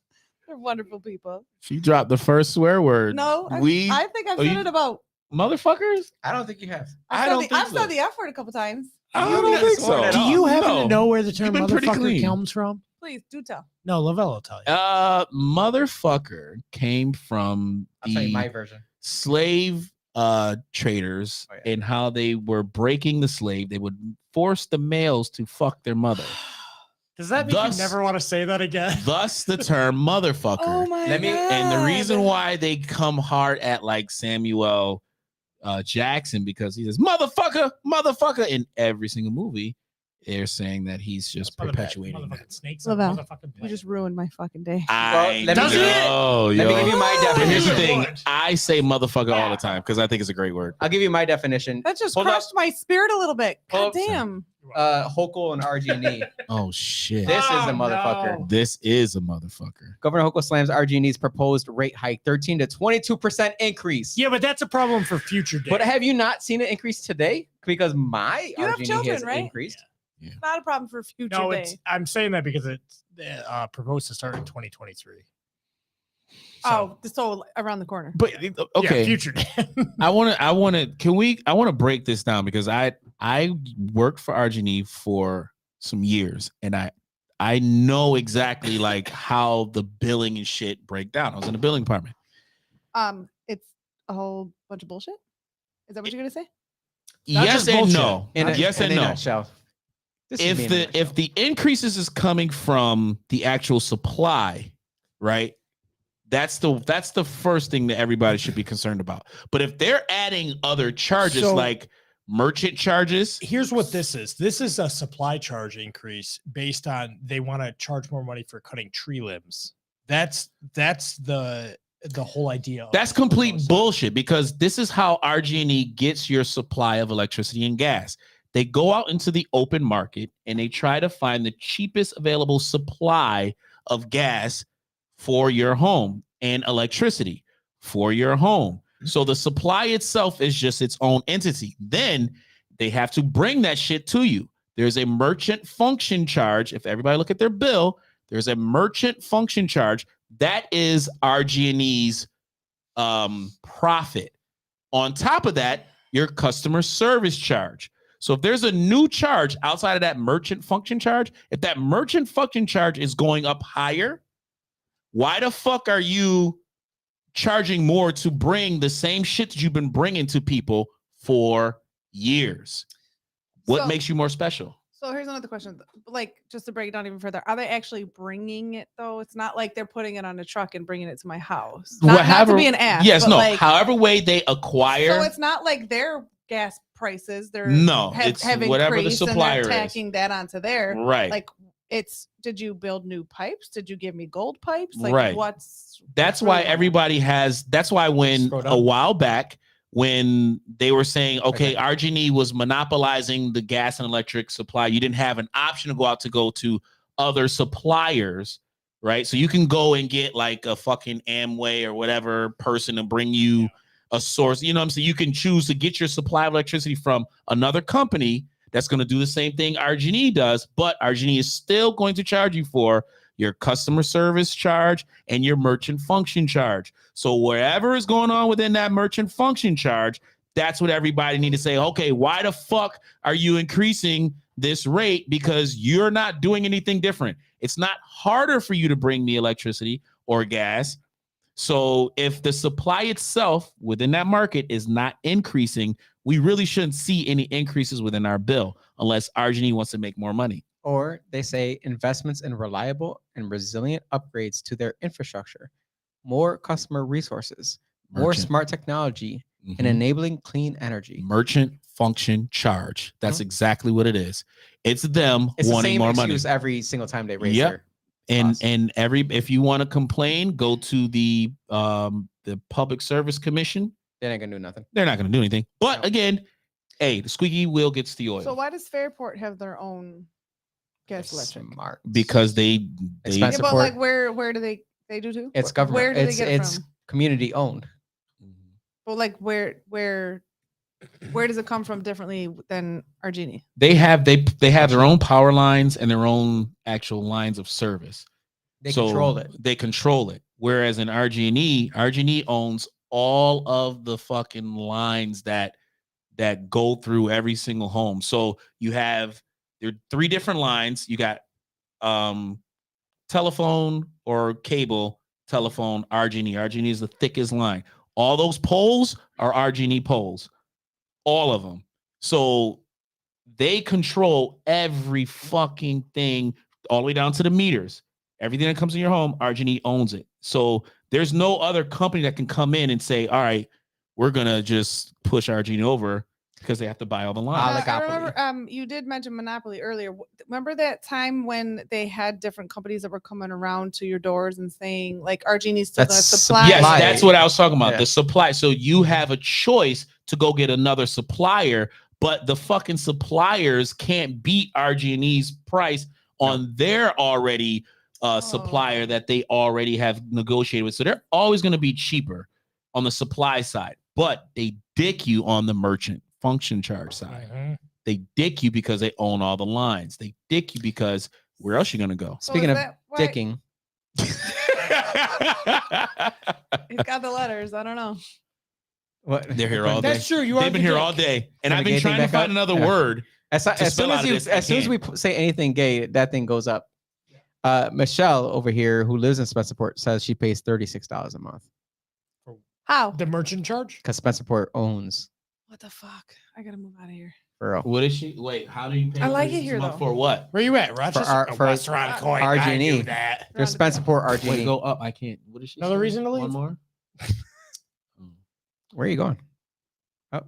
They're wonderful people. She dropped the first swear word. No, I think I've oh, said you- it about. Motherfuckers? I don't think you have. I don't think I've so. said the F word a couple times. I You don't haven't think sworn so. at Do all. you happen No. to know where the term You've been pretty motherfucker clean. comes from? Please do tell. No, Lavelle will tell you. Motherfucker came from I'll tell you my the version. slave traders Oh, yeah. and how they were breaking the slave. They would force the males to fuck their mother. Does that mean Thus- you never want to say that again? Thus the term motherfucker. Oh my Let me- god! And the reason why they come hard at like Samuel Jackson, because he says motherfucker in every single movie, they're saying that he's just perpetuating Motherfucking that. snakes. Lavelle, on motherfucking you plane. just ruined my fucking day. I let me Does give you- know, Let me yo. give you my But here's the definition. thing: I say motherfucker all the time because I think it's a great word. I'll give you my definition. That just Hold up. crushed my spirit a little bit. Hold God up. damn. Hochul and RG&E. Oh shit! This is Oh, a motherfucker. no. This is a motherfucker. Governor Hochul slams RG&E's proposed rate hike, 13 to 22% increase. Yeah, but that's a problem for future days. But have you not seen it increase today? Because my You have RG&E children, has right? increased. It's not a problem for future no, day. it's. I'm saying that because it's proposed to start in 2023. Oh, so around the corner. But okay, yeah, future day. I want to break this down because I worked for RG&E for some years and I know exactly like how the billing and shit break down. I was in the billing department. It's a whole bunch of bullshit. Is that what you're gonna say? Not Yes just and bullshit. no. In a, Yes in and a no. nutshell. This is if me in a nutshell. if the increases is coming from the actual supply, right? That's the first thing that everybody should be concerned about. But if they're adding other charges So- like merchant charges, Here's what this is. This is a supply charge increase based on they want to charge more money for cutting tree limbs. That's the whole idea. that's of complete those. bullshit because this is how RG&E gets your supply of electricity and gas. They go out into the open market and they try to find the cheapest available supply of gas for your home and electricity for your home. So the supply itself is just its own entity. Then they have to bring that shit to you. There's a merchant function charge. If everybody look at their bill, there's a merchant function charge. That is RG&E's profit. On top of that, your customer service charge. So if there's a new charge outside of that merchant function charge, if that merchant function charge is going up higher, why the fuck are you charging more to bring the same shit that you've been bringing to people for years? What So- makes you more special? So here's another question. Like, just to break it down even further, are they actually bringing it though? It's not like they're putting it on a truck and bringing it to my house. Not to be an ass. Yes, but no. Like, However way they acquire. so it's not like their gas prices. They're No, it's have whatever the increased and supplier they're is. tacking that onto there. Right. Like, it's did you build new pipes? Did you give me gold pipes? Like, Right. That's why really going on? everybody has. That's why when Scroll down. a while back, when they were saying, okay, Okay. RG&E was monopolizing the gas and electric supply, you didn't have an option to go to other suppliers, right? So you can go and get like a fucking Amway or whatever person to bring you a source. You know what I'm saying? You can choose to get your supply of electricity from another company that's going to do the same thing RG&E does, but RG&E is still going to charge you for your customer service charge and your merchant function charge. So wherever is going on within that merchant function charge, that's what everybody need to say. Okay, why the fuck are you increasing this rate? Because you're not doing anything different. It's not harder for you to bring me electricity or gas. So if the supply itself within that market is not increasing, we really shouldn't see any increases within our bill unless RG&E wants to make more money. Or they say investments in reliable and resilient upgrades to their infrastructure, more customer resources, more Merchant. smart technology, and Mhm. enabling clean energy. Merchant function charge. That's exactly what it is. It's them It's the wanting same more money. excuse every single time they raise Yep. their And costs. if you want to complain, go to the Public Service Commission. They ain't gonna do nothing. They're not going to do anything. But No. again, hey, the squeaky wheel gets the oil. So why does Fairport have their own gas electric? Smart. Because they Yeah, Expensive. but support. like where do they do too? It's Wh- government. Where do they it's get it it's from? community owned. But like where does it come from differently than RG&E? they have their own power lines and their own actual lines of service. They So control it. They control it. Whereas in RG&E owns all of the fucking lines that go through every single home. So there are 3 different lines. You got telephone or cable, telephone, RG&E. RG&E is the thickest line. All those poles are RG&E poles. All of them. So they control every fucking thing all the way down to the meters. Everything that comes in your home, RG&E owns it. So there's no other company that can come in and say, all right, we're going to just push RG&E over because they have to buy all the lines. I Oligopoly. remember you did mention monopoly earlier. Remember that time when they had different companies that were coming around to your doors and saying like RG&E still That's gonna supply? Yes, supply. that's what I was talking about. Yeah. The supply. So you have a choice to go get another supplier, but the fucking suppliers can't beat RG&E's price on their already supplier Oh. that they already have negotiated with. So they're always going to be cheaper on the supply side, but they dick you on the merchant function charge side. Mhm. They dick you because they own all the lines. They dick you because where else you going to go? So Speaking is of that why- dicking, He's got the letters. I don't know. what They're here all day. That's true. You are They've been the here dick. all day, and Can I've the been gay thing trying to back find up? another Yeah. word. as to soon spell out of this, I as soon as we say anything gay, that thing goes up. Michelle over here, who lives in Spencerport, says she pays $36 a month How? The merchant charge? because Spencerport owns. What the fuck? I gotta move out of here. For real. What is she? Wait, how do you pay? I like this it here, month though. For what? Where you at, Rochester? our- Oh, for Western Coin. I RG&E. knew that. There's spend support Wait, RG&E. go up. I can't. What is she? Another saying? reason to One leave? more. Where are you going?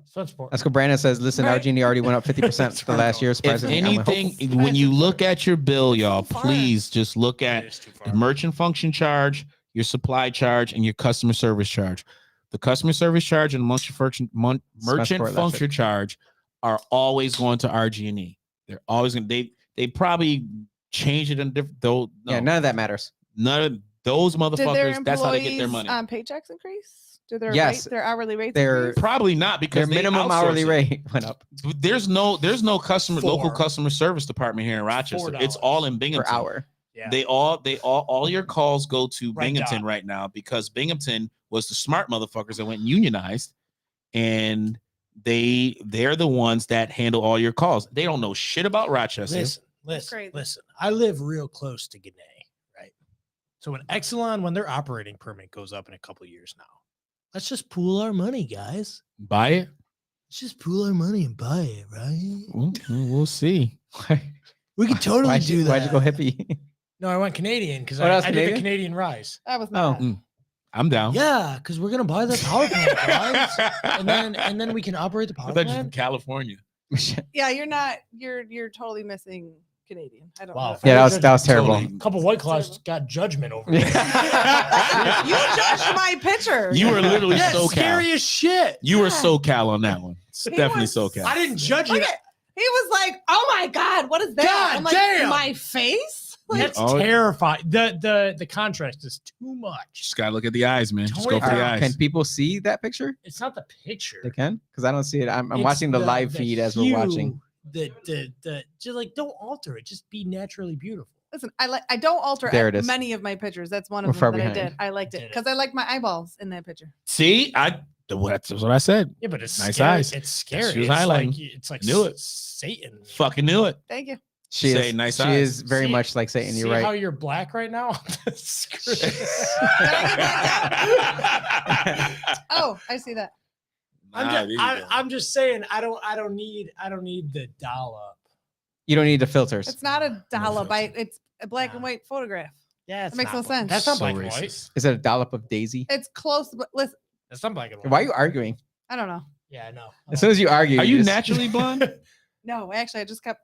Spend support. That's what Brandon says. Listen, Right. RG&E already went up 50% the last year. If Surprisingly, I'm like, anything, when you look at your bill, y'all, so far. please just look It at is too the far. merchant function charge, your supply charge, and your customer service charge. The customer service charge and merchant support function left function charge are always going to RG&E. They're always going. They probably change it in different. Though yeah, none of that matters. none of those Did their motherfuckers. That's how they get their employees money. paychecks increase? Did their Yes. their hourly rates Their- increase? Probably not because Their they minimum outsource hourly it. rate went up There's no local Four. customer service department here in Rochester. It's $4 all in Binghamton. per hour. Yeah. They all your calls go to Right Binghamton dot. right now because Binghamton was the smart motherfuckers that went and unionized, and they're the ones that handle all your calls. They don't know shit about Rochester. crazy. Listen. I live real close to Gannett, right? So when Exelon, when their operating permit goes up in a couple of years now, let's just pool our money, guys. Buy it. Let's just pool our money and buy it, right? We'll see. We could totally Why'd do you, that. why'd you go hippie? No, I went Canadian because Oh, that was I did the Canadian? Canadian rise. That was Oh. not. I'm down. Yeah, because we're gonna buy the power plant, guys, and then we can operate the I power thought you from plant. California. Yeah, you're not. You're totally missing Canadian. I don't Wow. know. Yeah, that was terrible. Totally. A couple white claws got judgment over it. You judged my picture. You were literally Yeah, SoCal. scary as shit. You were Yeah. SoCal on that one. It's He definitely was- SoCal. I didn't judge Look it. at- he was like, "Oh my god, what is that?" God I'm like, damn. "My face." Like, That's Oh. terrifying. The contrast is too much. Just gotta look at the eyes, man. Just go for the Totally. eyes. Can people see that picture? It's not the picture. They can? Because I don't see it. I'm It's watching the live feed as we're watching. The just like don't alter it. Just be naturally beautiful. listen, I don't alter There it is. many of my pictures. That's one We're of far them that I behind. did. I liked it Did it. because I like my eyeballs in that picture. See, that's what I said. Yeah, but it's Nice scary. eyes. It's scary. She was It's like, highlighting. it's like Knew it. Satan. Fucking knew it. Thank you. She Say is nice She eyes. is very See- much like Satan. See You're right. how you're black right now? on the screen? Oh, I see that. I'm just saying I don't need the dollop. You don't need the filters. It's not a dollop. filter. It's a black and Nah. white photograph. Yeah, That makes no sense. That's not So black and white. racist. Is it a dollop of Daisy? It's close, but listen, That's not black and white. Why are you arguing? I don't know. Yeah, I know. As soon as you argue, Are you just- naturally blonde? No, actually, I just got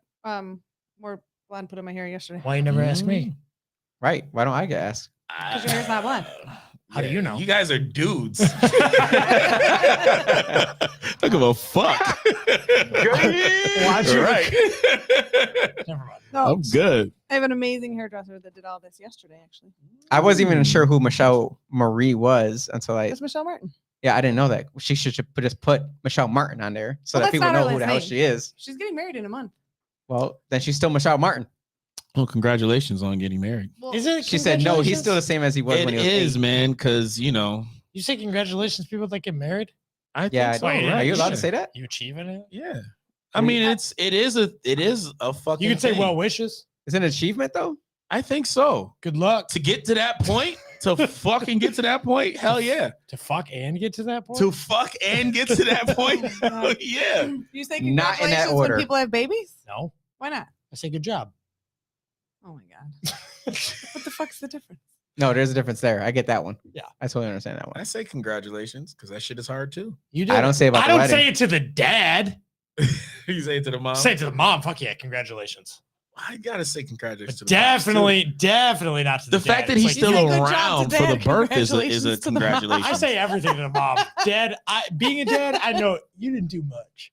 more blonde put in my hair yesterday. Why you never ask me? Right. Why don't I get asked? Because your hair's not blonde. How do you know? You guys are dudes. Don't give a fuck. Watch your- right. Never mind. No, I'm good. I have an amazing hairdresser that did all this yesterday. Actually, I wasn't even sure who Michelle Marie was until I. it's Michelle Martin. Yeah, I didn't know that. She should just put Michelle Martin on there so Well, that that's people not her know who the last hell name. she is. She's getting married in a month. Well, then she's still Michelle Martin. Well, congratulations on getting married. Well, Is it? She said no. He's still the same as he was It when he was is, 8. man, because You say congratulations, people that get married. I think Yeah, so, Wait, right? are you allowed Yeah. to say that? You achieving it? Yeah. I mean, it is a fucking. You can say thing. well wishes. It's an achievement though. I think so. Good luck To get to that point, to fucking get to that point, hell yeah. to fuck and get to that point. To fuck and get to that point, hell yeah. You say Not in that congratulations order. when people have babies? No, Why not? I say good job. Oh my god. What the fuck's the difference? No, there's a difference there. I get that one. Yeah. I totally understand that I one. say congratulations because that shit is hard too. You did. I don't say about I the don't wedding. say it to the dad. You say it to the mom. Say it to the mom. Fuck yeah, congratulations. I gotta say congratulations. But to the moms, too. definitely not to the, The fact dad. that It's he's like, still say good job to around for dad, the birth is a congratulations to the mom. congratulations. I say everything to the mom. Dad, being a dad, I know you didn't do much.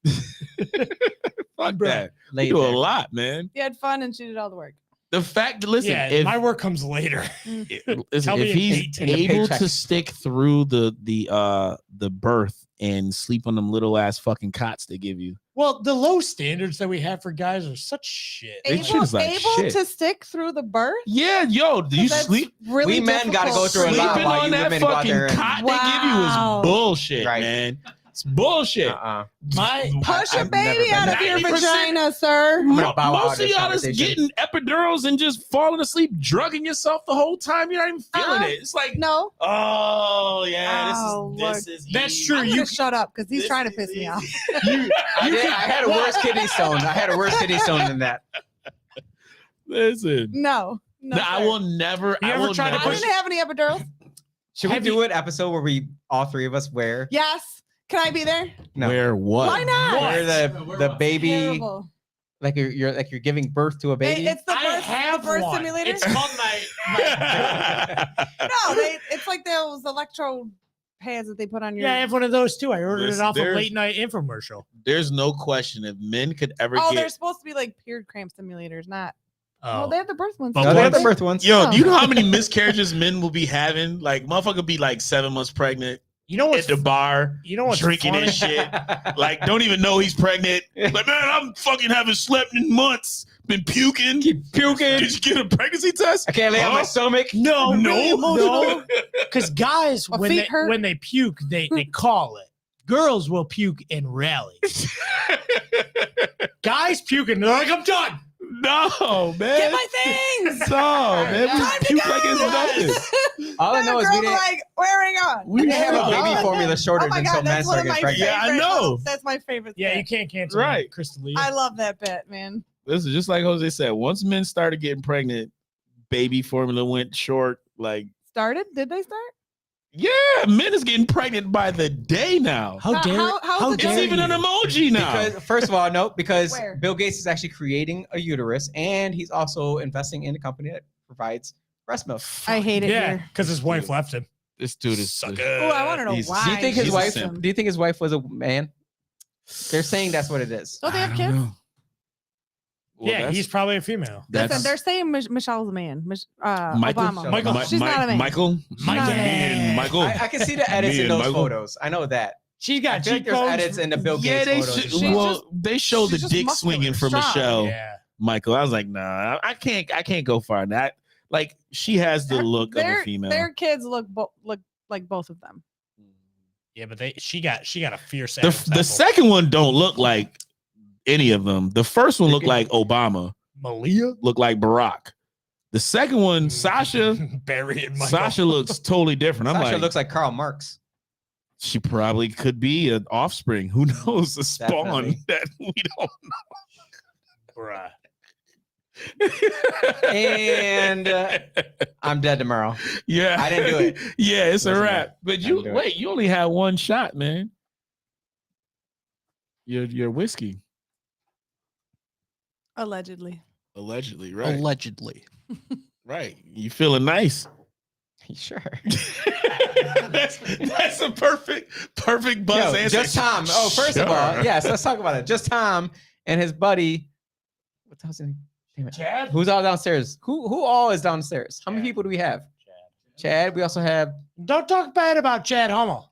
Fuck Bro. that. You Later. do a lot, man. You had fun and she did all the work. The fact, listen, Yeah, if, my work comes later. listen, Tell me if he's 18 in the able paycheck. to stick through the birth and sleep on them little ass fucking cots they give you, Well, the low standards that we have for guys are such shit. They shit is like able shit. to stick through the birth? yeah, yo, do you 'Cause that's sleep? Really We men gotta go difficult. through a lot Sleeping while on you that women go out fucking there and- cot they give you Wow. is bullshit, Right. man. It's bullshit. My Push I've a baby never out been of your 90% vagina, sir. gonna bow out of Most of this y'all is conversation. getting epidurals and just falling asleep, drugging yourself the whole time. You're not even feeling it. It's like, No, oh yeah, Oh, this is That's easy. true. I'm You gonna shut up because he's This trying to is piss me easy. off. I had a worse kidney stone. I had a worse kidney stone than that. Listen, No, no, I sir. will never. You I ever will tried to I never. push- didn't have any epidurals. Should we Have do an episode where we all three of us wear? Yes. Can I be there? No. Wear what? Why not? Wear the baby, Terrible. like you're giving birth to a baby. It's the I birth, have the birth one. simulator. It's called my No, it's like those electro pads that they put on your. Yeah, I have one of those too. I ordered Listen, it off a there's- late night infomercial. There's no question if men could ever Oh, they're get. supposed to be like period cramp simulators, not. Oh, Well, they have the birth ones. But no, too. they have the once- birth ones. Yo, Oh. do you know how many miscarriages men will be having? Like, motherfucker be like 7 months pregnant you know at what's the bar, you know what's drinking funny? and shit. Like, don't even know he's pregnant. Like, man, I'm fucking haven't slept in months. Been puking. Keep puking. Did you get a pregnancy test? I can't lay on my Huh? stomach. No, No. because guys My when feet they hurt. when they puke, they call it. Girls will puke in rallies. Guys puke and they're like, I'm done. No, man. Get my things. No, man. Time We to puke go. like it's nothing. All I know is we Girls didn't. like wearing on. We We didn't have a Yeah. baby formula Oh shortage my until god, men that's one started of my getting favorite. pregnant. Yeah, I know. That's my favorite. Yeah, you bit. can't cancel Right. Crystalia. I love that bit, man. This is just like Jose said. Once men started getting pregnant, baby formula went short. Like, Started? Did they start? yeah, men is getting pregnant by the day now. How dare how is it It's dare even an emoji now. Because first of all, no, because Where? Bill Gates is actually creating a uterus, and he's also investing in a company that provides breast milk. I hate it Yeah, here. because his wife left him. This dude is Sucker. Oh, I want to know he's- why. Do you think his He's wife? awesome. Do you think his wife was a man? They're saying that's what it is. Don't they I have don't kids? know. Well, Yeah, that's- he's probably a female. Listen, they're saying Michelle's a man. Michael? Obama. Michael. She's not a man. Michael. not a Me man. and Michael. I can see the edits Me in and those Michael. photos. I know that. She's I got feel like there's cheekbones. edits in the Bill Yeah, Gates they photos. should, and shit. well, they showed the she's just dick muscular, swinging for strong. Michelle. Yeah. Michael, I was like, nah, I can't go far. That like she has the look of a female. Their kids look like both of them. Yeah, but she got a fierce The Adam's apple. second one don't look like any of them. The first one looked like Obama, Malia, looked like Barack. The second one, Sasha, Barry and Michael. Sasha looks totally different. I'm Sasha like, looks like Karl Marx. she probably could be an offspring. Who knows? A spawn Definitely. that we don't. Bruh. And I'm dead tomorrow. Yeah, I didn't do it. Yeah, it's a Wasn't wrap. it? But I you didn't do it. wait. You only had one shot, man. Your whiskey, Allegedly. allegedly, right? Allegedly. Right. You feeling nice? Sure. that's a perfect buzz Yo, answer. just Tom. Oh, first of all, Sure. yes, let's talk about it. Just Tom and his buddy. What's his name? Damn it. Chad? Who's all downstairs? Who all is downstairs? How many Chad. people do we have? Chad. We also have. Don't talk bad about Chad Hummel.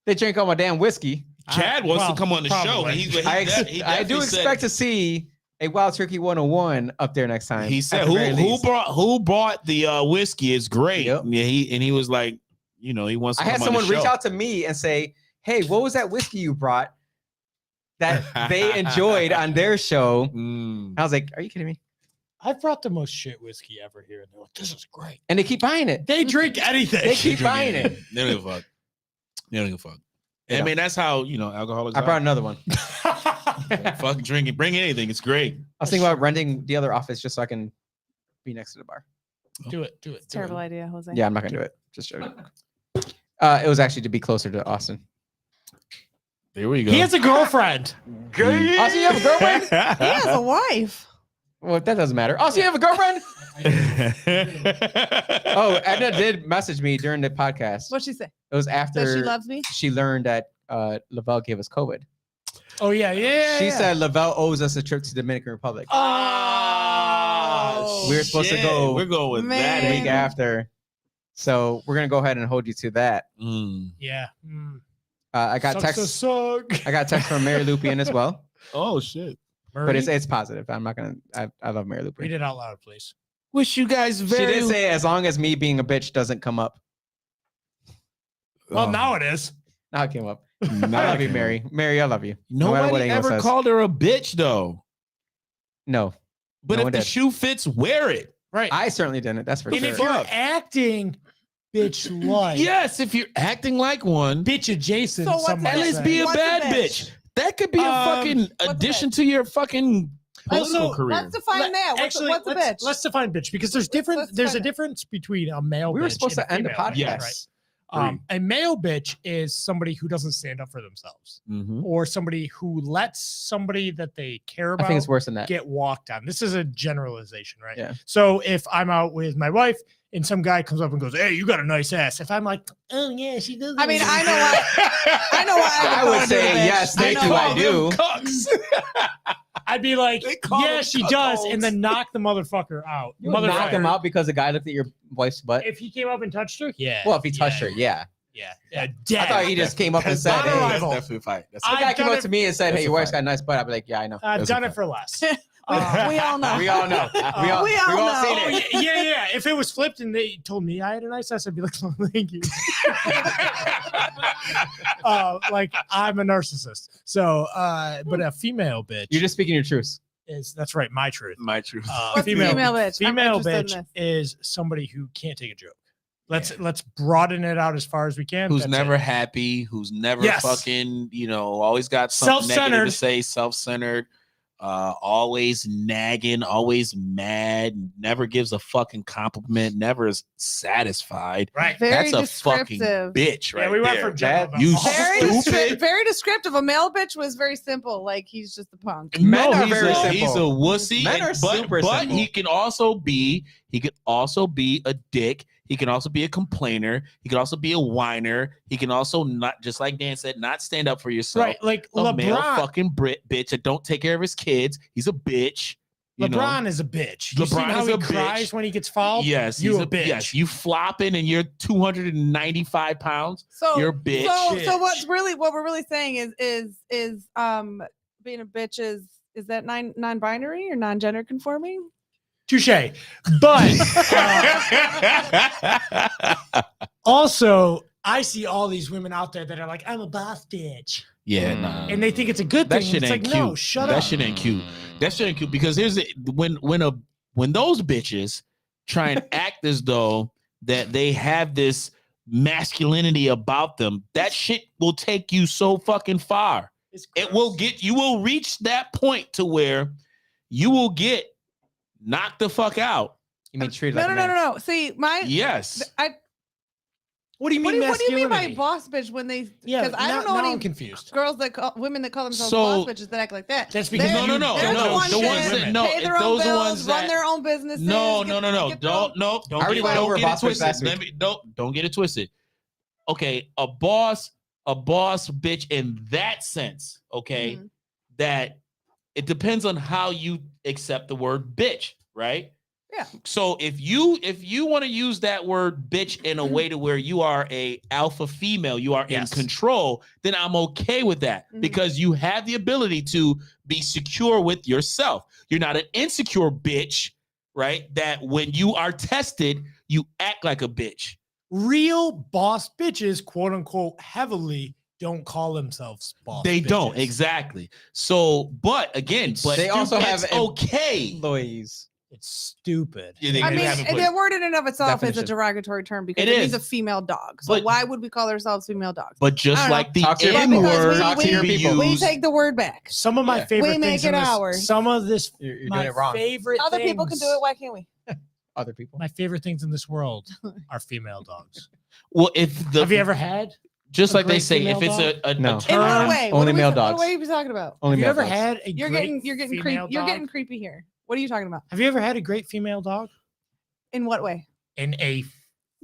They drink all my damn whiskey. Chad wants Well, to come on the show. probably. And he I definitely do expect to see a Wild Turkey 101 up there next time. He at said, the very least. who brought the whiskey? It's great. Yep. Yeah, he was like, he wants to I had come on the someone reach show. out to me and say, "Hey, what was that whiskey you brought that they enjoyed on their show?" Mm. I was like, "Are you kidding me?" I've brought the most shit whiskey ever here, and they're like, "This is great." And they keep buying it. They drink anything. They keep buying it. They don't give a fuck. They don't give a fuck. They I don't. mean, that's how alcoholics. I brought another one. fucking drinking, bring anything. It's great. I was thinking about renting the other office just so I can be next to the bar. do it. Do it. It's a terrible idea, Jose. Yeah, I'm not gonna do it. Just joking. It was actually to be closer to Austin. There we go. He has a girlfriend. Austin, you have a girlfriend? He has a wife. Well, that doesn't matter. Austin, you have a girlfriend? Oh, Edna did message me during the podcast. What'd she say? It was after That she loves me? she learned that Lavelle gave us COVID. Oh yeah, yeah. She yeah. said Lavelle owes us a trip to Dominican Republic. Oh, We were supposed to go We're going with the Man. week after. So we're gonna go ahead and hold you to that. that. Mm. Yeah. Mm. I got Sucks to text. suck. I got text from Mary Lupian as well, Oh shit! but it's positive. I'm not gonna. I love Mary Read Lupian. it out loud, please. Wish you guys She very. did say as long as me being a bitch doesn't come up. Well, Oh. now it is. Now it came up. I love you, Mary. Mary, I love you. No matter what Nobody anyone ever says. called her a bitch though. No, But No if one the did. shoe fits, wear it. Right. I certainly didn't. That's for And sure. if you're acting bitch like, Yes, if you're acting like one, bitch adjacent, So what's some that? at might least say. be a What's a bad bitch? bitch. That could be a fucking a addition bitch? to your fucking political Also, career. Let's define that. What's a bitch? Let's define bitch because there's let's there's a define it. difference between a male. We were bitch supposed and to end the female bitch, podcast. Yes. A male bitch is somebody who doesn't stand up for themselves, Mhm. or somebody who lets somebody that they care I about think it's worse than that. get walked on. This is a generalization, right? Yeah. So if I'm out with my wife and some guy comes up and goes, "Hey, you got a nice ass," if I'm like, "Oh yeah, she does," I mean, I know why. I know why. I call would her a say bitch. yes, thank I you, know. I do. Cucks. I'd be like, They call "Yeah, them she does," and cuckolds. then knock the motherfucker out. You would knock him out because a guy looked at your wife's butt. If he came up and touched her, yeah. Well, if he touched her, yeah. yeah. I thought he just came up and said, Not a "Hey." rival. That's definitely a fight. That's The I've guy came done up it- to me and said, That's "Hey, a your wife's fight. got a nice butt." I'd be like, "Yeah, I know." I've That's a done it fact. for less. We all know. We all know. We all We all know. seen Oh, it. yeah. If it was flipped and they told me I had a nice ass, I'd be like, "Oh, thank you." Like I'm a narcissist. So, but a female bitch You're just speaking your truth. that's right, my truth. My truth. What's a female bitch? I'm Female interested in bitch is somebody who can't take a joke. Let's broaden it out as far as we can. Who's That's never it. happy, who's never Yes. fucking, always got something negative Self-centered. to say, self-centered, always nagging, always mad, never gives a fucking compliment, never is satisfied. Right. Very That's a fucking descriptive. bitch, right Yeah, we went there. from general. You Very, stupid. very descriptive. A male bitch was very simple. Like he's just a punk. Men are he's very a, simple. He's a wussy. Men are super but simple. he could also be a dick. He can also be a complainer. He can also be a whiner. He can also not, just like Dan said, not stand up for yourself. Right. Like A male LeBron. fucking bitch that don't take care of his kids. He's a bitch. You know? LeBron is a bitch. You seen LeBron how is he a bitch. cries when he gets fouled? Yes, You he's a bitch. Yes, you flopping and you're 295 pounds. So You're a bitch. So what we're really saying is being a bitch is that non-binary or non-gender conforming? Touche. But also, I see all these women out there that are like, "I'm a boss bitch," Yeah, nah. and they think it's a good That thing. shit It's ain't like, cute. no, shut That up. shit ain't cute. That shit ain't cute because here's the when those bitches try and act as though that they have this masculinity about them, that shit will take you so fucking far. It will you will reach that point to where you will get knocked the fuck out. You mean treated No, like no, a no, man. no, no. See, Yes. What do you What mean? do you mean by masculinity? boss bitch when they? Yeah, Because I don't know now any I'm confused. girls women that call themselves So- boss bitches that act like that. That's because They're- you No, they're no, the ones the ones that that no, pay their own those are bills, ones run that their own businesses. No, get their don't I already get, went don't over get it boss bitch twisted. last week. Let me don't get it twisted. Okay, a boss bitch in that sense, okay, Mhm. that it depends on how you accept the word bitch, right? Yeah. So if you want to use that word bitch in a way to where you are a alpha female, you are Yes. in control, then I'm okay with that Mhm. because you have the ability to be secure with yourself. You're not an insecure bitch, right? That when you are tested, you act like a bitch. Real boss bitches, quote unquote, heavily don't call themselves boss. They don't bitches. exactly. So, but again, but They also it's have okay. employees. It's stupid. Yeah, they I have mean, employees. the word in and of itself is a Definition. derogatory term because It it means is. a female dog. So But- why would we call ourselves female dogs? But I just don't like the Talk to your N people. word Talk to your can be people. We used- take the word back. Some of my Yeah. favorite We make things in it this, ours. some of this, You're my doing it wrong. favorite Other people can do things- it. Why can't we? Other people. My favorite things in this world are female dogs. Well, if the Have you ever had? just a like they great say, female if it's a No. In what term, way? Only What are we- male What dogs. are you talking about? Only Have you male ever dogs. had a You're great getting female creepy. You're dog? getting creepy here. What are you talking about? Have you ever had a great female dog? In what way? In a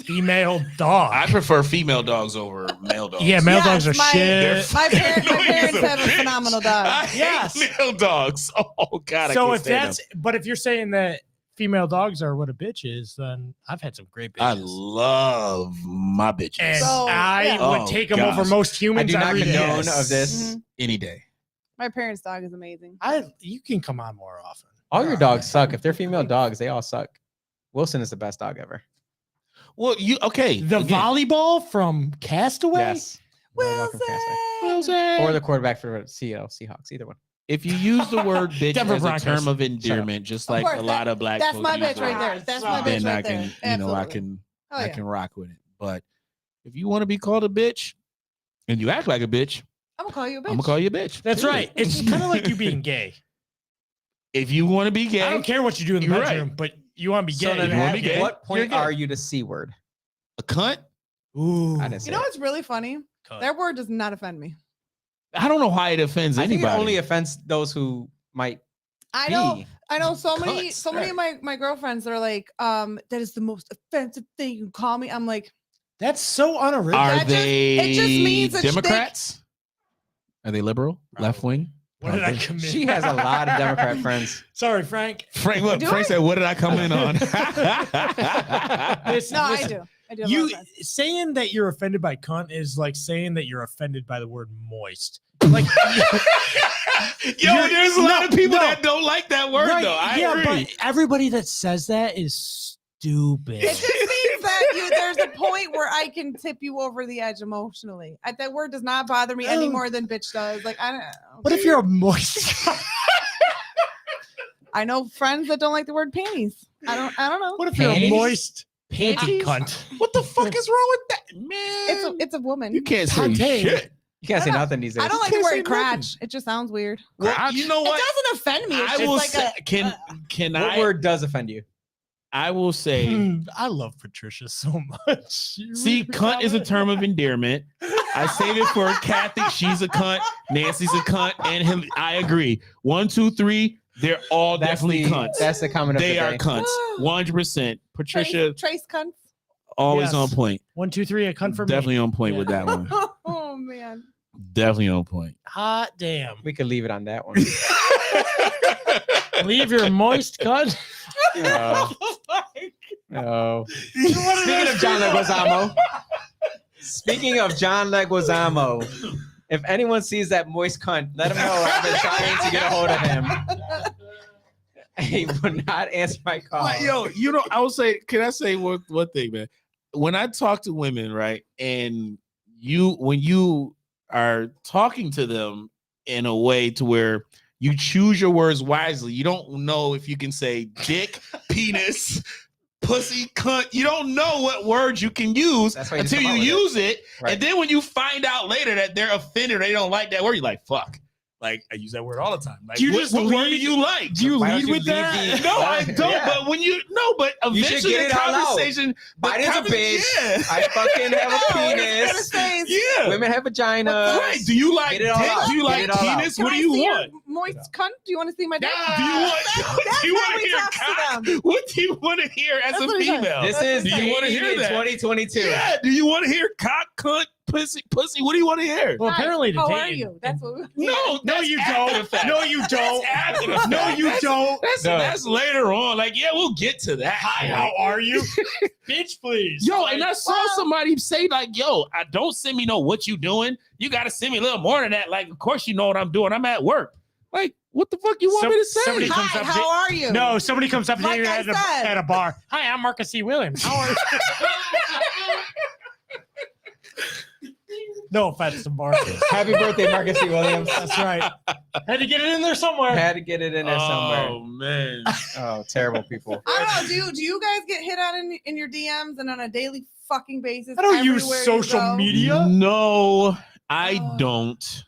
female dog. I prefer female dogs over male dogs. Yeah, male Yes, dogs are my- shit. My parents have a Bitch. phenomenal I dog. hate Yes. male dogs. Oh God, I So can't if stand that's, but if you're saying that female dogs are what a bitch is, then I've had some great them. I bitches. love my bitches And So, I yeah. would Oh, take them over gosh. most I humans do not every day. condone Yes. of this. Mhm. any day. My parents' dog is amazing. You can come on more often. All your dogs suck. If they're female dogs, they all suck. Wilson is the best dog ever. Well, you okay? The again, volleyball from Castaway? Yes. Very welcome, Casper. Wilson. Or the quarterback for Seattle Seahawks, either one. If you use the word bitch Denver as Broncos. a term of endearment, just Of like course, a lot of black That's folks my use bitch right it, there. That's my then bitch I right can, there. you know, I Absolutely. can, Oh, I yeah. can rock with it. But if you want to be called a bitch and you act like a bitch, I'm gonna call you a bitch. I'm gonna call you a bitch. That's Period. right. It's kind of like you being gay. If you want to be gay, I don't care what you do in the You're bedroom, right. but you want to be So gay. then you wanna at be gay? what point You're gay. are you the C word? a cunt. Ooh. I didn't say You know it. what's really funny? Cut. That word does not offend me. I don't know why it offends I think it anybody. only offends those who might I be. know. I know so many, Cunts, so many of my girlfriends that are like, that is the most offensive thing you can call me. I'm like, That's so unoriginal. Are That just- they it just means that they- Democrats? Are they liberal, left wing? What did I Probably. commit? She has a lot of Democrat friends. Sorry, Frank. Frank, look, Do Frank I? said, "What did I come in on?" Listen, no, I listen. do. I do. Have a lot You of friends. saying that you're offended by cunt is like saying that you're offended by the word moist. Like, Yo, there's a lot of people no. that don't like that word, right, though. I yeah, agree. but everybody that says that is stupid. It just means that there's a point where I can tip you over the edge emotionally. That word does not bother me any Oh. more than bitch does. Like I don't. What if you're a moist? I know friends that don't like the word panties. I don't know. What if you're a Panties? moist panty Panties? cunt? What the fuck is wrong with that, man? It's a woman. you can't say Contained. shit. You can't I say don't- nothing these days. I don't like the can't say word crotch. It just sounds weird. Well, you know what? It doesn't offend me. It's I just will like say, a can What I? word does offend you? I will say. I love Patricia so much. You See, really cunt is a love it. term of endearment. I saved it for Kathy. She's a cunt. Nancy's a cunt, and him. I agree. 1, 2, 3. They're all definitely cunts. That's the comment of They the are day. cunts. 100%. Patricia Trace cunts. always Yes. on point. 1, 2, 3. A cunt for Definitely me. on point with that one. Oh man. Definitely on point. Hot damn. We could leave it on that one. Leave your moist cunt. No. No. Speaking of John Leguizamo. Speaking of John Leguizamo, if anyone sees that moist cunt, let him know I've been trying to get a hold of him. He would not answer my call. Yo, you know, I will say, can I say one thing, man? When I talk to women, right, and when you are talking to them in a way to where you choose your words wisely, you don't know if you can say dick, penis, pussy, cunt. You don't know what words you can use That's why you just until come you out with it. use it. Right. And then when you find out later that they're offended, they don't like that word, you're like, fuck. Like, I use that word all the time. Like, Do you what, just what word do lead- you like? Do you Why lead don't you with leave that? the- No, I don't. Yeah. But when you but You should eventually get the it out loud. conversation. the Biden is a bitch. Yeah. I fucking have a Oh, I was gonna penis. say, Yeah. Women have vaginas. Right. Do you like Get it all dick? out. Do you Get like it all out. penis? Can What do I you see your want? moist cunt? Do you want to see my dick? Do you want? That's Do you how want to he hear talks to cock? them. What do you want to hear as That's a what he says. female? This is Do you want to dating hear in that? 2022. Yeah. Do you want to hear cock, cunt, pussy? What do you want to hear? Well, Hi, apparently how today. are you? That's what. No, No, that's you after don't. the fact. No, you don't. That's after the fact. No, you That's- don't. That's later on. Like, yeah, we'll get to that. Hi, how are you? Bitch, please. Yo, and I saw Well- somebody say, like, yo, I don't send me know what you doing. You got to send me a little more than that. Like, of course you know what I'm doing. I'm at work. Like, what the fuck you want me to say? somebody comes Hi, up how to- are you? No, somebody comes up to Like you I at said. at a bar. Hi, I'm Marcus C. Williams. How are you? No offense to Marcus. Happy birthday, Marcus C. Williams. That's right. Had to get it in there somewhere. Had to get it in there somewhere. Oh, man. Oh, terrible people. I don't know. Do you guys get hit on in your DMs and on a daily fucking basis? I don't use everywhere you social go? media. No, I Oh. don't.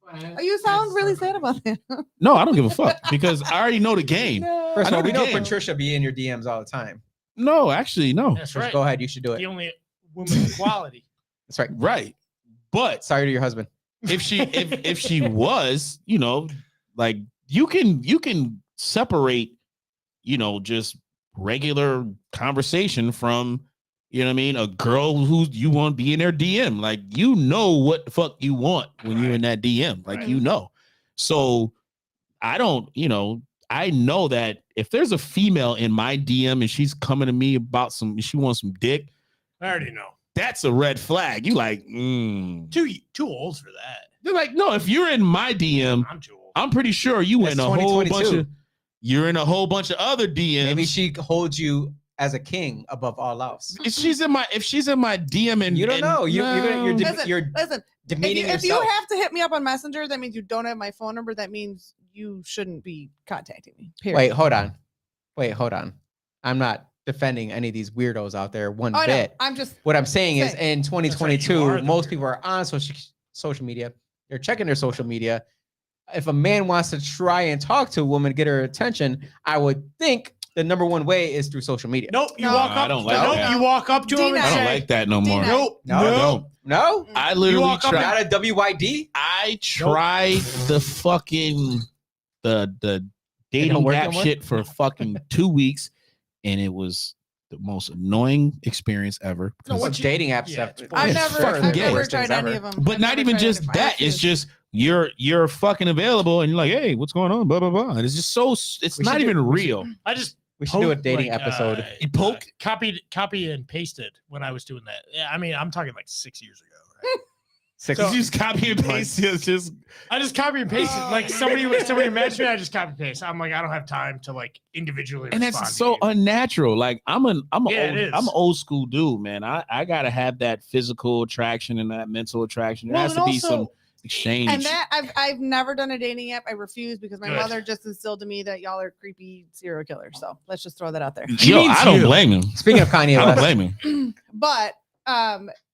Oh, you sound really sad about that. No, I don't give a fuck because I already know the game. No. First I of know all, we the know game. Patricia be in your DMs all the time. No, actually, no. That's Just right. go ahead. You should do The it. only woman of quality. That's right. Right. But Sorry to your husband. if she was, you know, like you can separate, you know, just regular conversation from, you know what I mean, a girl who you want to be in their DM. Like, you know what the fuck you want when you're in that DM. Like, Right. you know. So I don't, you know, I know that if there's a female in my DM and she's coming to me about she wants some dick, I already know. that's a red flag. You like, Too old for that. They're like, no, if you're in my DM, I'm too old. I'm pretty sure you That's in a whole bunch 2022. of you're in a whole bunch of other DMs. Maybe she holds you as a king above all else. If she's in my DM and You don't know. You're Listen. demeaning If you yourself. have to hit me up on Messenger, that means you don't have my phone number. That means you shouldn't be contacting me. Period. Wait, hold on. I'm not defending any of these weirdos out there one Oh, I know. bit. I'm just What I'm saying is in That's right, you 2022, are the most weirdo. people are on social media. They're checking their social media. If a man wants to try and talk to a woman, get her attention, I would think the number one way is through social media. Nope. You No. walk I up. don't like nope. that. You walk up to him and D9. I don't say, like that no more. D9. nope. No, Nope. No? I literally walk up tried. Not a WYD? I tried the fucking the dating work app no more? shit for fucking 2 weeks, and it was the most annoying experience ever. No, because- what you- Dating app yeah, stuff. it's I've It's never, fucking I've gay. never Worst things tried any ever. of them. but I've not never even tried just any of that. them. It's just you're fucking available, and you're like, hey, what's going on? Blah blah blah. And it's just so. It's We not should do- even we should- real. I just We should do a poke, dating like, episode. You poke? copy and pasted when I was doing that. Yeah, I mean, I'm talking like 6 years ago. Right? Six. You just copy and paste. It's just I just copy and pasted. Oh. Like somebody messaged me, I just copy and paste. I'm like, I don't have time to like individually. and respond that's to so you. unnatural. Like I'm Yeah, it is. an old school dude, man. I gotta have that physical attraction and that mental attraction. There Well, has and to be some also- exchange. And that I've never done a dating app. I refuse because my Good. mother just instilled to me that y'all are creepy serial killers. So let's just throw that out there. She Yo, means I don't you. blame him. Speaking of Kanye I don't West, blame him. But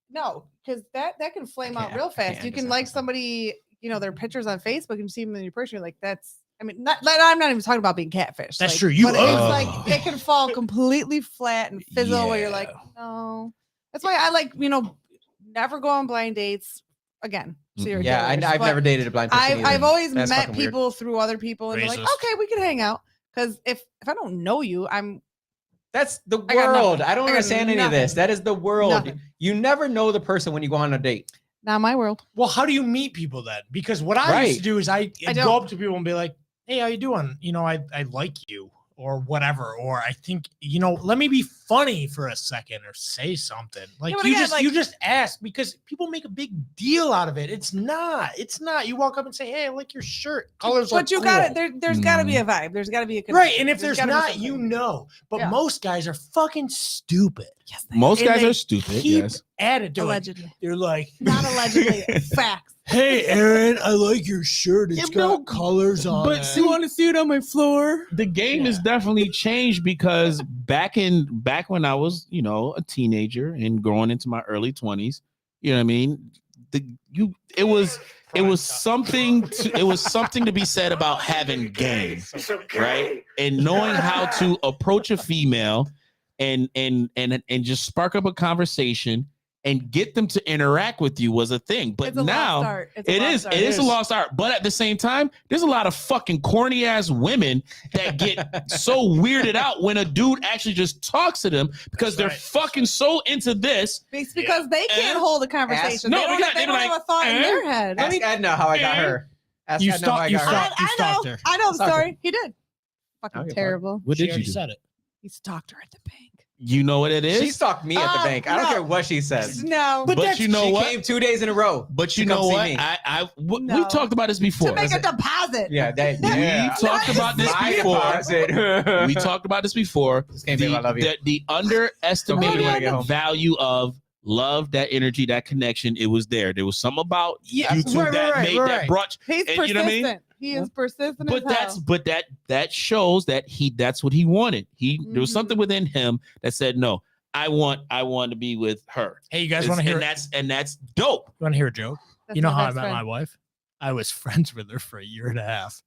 no, because that can flame out can't- real I fast. can't You this can like episode. somebody, their pictures on Facebook and see them in your person. You're like, that's. I mean, I'm not even talking about being catfish. That's like, true. You but it's own- like it can fall completely flat and fizzle where you're like, no. That's why I like, never go on blind dates again. Serial yeah, killers, I've but never dated a blind person. I've either. always That's met fucking weird. people through other people, and they're like, Racist. okay, we can hang out. Because if I don't know you, That's the I got world. nothing. I don't I got understand any of this. nothing. That is the world. Nothing. You never know the person when you go on a date. not my world. Well, how do you meet people then? Because what I used Right. to do is I'd I go don't. up to people and be like, hey, how you doing? I like you or whatever. Or I think, let me be funny for a second or say something. Like Yeah, but you again, just you just ask because people make a big deal out of it. It's not. You walk up and say, hey, I like your shirt. Colors But you look got cool. it. There's got to be a vibe. There's got to be a Right. connection. And if there's gotta be not, something. But Yeah. most guys are fucking stupid. Yes, they Most And guys they are stupid. Keep Yes. at it. They're like, allegedly, they're like, not allegedly. Facts. hey, Aaron, I like your shirt. It's Yeah, no, got colors on but it. see, want to see it on my floor? The game has Yeah. definitely changed because back when I was, a teenager and growing into my early 20s, you know what I mean? It was something to be said about having game, right? And knowing how to approach a female and just spark up a conversation and get them to interact with you was a thing. But It's a now lost art. It's a it lost is art. it is a lost art. But at the same time, there's a lot of fucking corny ass women that get so weirded out when a dude actually just talks to them because That's they're right. fucking so into this. It's because they can't hold a conversation. No, they don't, because they they don't be have like, a thought in their head. Ask Edna how I got her. Ask You Edna how I stalk- you got her. stalk- you stalked her. I know. I'm Stalked her. sorry. He did. Fucking Okay, fine. terrible. What She did you already do? said it. He stalked her at the bank. You know what it is? She stalked me at the bank. I don't no. care what she says. No. But that's- you know she what? came 2 days in a row. But you to come know see what? me. No. We've talked about this before. to make a deposit. Yeah, that. We Yeah. talked about this My before. deposit. We talked about this before. Just came, babe, I love you. The Don't make me underestimated wanna get home. value of love, that energy, that connection. It was there. There was something about Yeah, you two right, that right, made right, that right. brought. He's And persistent. you know what I mean? He is persistent. But as hell. that shows that that's what he wanted. There was Mhm. something within him that said, no, I want to be with her. Hey, you guys want to hear? And that's dope. You want to hear a joke? That's You know my how I best met friend. my wife? I was friends with her for a year and a half.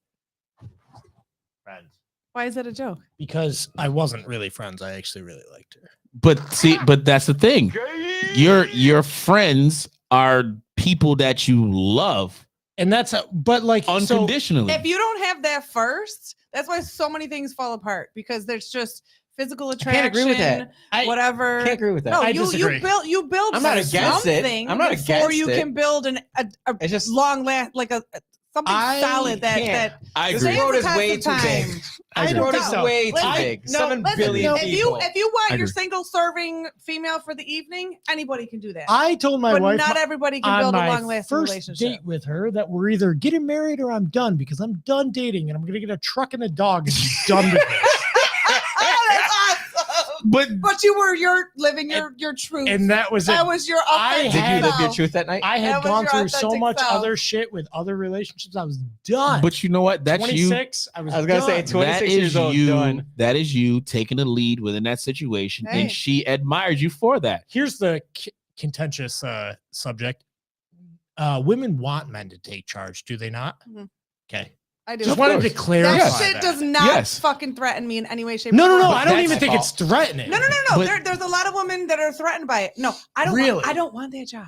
Friends. Why is that a joke? Because I wasn't really friends. I actually really liked her. But that's the thing. Your friends are people that you love And that's but like so unconditionally. If you don't have that first, that's why so many things fall apart because there's just physical I attraction. can't agree with that. Whatever. Can't agree with that. No, I you disagree. build. I'm not against it. something I'm not before against you it. can build a It's just long last like something I solid that can't. I this agree. stands road the is test way of too big. time. I This don't road think is so. way too Listen, big. no, 7 listen, billion if people. you want I your agree. single serving female for the evening, anybody can do that. I told my but wife not everybody can on build a my long lasting first relationship. date with her that we're either getting married or I'm done because I'm done dating and I'm gonna get a truck and a dog and be done with this. Oh, that's awesome. but But you were living your truth. And that was that it. was your I authentic Did you had- live your self. truth that night? I had That was gone your through so authentic much self. other shit with other relationships. I was done. but you know what? That's you. 26. I was gonna say done. 26 That years is old, you. done. That is you taking the lead within that situation, Hey. and she admired you for that. Here's the contentious subject. Women want men to take charge, do they not? Mhm. Okay. I do. Just Of wanted to course. clarify that shit that. does not Yes. fucking threaten me in any way, shape, No, or no, form. no. But I don't that's even think my it's threatening. No. But- There's a lot of women that are threatened by it. No, I don't. Really? I don't want that job.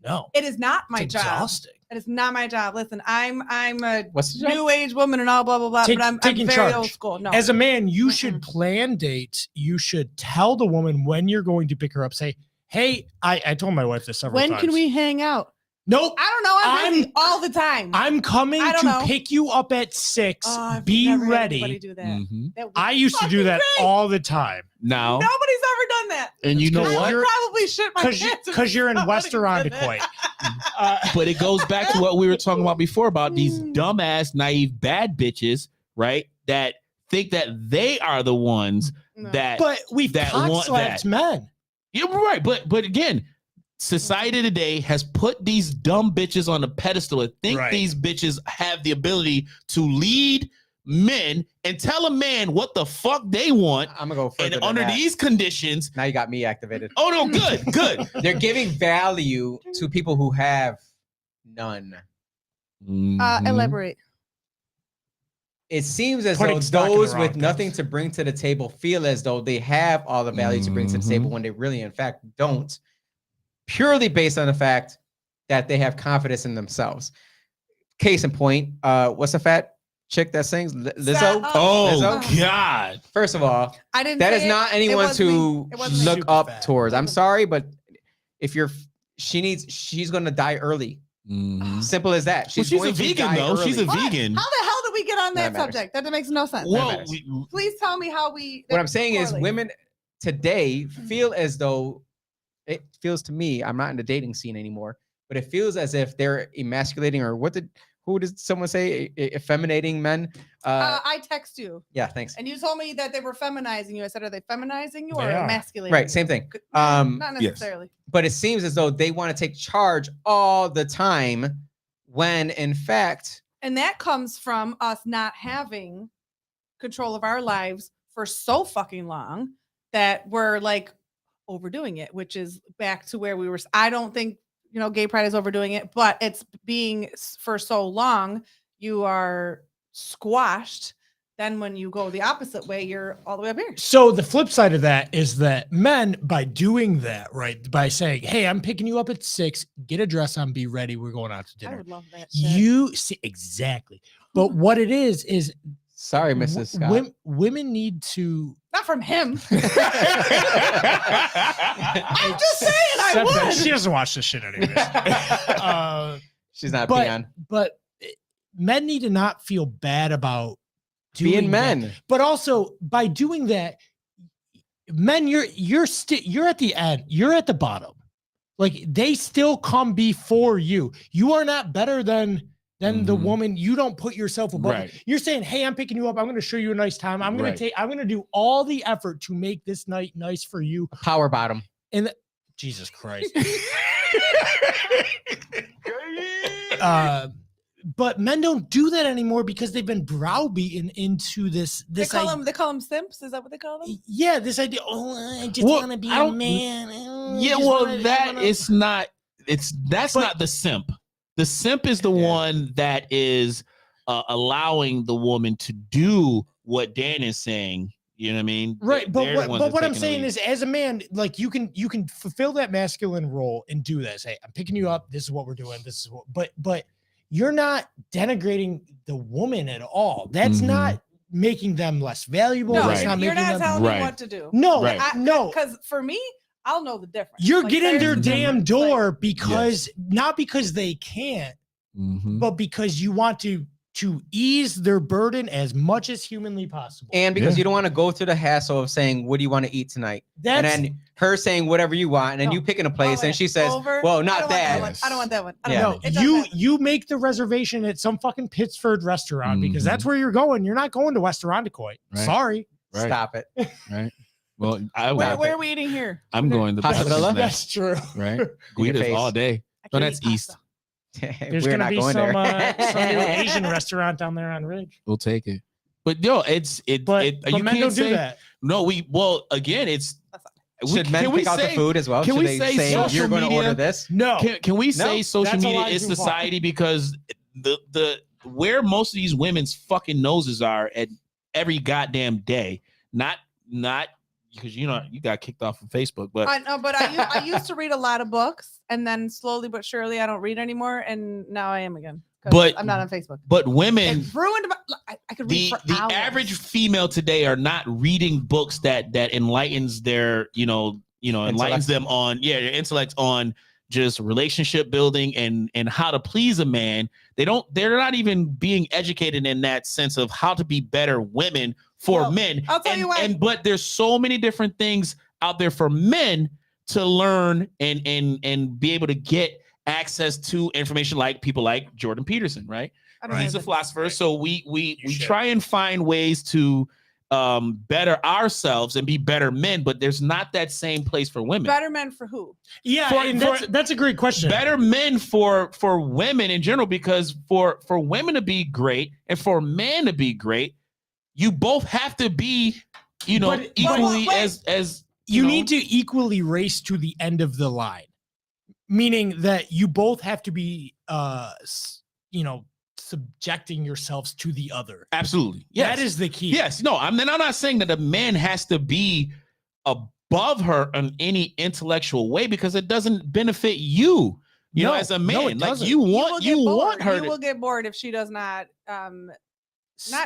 No. It is not my It's job. exhausting. It is not my job. Listen, I'm a What's the job? new age woman and all blah blah blah. Take- but I'm taking very charge. old school. No, As a man, you Mm-mm. should plan dates. You should tell the woman when you're going to pick her up. Say, hey, I told my wife this several when times. can we hang out? Nope. I don't know. I'm busy I'm- all the time. I'm coming I don't to know. pick you up at 6. Oh, I've Be never had anybody ready. do that. Mhm. That would I used to do fucking that great. all the time. Now, Nobody's ever done that. and you know Because I what? would probably shit my pants Because you're in somebody West did that. Irondequoit. But it goes back to what we were talking about before about these Mm. dumbass, naive, bad bitches, right? That think that they are the ones No. that. But we've That cock want slapped that. men. You're right, but again, society today has put these dumb bitches on a pedestal and think Right. these bitches have the ability to lead men and tell a man what the fuck they want. I'm gonna go further. And than under that. these conditions, Now you got me activated. oh no, good, good. They're giving value to people who have none. Mhm. Elaborate. It seems as Putting though stock in the those wrong with things. nothing to bring to the table feel as though they have all the value to bring to the table Mhm. when they really, in fact, don't. Purely based on the fact that they have confidence in themselves. Case in point, what's the fat chick that sings? Lizzo? Stop. Oh Lizzo? God. First of all, I didn't. that say is it. not It anyone wasn't me. to It wasn't me. look Super up fat. towards. I'm Wasn't. sorry, but if she's gonna die early. Mhm. Simple as that. Well, She's, she's going a to vegan die though. She's a early. What? vegan. How the hell did we get on that That matters. subject? That makes no sense. Well, matters. Please tell me how we. What I'm saying is correlate. women today feel as though it feels to me, I'm not in the dating scene anymore, but it feels as if they're emasculating or who did someone say? Effeminating men? I text you Yeah, thanks. and you told me that they were feminizing you. I said, are they feminizing you or They are. emasculating? Right, you? same thing. Not yes. necessarily. But it seems as though they want to take charge all the time when in fact, And that comes from us not having control of our lives for so fucking long that we're like overdoing it, which is back to where we were. I don't think, gay pride is overdoing it, but it's being for so long, you are squashed. Then when you go the opposite way, you're all the way up here. So the flip side of that is that men, by doing that, right, by saying, hey, I'm picking you up at 6, get a dress on, be ready, we're going out to I dinner. would love that. Shit. You see exactly. But what it is sorry, Mrs. Scott. women need to Not from him. I'm just saying I accept that. would. She doesn't watch this shit anyways. She's not a but peon. but men need to not feel bad about Being doing that. men. But also by doing that, men, you're at the end, you're at the bottom. Like they still come before you. You are not better than the Mhm. woman. You don't put yourself above. Right. You're saying, hey, I'm picking you up. I'm going to show you a nice time. I'm going Right. to do all the effort to make this night nice for you. Power bottom. And Jesus Christ. But men don't do that anymore because they've been browbeaten into this They call them simps. Is that what they call them? yeah, this idea. Oh, I just Well, want to be I a don't- man. Oh, I Yeah, just well, wanna- I that wanna- is not. That's But- not the simp. The simp is the one that is allowing the woman to do what Dan is saying. You know what I mean? right. They're the But ones what, that what I'm taking the saying lead. is, as a man, like you can fulfill that masculine role and do this. Hey, I'm picking you up. This is what we're doing. This is what. But you're not denigrating the woman at all. That's Mhm. not making them less valuable. No, That's Right. not you're making not them. telling Right. me what to do. No, Right. no. Because for me, I'll know the difference. You're Like, getting their there's Mhm. damn difference, like- door because not because they can't, Mhm. but because you want to ease their burden as much as humanly possible. And because Yeah. you don't want to go through the hassle of saying, what do you want to eat tonight? That's And then her saying whatever you want, and then No. you picking a place, Oh, and she says, over. well, I not don't want that. one. I don't want that one. I don't Yeah. want no, it. It doesn't happen. you make the reservation at some fucking Pittsford restaurant because that's where you're going. You're not going to West Irondequoit. Right. Sorry. Right. Stop it. Right. Well, I Where are we eating here? I'm going the Pasta best Villa? That's true. right? your Guida's face. all day. I No, can that's eat east. pasta. There's We're gonna not be going some there. some new Asian restaurant down there on Ridge. We'll take it. But yo, But you men can't don't say do that. no. Again, it's Should men pick out the food as well? Can Should we they say social you're going to order media? this? No. Can we say social that's a media lie is too far. society because the where most of these women's fucking noses are at every goddamn day, not because you got kicked off of Facebook, but I know, but I used to read a lot of books, and then slowly but surely I don't read anymore, and now I am again. 'Cause But- I'm not on Facebook. but women. It ruined I could read The for hours. average female today are not reading books that enlightens their enlightens them on their intellect on just relationship building and how to please a man. They're not even being educated in that sense of how to be better women for Well, men. I'll tell you what. But there's so many different things out there for men to learn and be able to get access to information, like people like Jordan Peterson, right? I don't He's know a if philosopher. So we should. try and find ways to better ourselves and be better men, but there's not that same place for women. better men for who? Yeah, and that's a great question. Better men for women in general, because for women to be great and for men to be great, you both have to be, equally wait. as you know. need to equally race to the end of the line, meaning that you both have to be subjecting yourselves to the other. Absolutely. Yes. That is the key. Yes. No, I'm not saying that a man has to be above her in any intellectual way, because it doesn't benefit you. No, As a no, man, it like doesn't. you will want get bored. her You to will get bored if she does not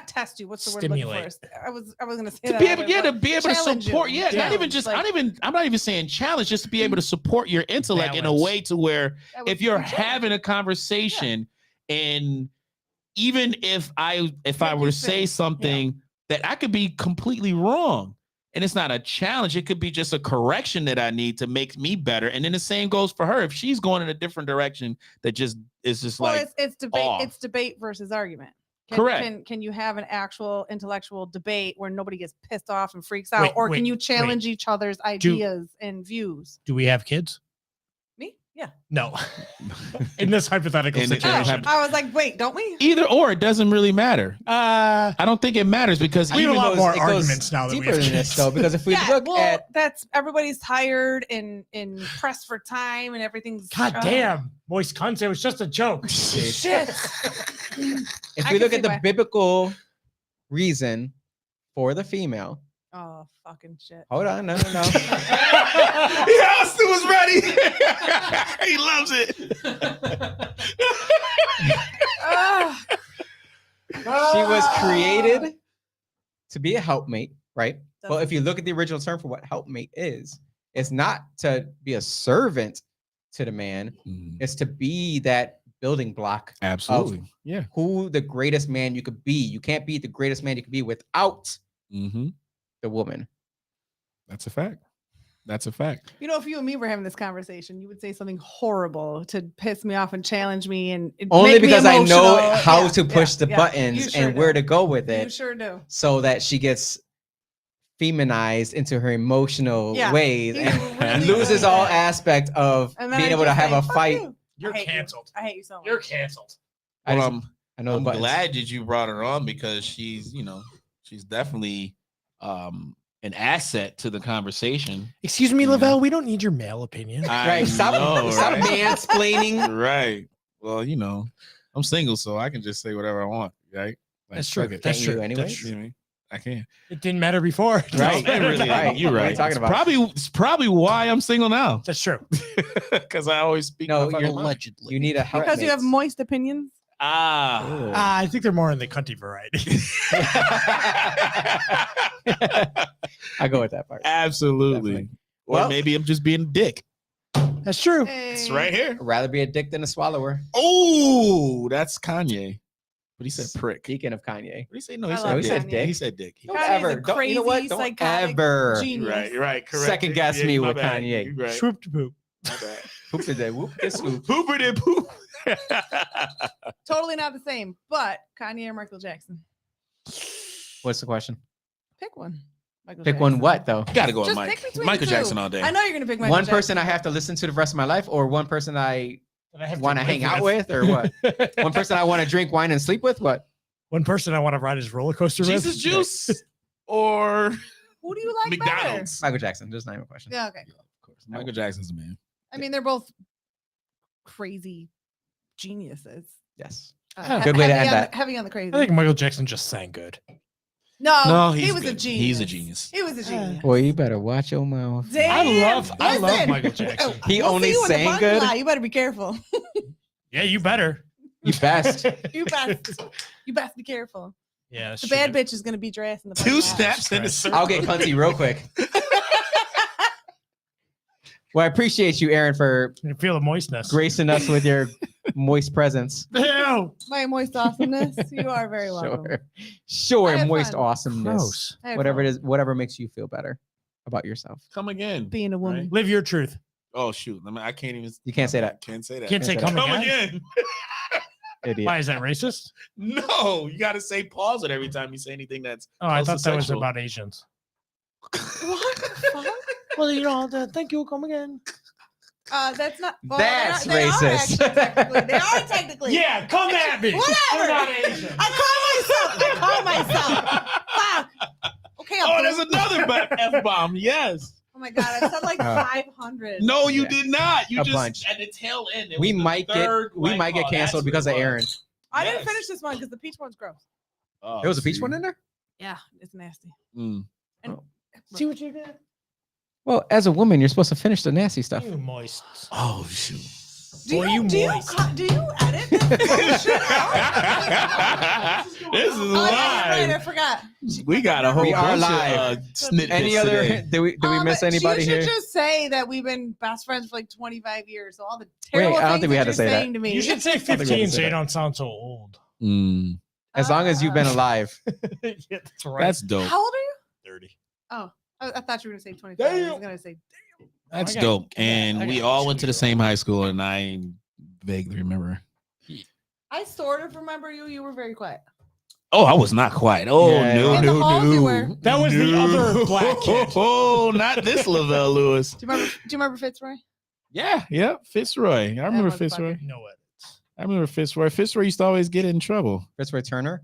test you. What's the word I'm looking Stimulate. for? I was gonna say to that. be able, but to be able to challenge support. you. Yeah, not Challenge, even just. like- I'm not even saying challenge. Just to be able to support your intellect in a Balance. way to where that was if you're the challenge. having a conversation, and even if I Let were me to say finish. something that I could be completely wrong, and it's not a challenge, it could be just a correction that I need to make me better. And then the same goes for her. If she's going in a different direction, that just is just Well, like it's debate. off. It's debate versus argument. Correct. Can you have an actual intellectual debate where nobody gets pissed off and freaks out, Wait, or wait, can you wait. challenge each other's ideas and views? Do we have kids? Me? Yeah. No. In this hypothetical In the- situation. I was like, wait, don't we? either or. It doesn't really matter. Uh, I don't think it matters, because We have a Even lot though more it goes arguments now that we deeper have than this, kids. though, because if we Yeah, look well, at that's everybody's tired and pressed for time and everything's. God damn, moist cunts. It was just a joke. Shit. if I we can look see at the why. biblical reason for the female, Oh fucking shit. hold on, no. Austin was ready. He loves it. Ah, She was created to be a helpmate, right? Well, if doesn't- you look at the original term for what helpmate is, it's not to be a servant to the man, it's to be that building block Absolutely. Yeah. who the greatest man you could be. You can't be the greatest man you could be without Mm-hmm. the woman. That's a fact. That's a fact. You know, if you and me were having this conversation, you would say something horrible to piss me off and challenge me, and it'd Only make me because I know emotional. how Yeah, to push yeah, the yeah. buttons You sure and where do. to go with You it, sure do. so that she gets feminized into her emotional Yeah, ways you and really loses do all that. aspect of And then being I able to just have say, a "Fuck fight. you." You're I hate you. canceled. I hate you so much. You're canceled. I, Well, just- I know I'm the buttons. glad that you brought her on, because she's definitely an asset to the conversation. Excuse me, Yeah. Lavelle. We don't need your male opinion. Right? Stop right? mansplaining. Right. Well, I'm single, so I can just say whatever I want, right? Like, That's true. fuck it. That's Can't you true. anyways? That's You know true. what I mean? I can. It didn't matter before. Right. No, it really Right. ain't. You're What are you right. talking about? It's probably why I'm single now, That's true. because I always speak. No, my fucking you're mind. Allegedly. You need a helpmate. Because you have moist opinions. Ah. I think they're more in the cunty variety. I go with that part. Absolutely. Definitely. Or Well- maybe I'm just being a dick. That's true. It's Hey. right here. I'd rather be a dick than a swallower. Oh, that's Kanye. But he said prick. Speaking of Kanye, What did he say? No, he I said love dick. He said Kanye. dick. He said dick. Don't Kanye's ever. a Don't, you know crazy, what? Don't psychotic ever genius. Right, correct. second guess me my with bad. Kanye. You're right. Swoop to poop. My bad. Whoop did they? Whoop this whoop. Pooper did poop. Totally not the same. But Kanye or Michael Jackson? What's the question? Pick one. Michael Pick one Jackson. what though? You gotta go with Just Mike. pick between Michael the two. Jackson all day. I know you're gonna pick Michael One Jackson. person I have to listen to the rest of my life, or one person I that I have want to live hang out with, or what? One person I want to drink wine and sleep with. What? One person I want to ride his roller coaster with. Jesus Juice or Who do you like better? McDonald's. Michael Jackson. Just not even a question. Yeah, okay. Of course, Michael Jackson's the man. I mean, they're both crazy geniuses. Yes. Good way to end that. Heavy on the crazy. I think Michael Jackson just sang good. No, he's he was a good. genius. He's a genius. He was a genius. Boy, you better watch your mouth. Damn, I love listen. Michael Jackson. He We'll only see you in the sang parking good. lot. You better be careful. Yeah, you better. You best. You best. You best be careful. Yeah, The bad bitch is gonna beat your ass in the parking Two lot. snaps in a circle. I'll get cunty real quick. Well, I appreciate you, Erin, for You can feel the moistness. gracing us with your moist presence. Ew. My moist awesomeness. You are very welcome. Sure, I had moist fun. awesomeness. Gross. I had Whatever fun it is, whatever makes you feel better about yourself. Come again. being a woman. Live your truth. Oh shoot! I can't even. You can't say that. Can't say that. Can't say come Come again. again. Idiot. Why is that racist? No, you got to say pause it every time you say anything that's. Oh, I close thought to that was sexual. about Asians. What the fuck? Well, you know, thank you. Come again. That's not. Well, That's they are racist. actually technically. They are technically. Yeah, come at me. Whatever. They're not Asian. I call myself. Fuck. Okay. Oh, I'll there's put- another F bomb. Yes. Oh my god! I said like 500. No, you Yeah. did not. You A just bunch. at the tail end. it We was the might get third we white might get claw. canceled That's because what of it Aaron. was. I didn't Yes. finish this one because the peach one's gross. Oh, There was a peach see. one in there. Yeah, it's nasty. Mm. See what you did? Well, as a woman, you're supposed to finish the nasty stuff. You moist. Oh shoot. Boy, you moist. Do you edit this bullshit out? This is Oh, yeah, you're right. I live. forgot. We got a whole We are bunch live. of snippets Any other? today. Did we miss anybody you here? should just say that we've been best friends for like 25 years. So all the Wait, terrible I don't things think we had to you're say that. saying to me. You should say think we had to 15 say so you that. don't sound so old. Mm, As long as you've been alive. Yeah, that's right. that's dope. How old are you? 30. I thought you were gonna say 25. I was Damn. gonna say. That's I got- dope. I got- And I we got all two went to the years. same high school, and I vaguely remember. I sort of remember you. You were very quiet. Oh, I was not quiet. Oh Yeah. no, In the no, halls you no. were. That was the other black kid. Oh, not this Lavelle Lewis. Do you remember Fitzroy? Yeah, Fitzroy. I remember motherfucker. Fitzroy. No edits. I remember Fitzroy. Fitzroy used to always get in trouble. Fitzroy Turner.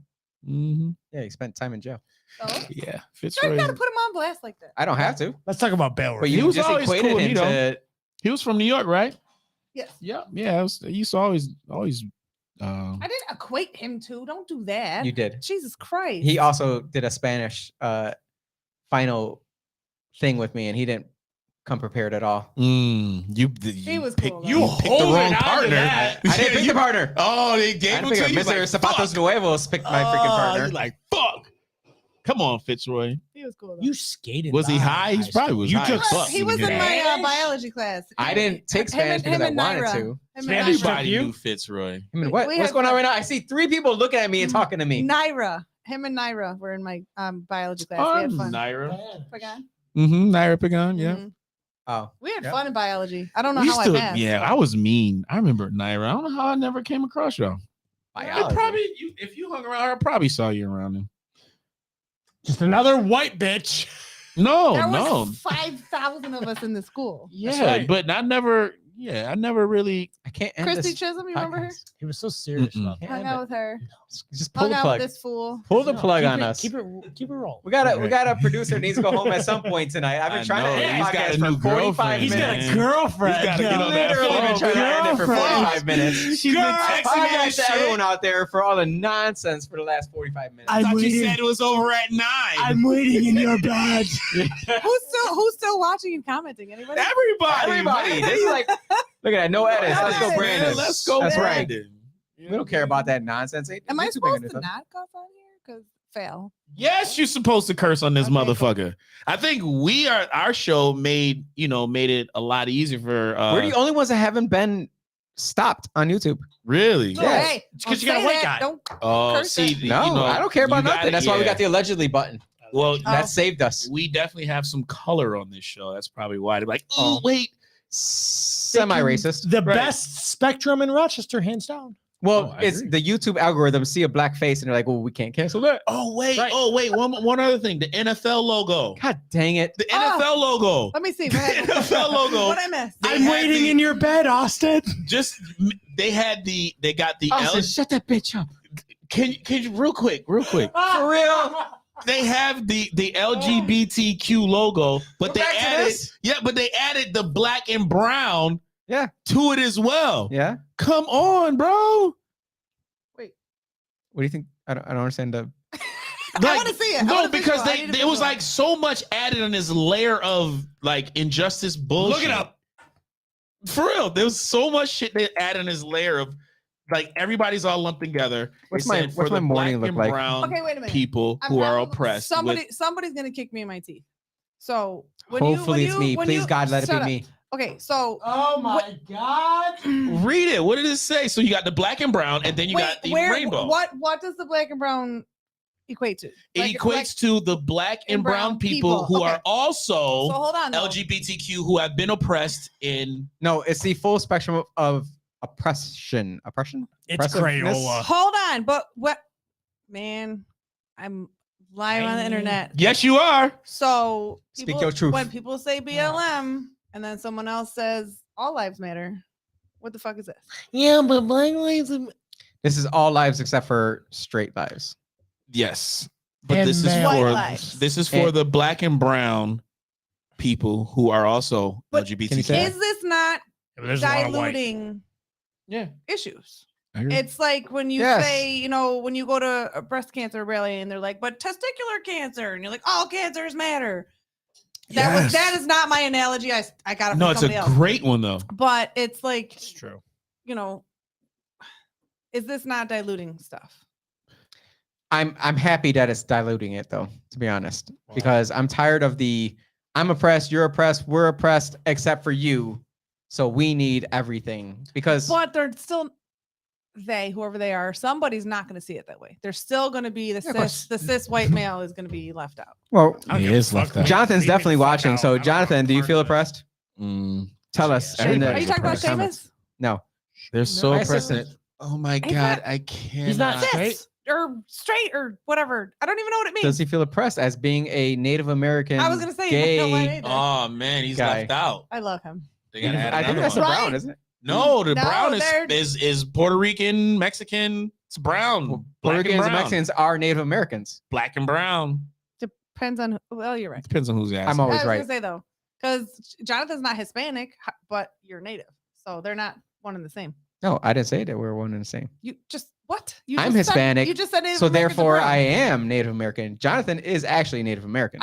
Mm-hmm. Yeah, he spent time in jail. Oh, Yeah, sure, you Fitzroy. gotta put him on blast like that. I don't have to, Let's talk about Bell. but He you was just always equated cool, him you know. to. He was from New York, right? Yes. Yeah. He used to always. I didn't equate him to. Don't do that. You did. Jesus Christ. He also did a Spanish final thing with me, and he didn't come prepared at all. He was picked, cool, you though. picked the holding wrong on to partner. that. I didn't pick the partner. Oh, they I gave him didn't to pick you. it. Mr. Like, Zapatos fuck. Nuevos picked my freaking partner. You're like, fuck. Come on, Fitzroy. He was cool. Though. You skated. Was he by high? in He high probably school. was You high took as fuck. He was in my Spanish? biology class. I didn't take Spanish because I wanted to. Him and Spanish Naira. took Everybody you? knew Fitzroy. I mean, what? We What's had going on fun. right now? I see 3 people looking at me and talking to me. Naira. Him and Naira were in my biology class. We had fun. Naira. Forgot? Naira Pagan, yeah. Mhm. Oh, We had Yeah. fun in biology. I don't know We how used to, I passed. yeah, I was mean. I remember Naira. I don't know how I never came across y'all. I biology. probably, if you hung around her, I probably saw you around him. Just another white bitch. No, There no. was 5,000 of us in the school. Yeah, right. but I never really. I can't end Christy this Chisholm, you remember her? He was so serious Mm-mm. about that. Hung out with her. Just pull Hung the out plug. with this fool. Pull the No, plug keep on it- us. Keep it rolling. We got a producer that needs to go home at some point tonight. I've been I trying to know, end he's the got a podcast new for 45 girlfriend, He's got minutes. a girlfriend. He's gotta get on that Literally been phone. trying to end it for Girlfriend. 45 minutes. She's been texting me Apologize that to shit. everyone out there for all the nonsense for the last 45 minutes. I thought you waiting. said it was over at 9. waiting in your bed. Who's still watching and commenting? Anybody? Everybody, this is like, look at that, no edits. No Let's go, edits. Brandon. Let's go, That's right. Brandon. We don't care about that nonsense. Am I YouTube ain't supposed gonna to do not cuss on here? Because fail. Yes, you're supposed to curse on this Okay, cool. motherfucker. I think our show made it a lot easier for We're the only ones that haven't been stopped on YouTube. really. No. Yes. Hey, because don't you got a say white that. guy. Don't Oh, curse see, it. No, I don't care about nothing. That's why we got the allegedly button. Well, That Oh. saved us. we definitely have some color on this show. That's probably why they're like, Oh. oh, wait. Semi-racist. The Right. best spectrum in Rochester, hands down. Well, I it's agree. the YouTube algorithm see a black face and they're like, well, we can't cancel that. Oh wait, Right. one other thing. The NFL logo. God dang it. The Oh. NFL logo. Let me see. What happened? NFL logo. What I missed? They I'm had waiting the- in your bed, Austin. They got the Austin, shut that bitch up. Can you real quick. For real? They have the LGBTQ logo, but We're back to this? but they added the black and brown Yeah. to it as well. Yeah. Come on, bro. What do you think? I don't understand the. I want to see it. I No, want a because visual. I need a there was visual. like so much added on this layer of like injustice bullshit. Look it up. For real. There was so much shit they added on this layer of like everybody's all lumped together. What's It my- said what's for my the morning black look and like? brown Okay, wait a minute. people I'm who are having- oppressed. Somebody's gonna kick me in my teeth. So Hopefully it's me. Please, God, let it be shut up. me. Okay, so Oh my God. Read it. What did it say? So you got the black and brown, and then you got the rainbow. What does the black and brown equate to? It Like- equates to the black and brown people who Okay. are also So hold on. though. LGBTQ who have been oppressed in. No, it's the full spectrum of oppression. Oppression? It's Oppressiveness? Crayola. Hold on, but what? Man, I'm live on the internet. Yes, you are. So Speak people- your truth. When people say BLM and then someone else says all lives matter, what the fuck is this? Yeah, but black lives. This is all lives except for straight lives. Yes, but And this is male White for lives. this is for And- the black and brown people who are also But LGBTQ. Can you say Is this not There's a lot of white. diluting Yeah, issues? I agree. It's like when you Yes. say, when you go to a breast cancer rally and they're like, but testicular cancer, and you're like, all cancers matter. That Yes. is not my analogy. I got it from No, it's somebody a else. great one though. But it's like, It's true. is this not diluting stuff? I'm happy that it's diluting it though, to be honest. Wow. Because I'm tired of the I'm oppressed, you're oppressed, we're oppressed, except for you. So we need everything. Because But they're still whoever they are, somebody's not going to see it that way. They're still going to be of course. the cis white male is going to be left out. well, I don't He give a is fuck, left man. out. Jonathan's Leave me definitely the fuck watching. out. So I don't Jonathan, do you want feel part of oppressed? Mm, Tell us. Yeah. Are you everybody talking about in the comments. Seamus? No. they're so I oppressed. said- Oh my He's god, not- I can't. He's not Cis straight? or straight or whatever. I don't even know what it means. Does he feel oppressed as being a Native American I was going to say, gay? no, I, Oh man, he's Guy. left out. I love him. They gotta add I think another that's a one. Right? brown, isn't it? No, the No, brown they're- is Puerto Rican, Mexican. It's brown. Well, Black Puerto and Ricans and brown. Mexicans are Native Americans. Black and brown. Depends on well, you're right. Depends on who's asking. I'm I always was right. going to say though, because Jonathan's not Hispanic, but you're Native. So they're not one and the same. No, I didn't say that we were one and the same. You just, what? You I'm just said- Hispanic, you just said Native So Americans are therefore, brown. I am Native American. Jonathan is actually Native American.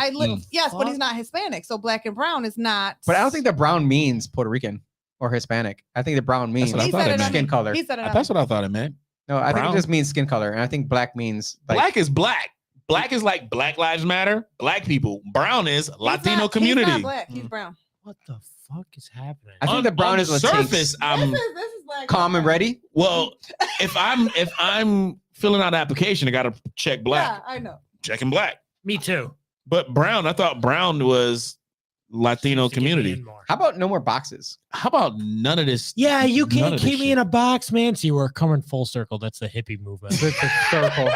Yes, but he's Fuck. not Hispanic. So black and brown is not. But I don't think that brown means Puerto Rican or Hispanic. I think the brown means what I he thought said it it meant. skin on, color. He said it. That's what I thought it meant. No, I think Brown. it just means skin color. And I think black means like Black is black. Black is like Black Lives Matter. Black people. Brown is Latino community. He's not black. He's Mm. brown. What the fuck is happening? I think the brown on is the Latinx. surface. This is black. Calm and ready. Well, if I'm filling out an application, I gotta check black. Yeah, I know. Checking black. Me too. But brown, I thought brown was Latino Just to get me community. in more. How about no more boxes? How about none of this? Yeah, you None can't of keep this me shit. in a box, man. See, we're coming full circle. That's the hippie movement. It's a circle.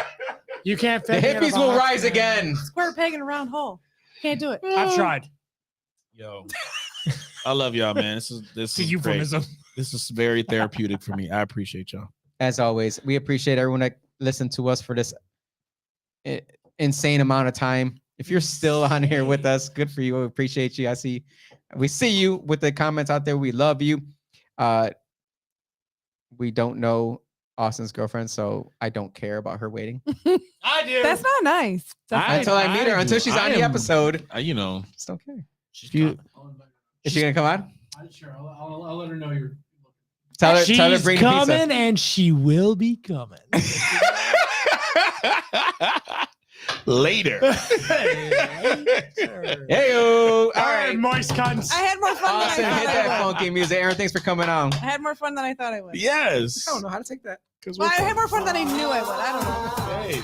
You can't The fit me in a hippies will box, rise man. again. Square peg in a round hole. Can't do it. I've tried. Yo, I love y'all, man. This It's a is great. euphemism. This is very therapeutic for me. I appreciate y'all. As always, we appreciate everyone that listened to us for this insane amount of time. If you're still on here with us, good for you. We appreciate you. We see you with the comments out there. We love you. We don't know Austin's girlfriend, so I don't care about her waiting I do. That's not nice. That's until I meet her. I Until do. she's I on the am- episode, You know, just don't care. She's you- Is she gonna come on? Sure, I'll let her know you're. Tell her She's to bring the coming, pizza. and she will be coming. later. Hey-o. All All right, right. moist cunts. I had more fun Austin, than I hit thought that I would. funky music. Aaron, thanks for coming on. I had more fun than I thought I would. Yes. I don't know how to take that. Well, I had more fun than I knew I would. I don't know. Hey.